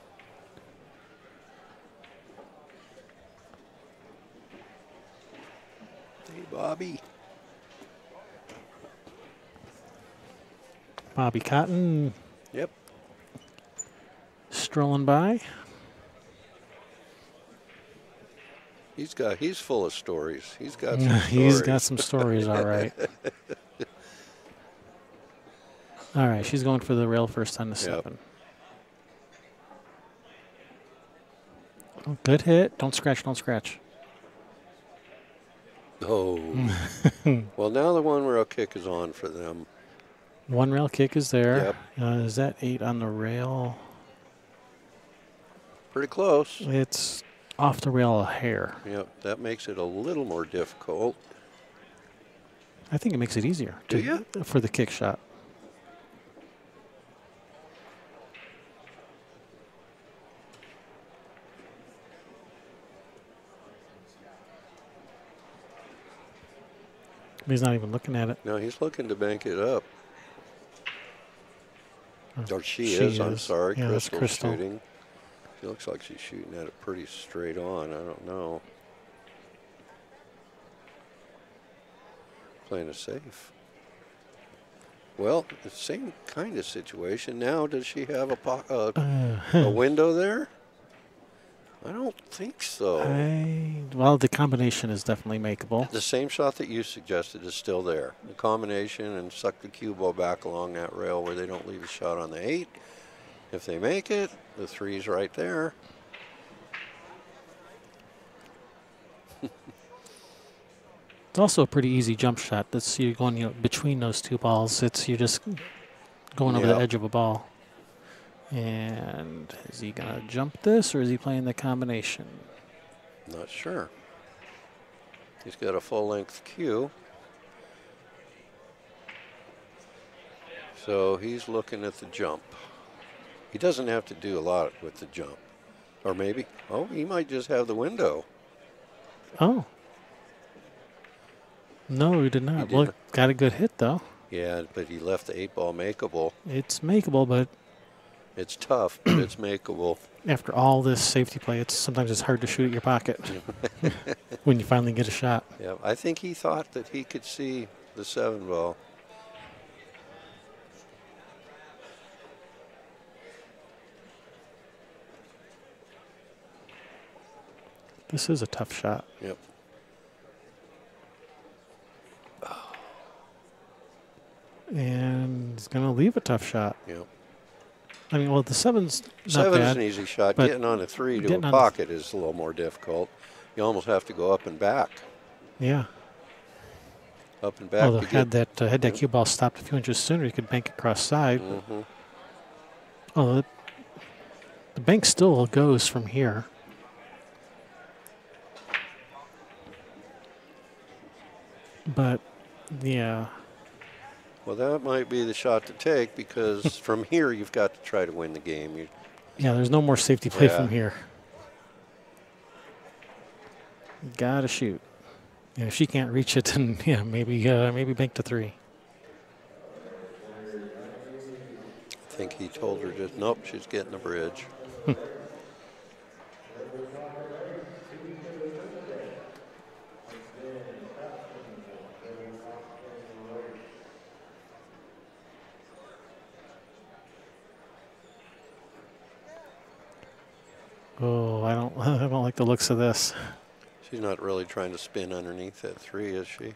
Hey, Bobby. Bobby Cotton. Yep. Strolling by. He's full of stories. He's got some stories. He's got some stories, all right. All right, she's going for the rail first on the 7. Oh, good hit. Don't scratch, don't scratch. Oh. Well, now the 1 rail kick is on for them. 1 rail kick is there. Yep. Is that 8 on the rail? Pretty close. It's off the rail a hair. Yep, that makes it a little more difficult. I think it makes it easier for the kick shot. He's not even looking at it. No, he's looking to bank it up. Or she is. I'm sorry. Yeah, that's Crystal's Crystal. shooting. She looks like she's shooting at it pretty straight on. I don't know. Playing it safe. Well, the same kind of situation. Now, does she have a window there? I don't think so. Well, the combination is definitely makeable. The same shot that you suggested is still there. The combination and suck the cue ball back along that rail where they don't leave a shot on the 8. If they make it, the 3's right there. It's also a pretty easy jump shot. That's you're going between those 2 balls. You're just going over the edge of a ball. And is he going to jump this, or is he playing the combination? Not sure. He's got a full-length cue. So he's looking at the jump. He doesn't have to do a lot with the jump. Or maybe, he might just have the window. Oh. No, he did not. Well, got a good hit, though. Yeah, but he left the 8-ball makeable. It's makeable, but it's tough, but it's makeable. After all this safety play, sometimes it's hard to shoot at your pocket when you finally get a shot. Yeah, I think he thought that he could see the 7-ball. This is a tough shot. Yep. And he's going to leave a tough shot. Yep. I mean, well, the 7's not 7's bad, an easy shot. Getting on a 3 to a pocket is a little more difficult. You almost have to go up and back. Yeah. Up and back. Although had that cue ball stopped a few inches sooner, you could bank across side. Mm-hmm. Oh, the bank still goes from here. But, yeah. Well, that might be the shot to take because from here you've got to try to win the game. Yeah, there's no more safety play from here. Gotta shoot. And if she can't reach it, then maybe bank to 3. I think he told her just nope, she's getting the bridge. Oh, I don't I don't like the looks of this. She's not really trying to spin underneath that 3, is she?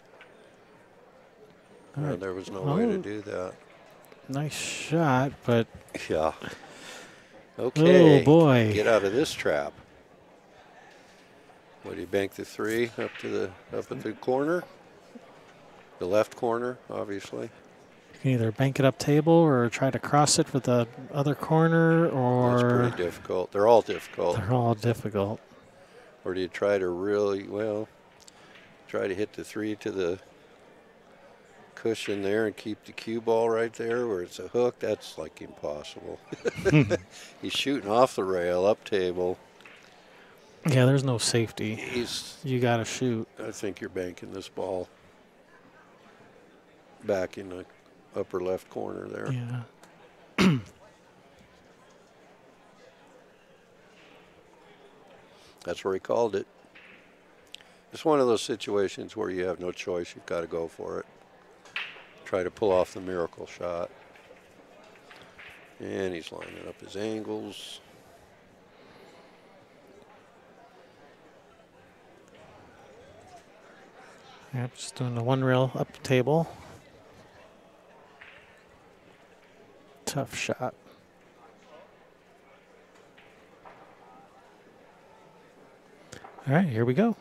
All right. There was no way to do that. Nice shot, but yeah. Okay. Oh boy. Get out of this trap. What do you bank the 3 up at the corner? The left corner, obviously. You can either bank it up table or try to cross it with the other corner, or that's pretty difficult. They're all difficult. They're all difficult. Or do you try to try to hit the 3 to the cushion there and keep the cue ball right there where it's a hook? That's like impossible. He's shooting off the rail, up table. Yeah, there's no safety. You got to shoot. I think you're banking this ball back in the upper left corner there. Yeah. That's where he called it. It's one of those situations where you have no choice. You've got to go for it. Try to pull off the miracle shot. And he's lining up his angles. Yep, just doing the 1 rail up table. Tough shot. All right, here we go.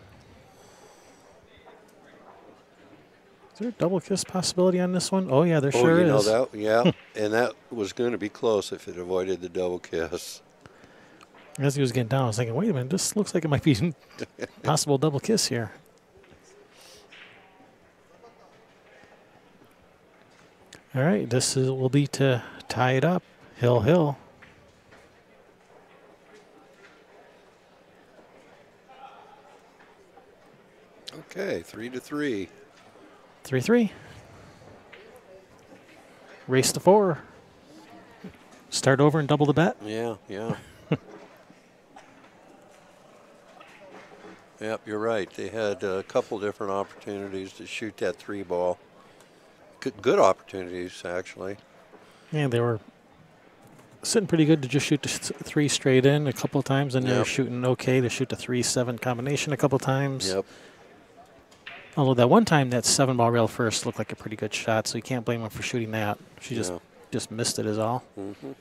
Is there a double kiss possibility on this one? Oh, yeah, there sure is. Oh, you know that? Yeah, and that was going to be close if it avoided the double kiss. As he was getting down, I was thinking, wait a minute, this looks like it might be possible double kiss here. All right, this will be to tie it up. Hill, hill. Okay, 3-3. 3-3. Race to 4. Start over and double the bet. Yeah, yeah. Yep, you're right. They had a couple different opportunities to shoot that 3 ball. Good opportunities, actually. Yeah, they were sitting pretty good to just shoot the 3 straight in a couple of times, and they were shooting okay to shoot the 3-7 combination a couple of times. Yep. Although that one time, that 7 ball rail first looked like a pretty good shot, so you can't blame him for shooting that. She just missed it is all. Mm-hmm.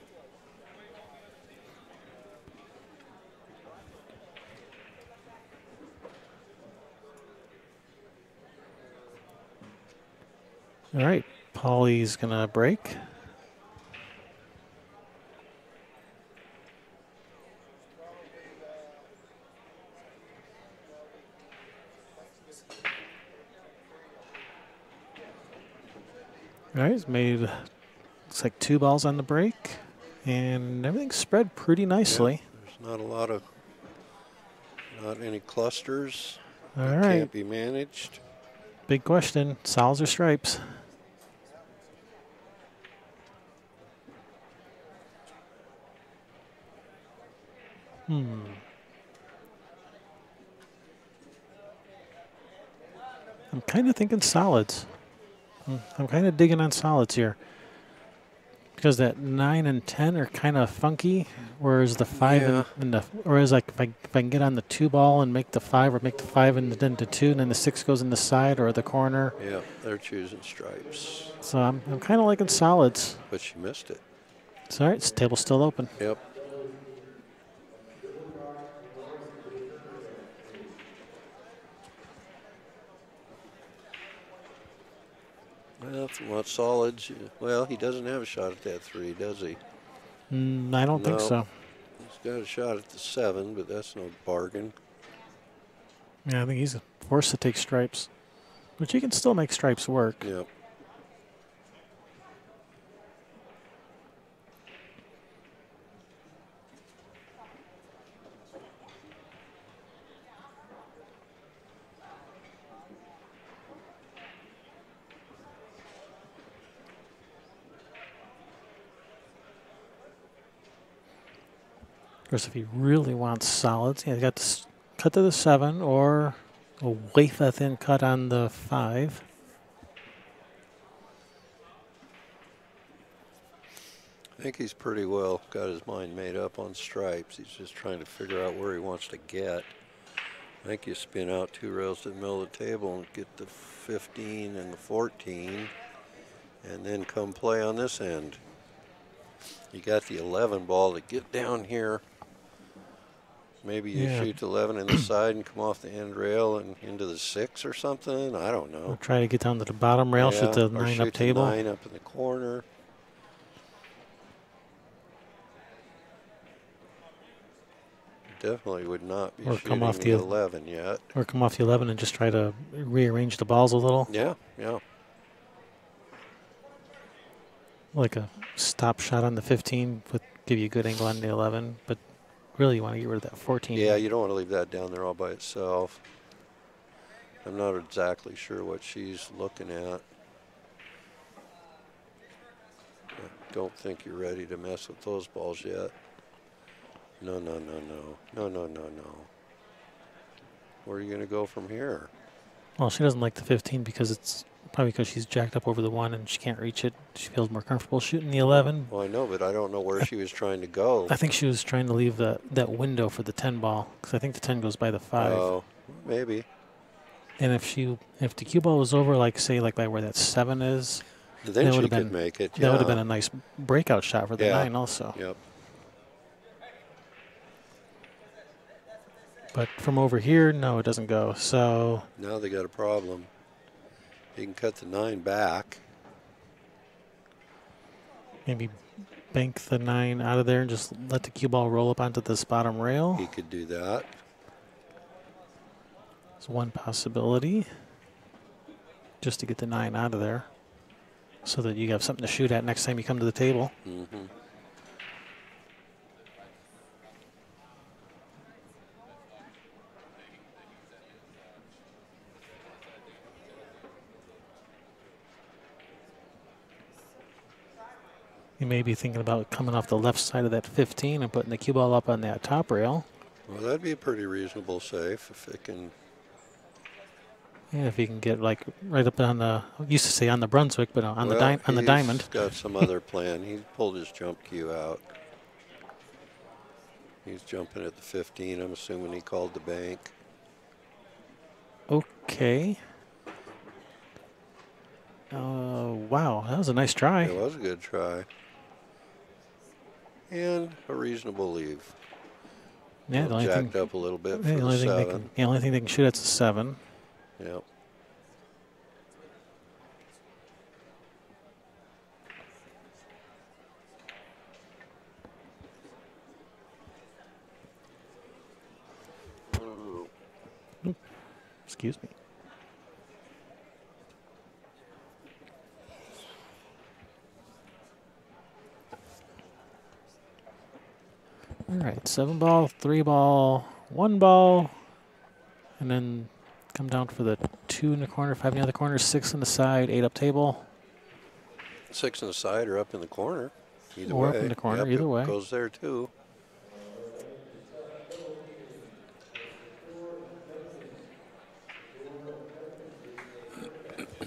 All right, Paulie's going to break. All right, he's made, looks like 2 balls on the break, and everything's spread pretty nicely. Yeah, there's not any clusters. All right. Can't be managed. Big question, solids or stripes? I'm kind of thinking solids. I'm kind of digging on solids here. Because that 9 and 10 are kind of funky, whereas the 5 and the, whereas like if I can get on the 2 ball and make the 5, or make the 5 and then the 2, and then the 6 goes in the side or the corner. Yeah, they're choosing stripes. So I'm kind of liking solids. But she missed it. It's all right. This table's still open. Yep. Well, if you want solids, well, he doesn't have a shot at that 3, does he? I don't think so. He's got a shot at the 7, but that's no bargain. Yeah, I think he's forced to take stripes. But you can still make stripes work. Yep. Of course, if he really wants solids, you got to cut to the 7 or a wafer thin cut on the 5. think he's pretty well got his mind made up on stripes. He's just trying to figure out where he wants to get. I think you spin out 2 rails to the middle of the table and get the 15 and the 14, and then come play on this end. You got the 11 ball to get down here. Maybe you shoot the 11 in the side and come off the end rail and into the 6 or something. I don't know. Or try to get down to the bottom rail, shoot the 9 up table. 9 up in the corner. Definitely would not be shooting off the 11 yet. Or come off the 11 and just try to rearrange the balls a little. Yeah, yeah. Like a stop shot on the 15 would give you a good angle on the 11, but really you want to get rid of that 14. Yeah, you don't want to leave that down there all by itself. I'm not exactly sure what she's looking at. I don't think you're ready to mess with those balls yet. No, no, no, no. No, no, no, no. Where are you going to go from here? Well, she doesn't like the 15 because it's probably because she's jacked up over the 1 and she can't reach it. She feels more comfortable shooting the 11. Well, I know, but I don't know where she was trying to go. I think she was trying to leave that window for the 10 ball because I think the 10 goes by the 5. Oh, maybe. And if the cue ball was over, like say like by where that 7 is, then she could make it. That would have been a nice breakout shot for the 9 also. Yep. But from over here, no, it doesn't go. So now they got a problem. You can cut the 9 back. Maybe bank the 9 out of there and just let the cue ball roll up onto this bottom rail. He could do that. It's one possibility. Just to get the 9 out of there so that you have something to shoot at next time you come to the table. Mm-hmm. You may be thinking about coming off the left side of that 15 and putting the cue ball up on that top rail. Well, that'd be a pretty reasonable safe if it can. Yeah, if you can get like right up on the, I used to say on the Brunswick, but on the diamond. He's got some other plan. He pulled his jump cue out. He's jumping at the 15. I'm assuming he called the bank. Okay. Wow, that was a nice try. It was a good try. And a reasonable leave. Yeah, the only jacked thing, up a little bit for the the 7. The only thing they can shoot at's a 7. Yep. Excuse me. All right, 7 ball, 3 ball, 1 ball, and then come down for the 2 in the corner, 5 in the other corner, 6 in the side, 8 up table. 6 in the side or up in the corner. Either or way. Up in the corner, yep, either way. Goes there too.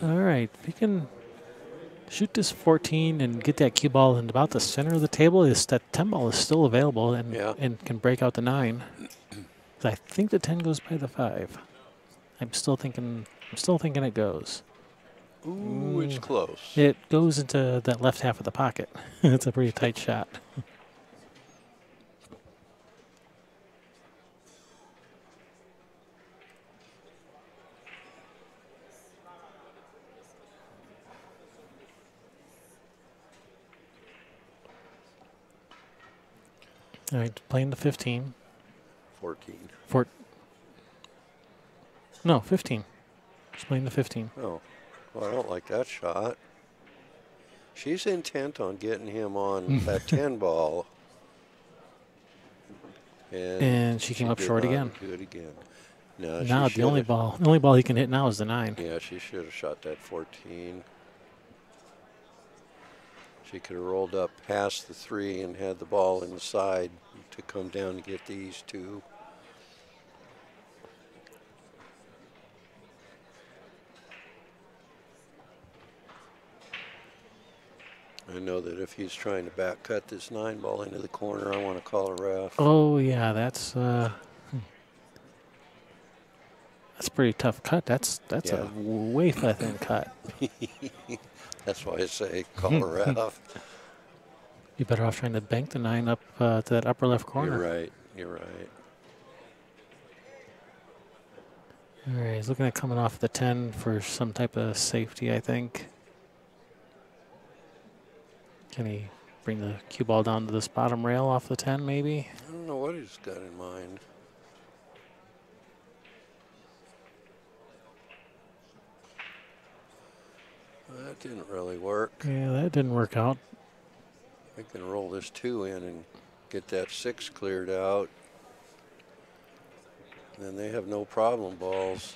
All right, if you can shoot this 14 and get that cue ball in about the center of the table, that 10 ball is still available and can break out the 9. I think the 10 goes by the 5. I'm still thinking it goes. Ooh, it's close. It goes into that left half of the pocket. It's a pretty tight shot. All right, playing the 15. 14. No, 15. Just playing the 15. Oh, well, I don't like that shot. She's intent on getting him on that 10 ball. And she came up short again. Do it again. No, now the only ball he can hit now is the 9. Yeah, she should have shot that 14. She could have rolled up past the 3 and had the ball inside to come down and get these 2. I know that if he's trying to back cut this 9 ball into the corner, I want to call a ref. Oh, yeah, that's a pretty tough cut. That's Yeah. a way thin cut. That's why I say call a ref. You're better off trying to bank the 9 up to that upper left corner. You're right. You're right. All right, he's looking at coming off the 10 for some type of safety, I think. Can he bring the cue ball down to this bottom rail off the 10, maybe? I don't know what he's got in mind. That didn't really work. Yeah, that didn't work out. We can roll this 2 in and get that 6 cleared out. Then they have no problem balls.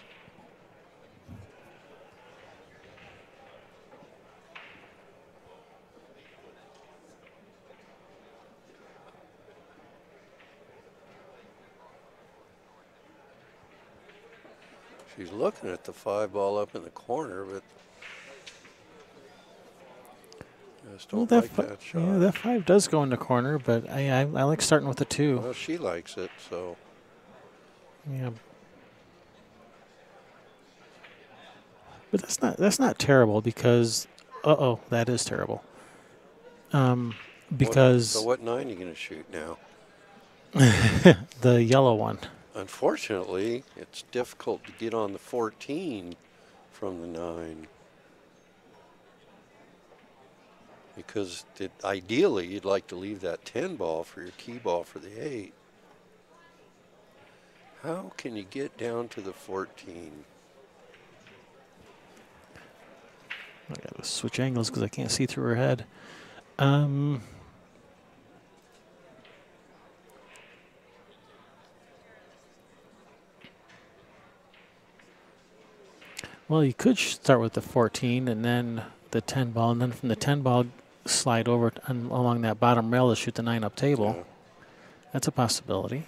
She's looking at the 5 ball up in the corner, but I just don't like that shot. Yeah, that 5 does go in the corner, but I like starting with the 2. Well, she likes it, so. Yeah. But that's not terrible because that is terrible. Because So what 9 are you going to shoot now? the yellow one. Unfortunately, it's difficult to get on the 14 from the 9. Because ideally, you'd like to leave that 10 ball for your key ball for the 8. How can you get down to the 14? I got to switch angles because I can't see through her head. Well, you could start with the 14 and then the 10 ball, and then from the 10 ball slide over along that bottom rail to shoot the 9 up table. Yeah. That's a possibility.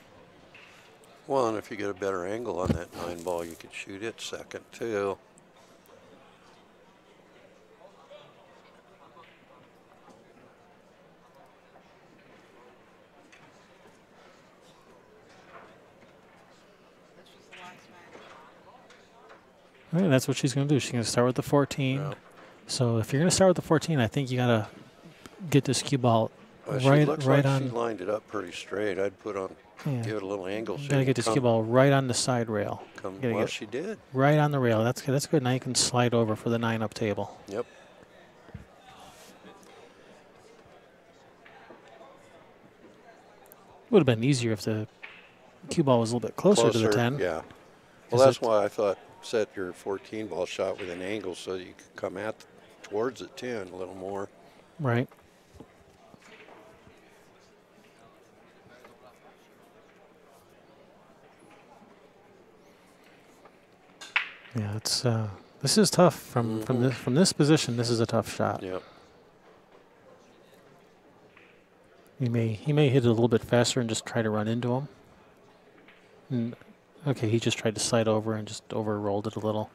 Well, and if you get a better angle on that 9 ball, you could shoot it second too. This was the last match. All right, that's what she's going to do. She's going to start with the 14. Yeah. So if you're going to start with the 14, I think you got to get this cue ball Well, right like on. She lined it up pretty straight. I'd put on, give it a little angle. You got to get this cue ball right on the side rail. Well, she did. Right on the rail. That's good. Now you can slide over for the 9 up table. Yep. Would have been easier if the cue ball was a little bit closer to the 10. Yeah. Well, that's why I thought set your 14 ball shot with an angle so you could come towards the 10 a little more. Right. Yeah, it's this is tough from this position. This is a tough shot. Yep. He may hit it a little bit faster and just try to run into him. And, okay, he just tried to slide over and just over-rolled it a little.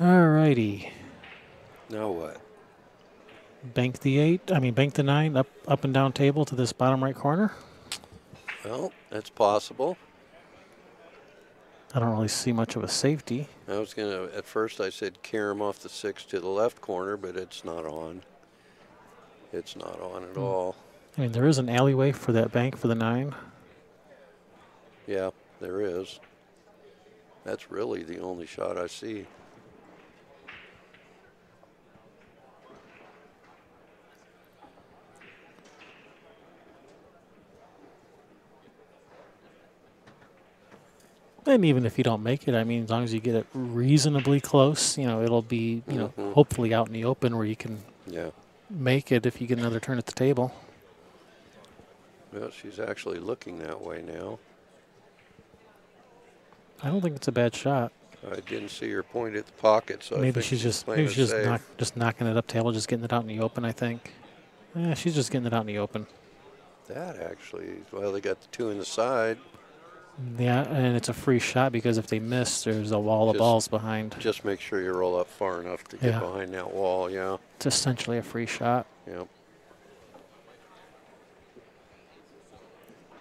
All righty. Now what? Bank the 9 up and down table to this bottom right corner. Well, that's possible. I don't really see much of a safety. I was going to, at first I said carry him off the 6 to the left corner, but it's not on. It's not on at all. I mean, there is an alleyway for that bank for the 9. Yeah, there is. That's really the only shot I see. And even if you don't make it, I mean, as long as you get it reasonably close, it'll be, hopefully out in the open where you can make it if you get another turn at the table. Well, she's actually looking that way now. I don't think it's a bad shot. I didn't see her point at the pocket, so maybe I think she's just knocking it up table, just getting it out in the open, I think. Yeah, she's just getting it out in the open. That actually, well, they got the 2 in the side. Yeah, and it's a free shot because if they miss, there's a wall of balls behind. Just make sure you roll up far enough to get behind that wall, yeah. It's essentially a free shot. Yep.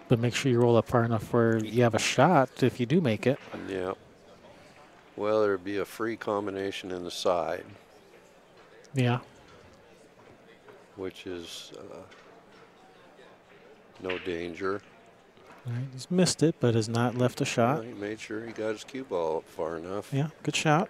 But make sure you roll up far enough where you have a shot if you do make it. Yeah. Well, there'd be a free combination in the side. Yeah. Which is no danger. All right, he's missed it, but has not left a shot. Well, he made sure he got his cue ball up far enough. Yeah, good shot.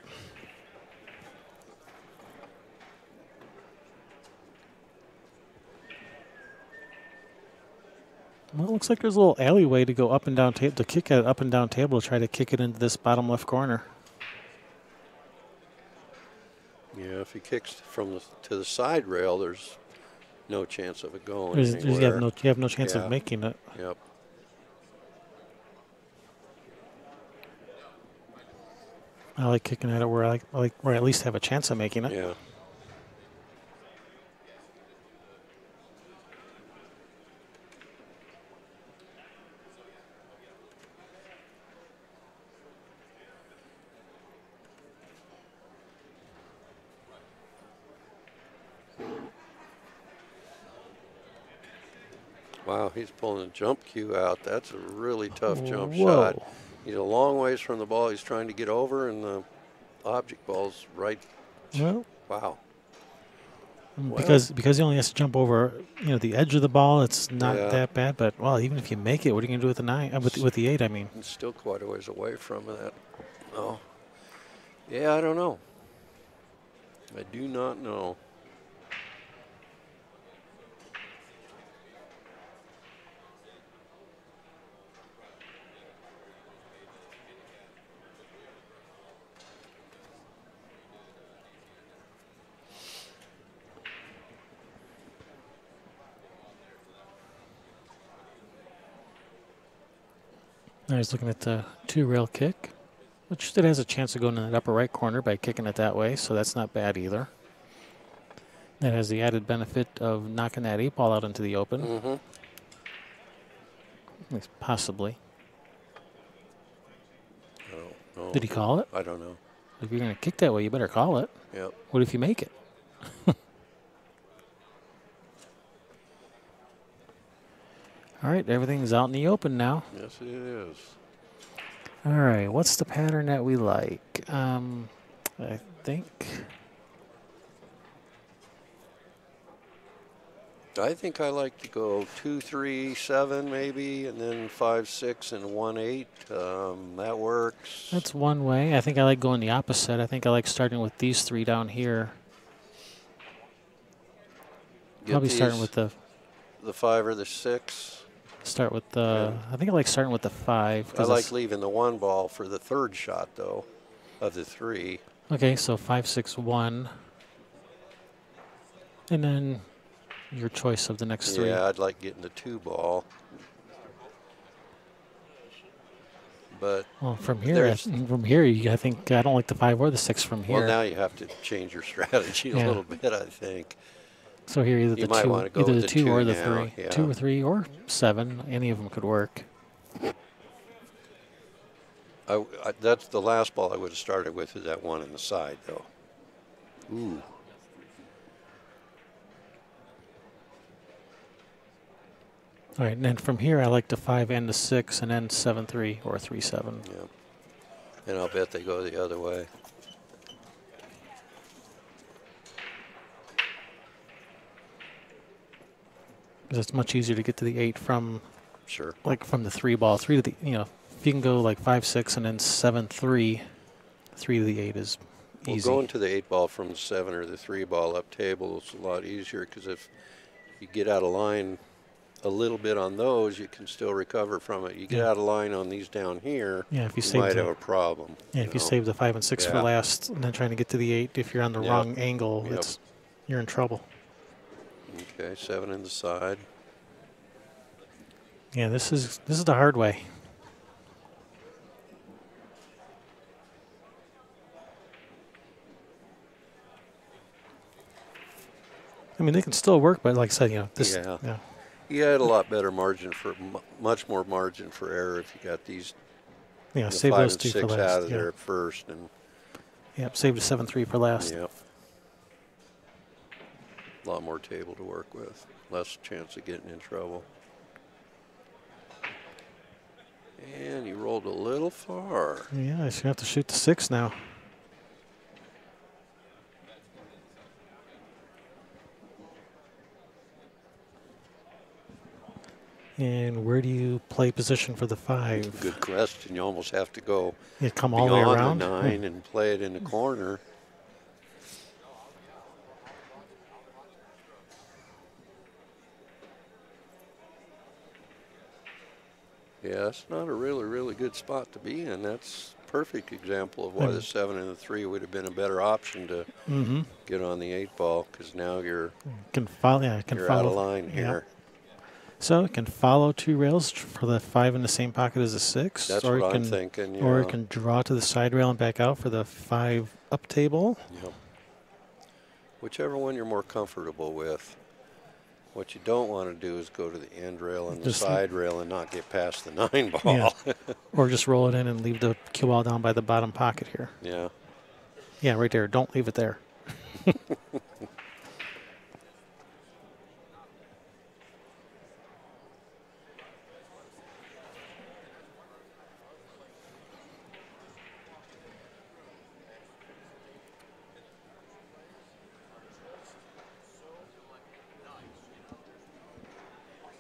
Well, it looks like there's a little alleyway to go up and down table to kick it up and down table to try to kick it into this bottom left corner. Yeah, if he kicks to the side rail, there's no chance of it going anywhere. You have no chance of making it. Yep. I like kicking at it where I like where I at least have a chance of making it. Yeah. Wow, he's pulling a jump cue out. That's a really tough jump shot. He's a long ways from the ball. He's trying to get over, and the object ball's right. Well, wow. Because he only has to jump over, the edge of the ball. It's not that bad. But well, even if you make it, what are you going to do with the 9? With the 8, I mean. It's still quite a ways away from that. Oh, yeah, I don't know. I do not know. I was looking at the 2-rail kick, which it has a chance of going in that upper right corner by kicking it that way, so that's not bad either. That has the added benefit of knocking that 8 ball out into the open. Mm-hmm. At least possibly. Oh, did he call it? I don't know. If you're going to kick that way, you better call it. Yep. What if you make it? All right, everything's out in the open now. Yes, it is. All right, what's the pattern that we like? I think I like to go 2, 3, 7 maybe, and then 5, 6, and 1, 8. That works. That's one way. I think I like going the opposite. I think I like starting with these 3 down here. Probably starting with the 5 or the 6. Start with the. I think I like starting with the 5. I like leaving the 1 ball for the 3rd shot though, of the 3. Okay, so 5, 6, 1, and then your choice of the next 3. Yeah, I'd like getting the 2 ball. But well, from here, I think I don't like the 5 or the 6 from here. Well, now you have to change your strategy a little bit, I think. So here, either you the 2 or the 3, yeah. 2 or 3 or 7. Any of them could work. That's the last ball I would have started with. Is that 1 in the side, though? Ooh. All right, and then from here, I like the 5 and the 6, and then 7-3 or 3-7. Yeah. And I'll bet they go the other way. Because it's much easier to get to the 8 from, sure, like from the 3 ball. 3 to the, if you can go like 5, 6, and then 7-3, 3 to the 8 is easy. Well, going to the 8 ball from the 7 or the 3 ball up table is a lot easier because if you get out of line a little bit on those, you can still recover from it. You get out of line on these down here, if you might have a problem. Yeah, if you save the 5 and 6 for last and then trying to get to the 8, if you're on the wrong angle, you're in trouble. Okay, 7 in the side. Yeah, this is the hard way. I mean, they can still work, but like I said, this. Yeah. You had a lot better margin for, much more margin for error if you got these save 5 those and 2 for 6 last. out of there at first. And yep, saved a 7-3 for last. yep. A lot more table to work with. Less chance of getting in trouble. And you rolled a little far. Yeah, she's going to have to shoot the 6 now. And where do you play position for the 5? Good question. You almost have to go Come all the way around the 9 and play it in the corner. Yeah, that's not a really, really good spot to be in. That's a perfect example of why the 7 and the 3 would have been a better option to get on the 8 ball, because now you're follow out of line here. So it can follow 2 rails for the 5 in the same pocket as the 6. That's or what I'm thinking. Yeah. Or it can draw to the side rail and back out for the 5 up table. Yep. Whichever one you're more comfortable with. What you don't want to do is go to the end rail and the side rail and not get past the 9 ball. Yeah. Or just roll it in and leave the cue ball down by the bottom pocket here. Yeah. Yeah, right there. Don't leave it there.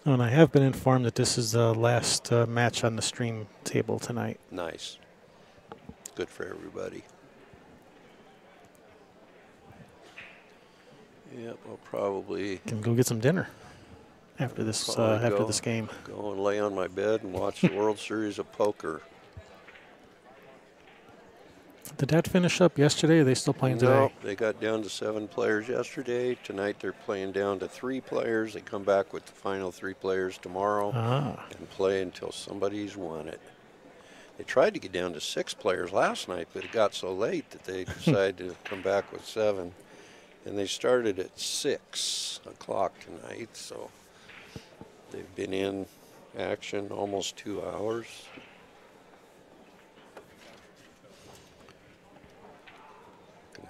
And I have been informed that this is the last match on the stream table tonight. Nice. Good for everybody. Yep, I'll probably can go get some dinner after this this game. Go and lay on my bed and watch the World Series of Poker. Did that finish up yesterday, or are they still playing today? No, they got down to 7 players yesterday. Tonight they're playing down to 3 players. They come back with the final 3 players tomorrow and play until somebody's won it. They tried to get down to 6 players last night, but it got so late that they decided to come back with 7. And they started at 6 o'clock tonight, so they've been in action almost 2 hours.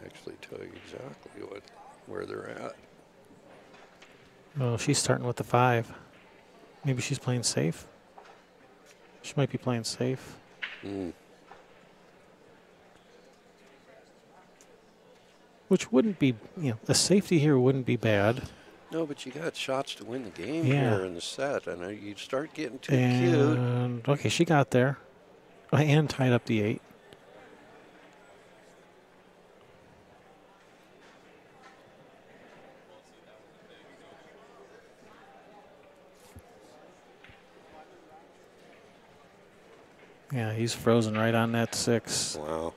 Actually tell you exactly where they're at. Well, she's starting with the 5. Maybe she's playing safe. She might be playing safe. Which wouldn't be, a safety here wouldn't be bad. No, but you got shots to win the game here in the set. I know you start getting too cute. Okay, she got there and tied up the 8. Yeah, he's frozen right on that 6. Wow.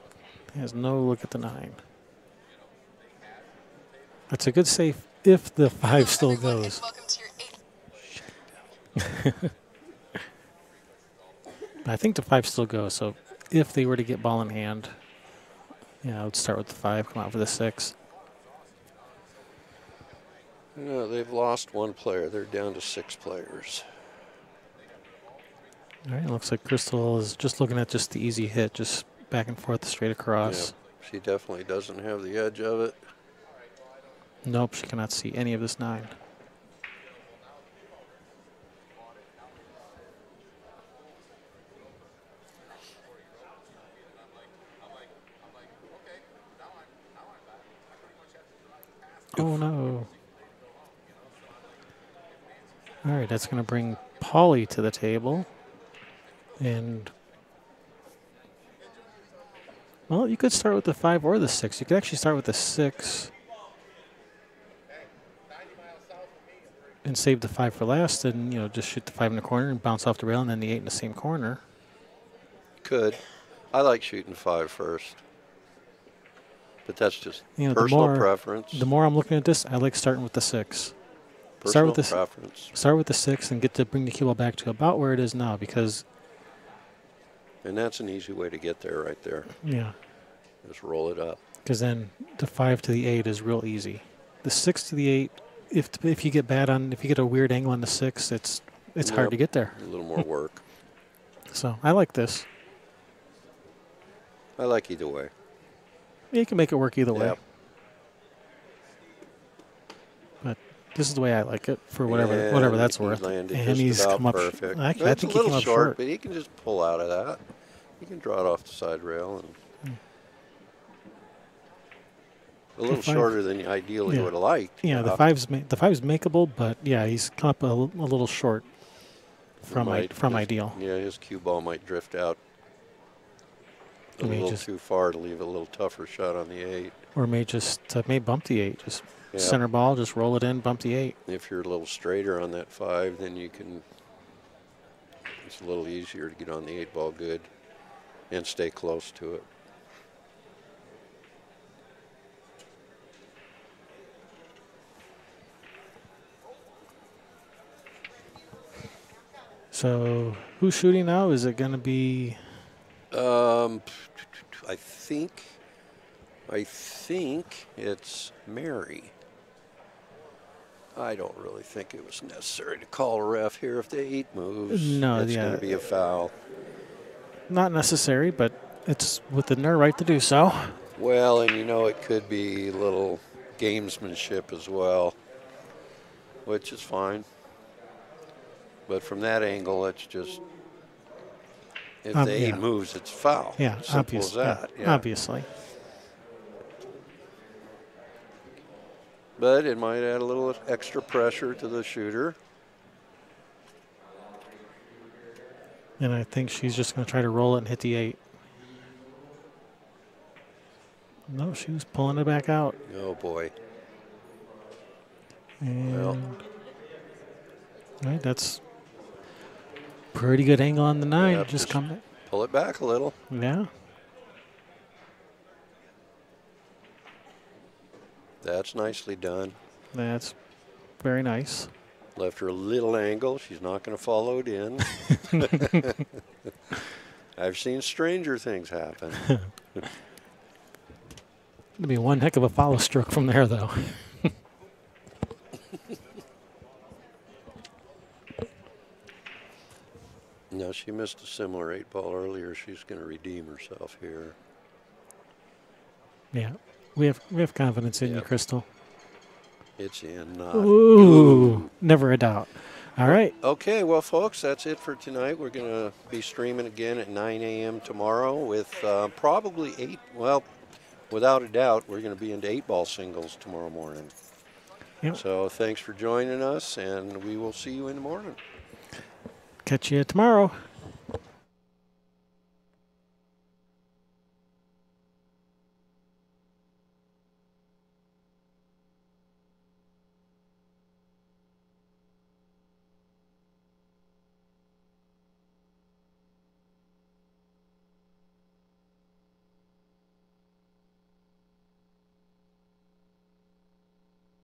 He has no look at the 9. That's a good safe if the 5 still goes. I think the 5 still goes, so if they were to get ball in hand, I would start with the 5, come out for the 6. No, they've lost 1 player. They're down to 6 players. All right, looks like Crystal is just looking at just the easy hit, just back and forth, straight across. Yeah, she definitely doesn't have the edge of it. Nope, she cannot see any of this 9. Oh, no. All right, that's going to bring Pauly to the table. And, well, you could start with the 5 or the 6. You could actually start with the 6 and save the 5 for last and, just shoot the 5 in the corner and bounce off the rail and then the 8 in the same corner. Could. I like shooting 5 first. But that's just personal preference. The more I'm looking at this, I like starting with the 6. Personal preference. Start with the 6 and get to bring the cue ball back to about where it is now because... And that's an easy way to get there right there. Yeah. Just roll it up. Because then the 5 to the 8 is real easy. The 6 to the 8 if you get if you get a weird angle on the 6, it's hard to get there. A little more work. So I like this. I like either way. You can make it work either way. Yep. But this is the way I like it for whatever that's worth. And he's come up perfect. I think he came up short, but he can just pull out of that. He can draw it off the side rail and a little shorter than you ideally would have liked. Yeah, the five's makeable, but yeah, he's come up a little short from ideal. Yeah, his cue ball might drift out a little too far to leave a little tougher shot on the 8. Or may bump the 8. Just center ball, just roll it in, bump the 8. If you're a little straighter on that 5, then you can. It's a little easier to get on the 8 ball good and stay close to it. So who's shooting now? Is it going to be? I think it's Mary. I don't really think it was necessary to call a ref here if the 8 moves. No, it's going to be a foul. Not necessary, but it's within their right to do so. Well, and it could be a little gamesmanship as well, which is fine. But from that angle, it's just, if the 8 moves, it's foul. Yeah, simple as that. Yeah, obviously. But it might add a little extra pressure to the shooter. And I think she's just going to try to roll it and hit the 8. No, she was pulling it back out. Oh, boy. And right, that's pretty good angle on the 9. Yep, just come back. Pull it back a little. Yeah. That's nicely done. That's very nice. Left her a little angle. She's not going to follow it in. I've seen stranger things happen. It'd be one heck of a follow stroke from there, though. No, she missed a similar 8 ball earlier. She's going to redeem herself here. Yeah, we have confidence in you, Crystal. It's in. Ooh, never a doubt. All right. Okay, well, folks, that's it for tonight. We're going to be streaming again at 9 a.m. tomorrow with probably 8. Well, without a doubt, we're going to be into 8-ball singles tomorrow morning. Yep. So thanks for joining us, and we will see you in the morning. Catch you tomorrow.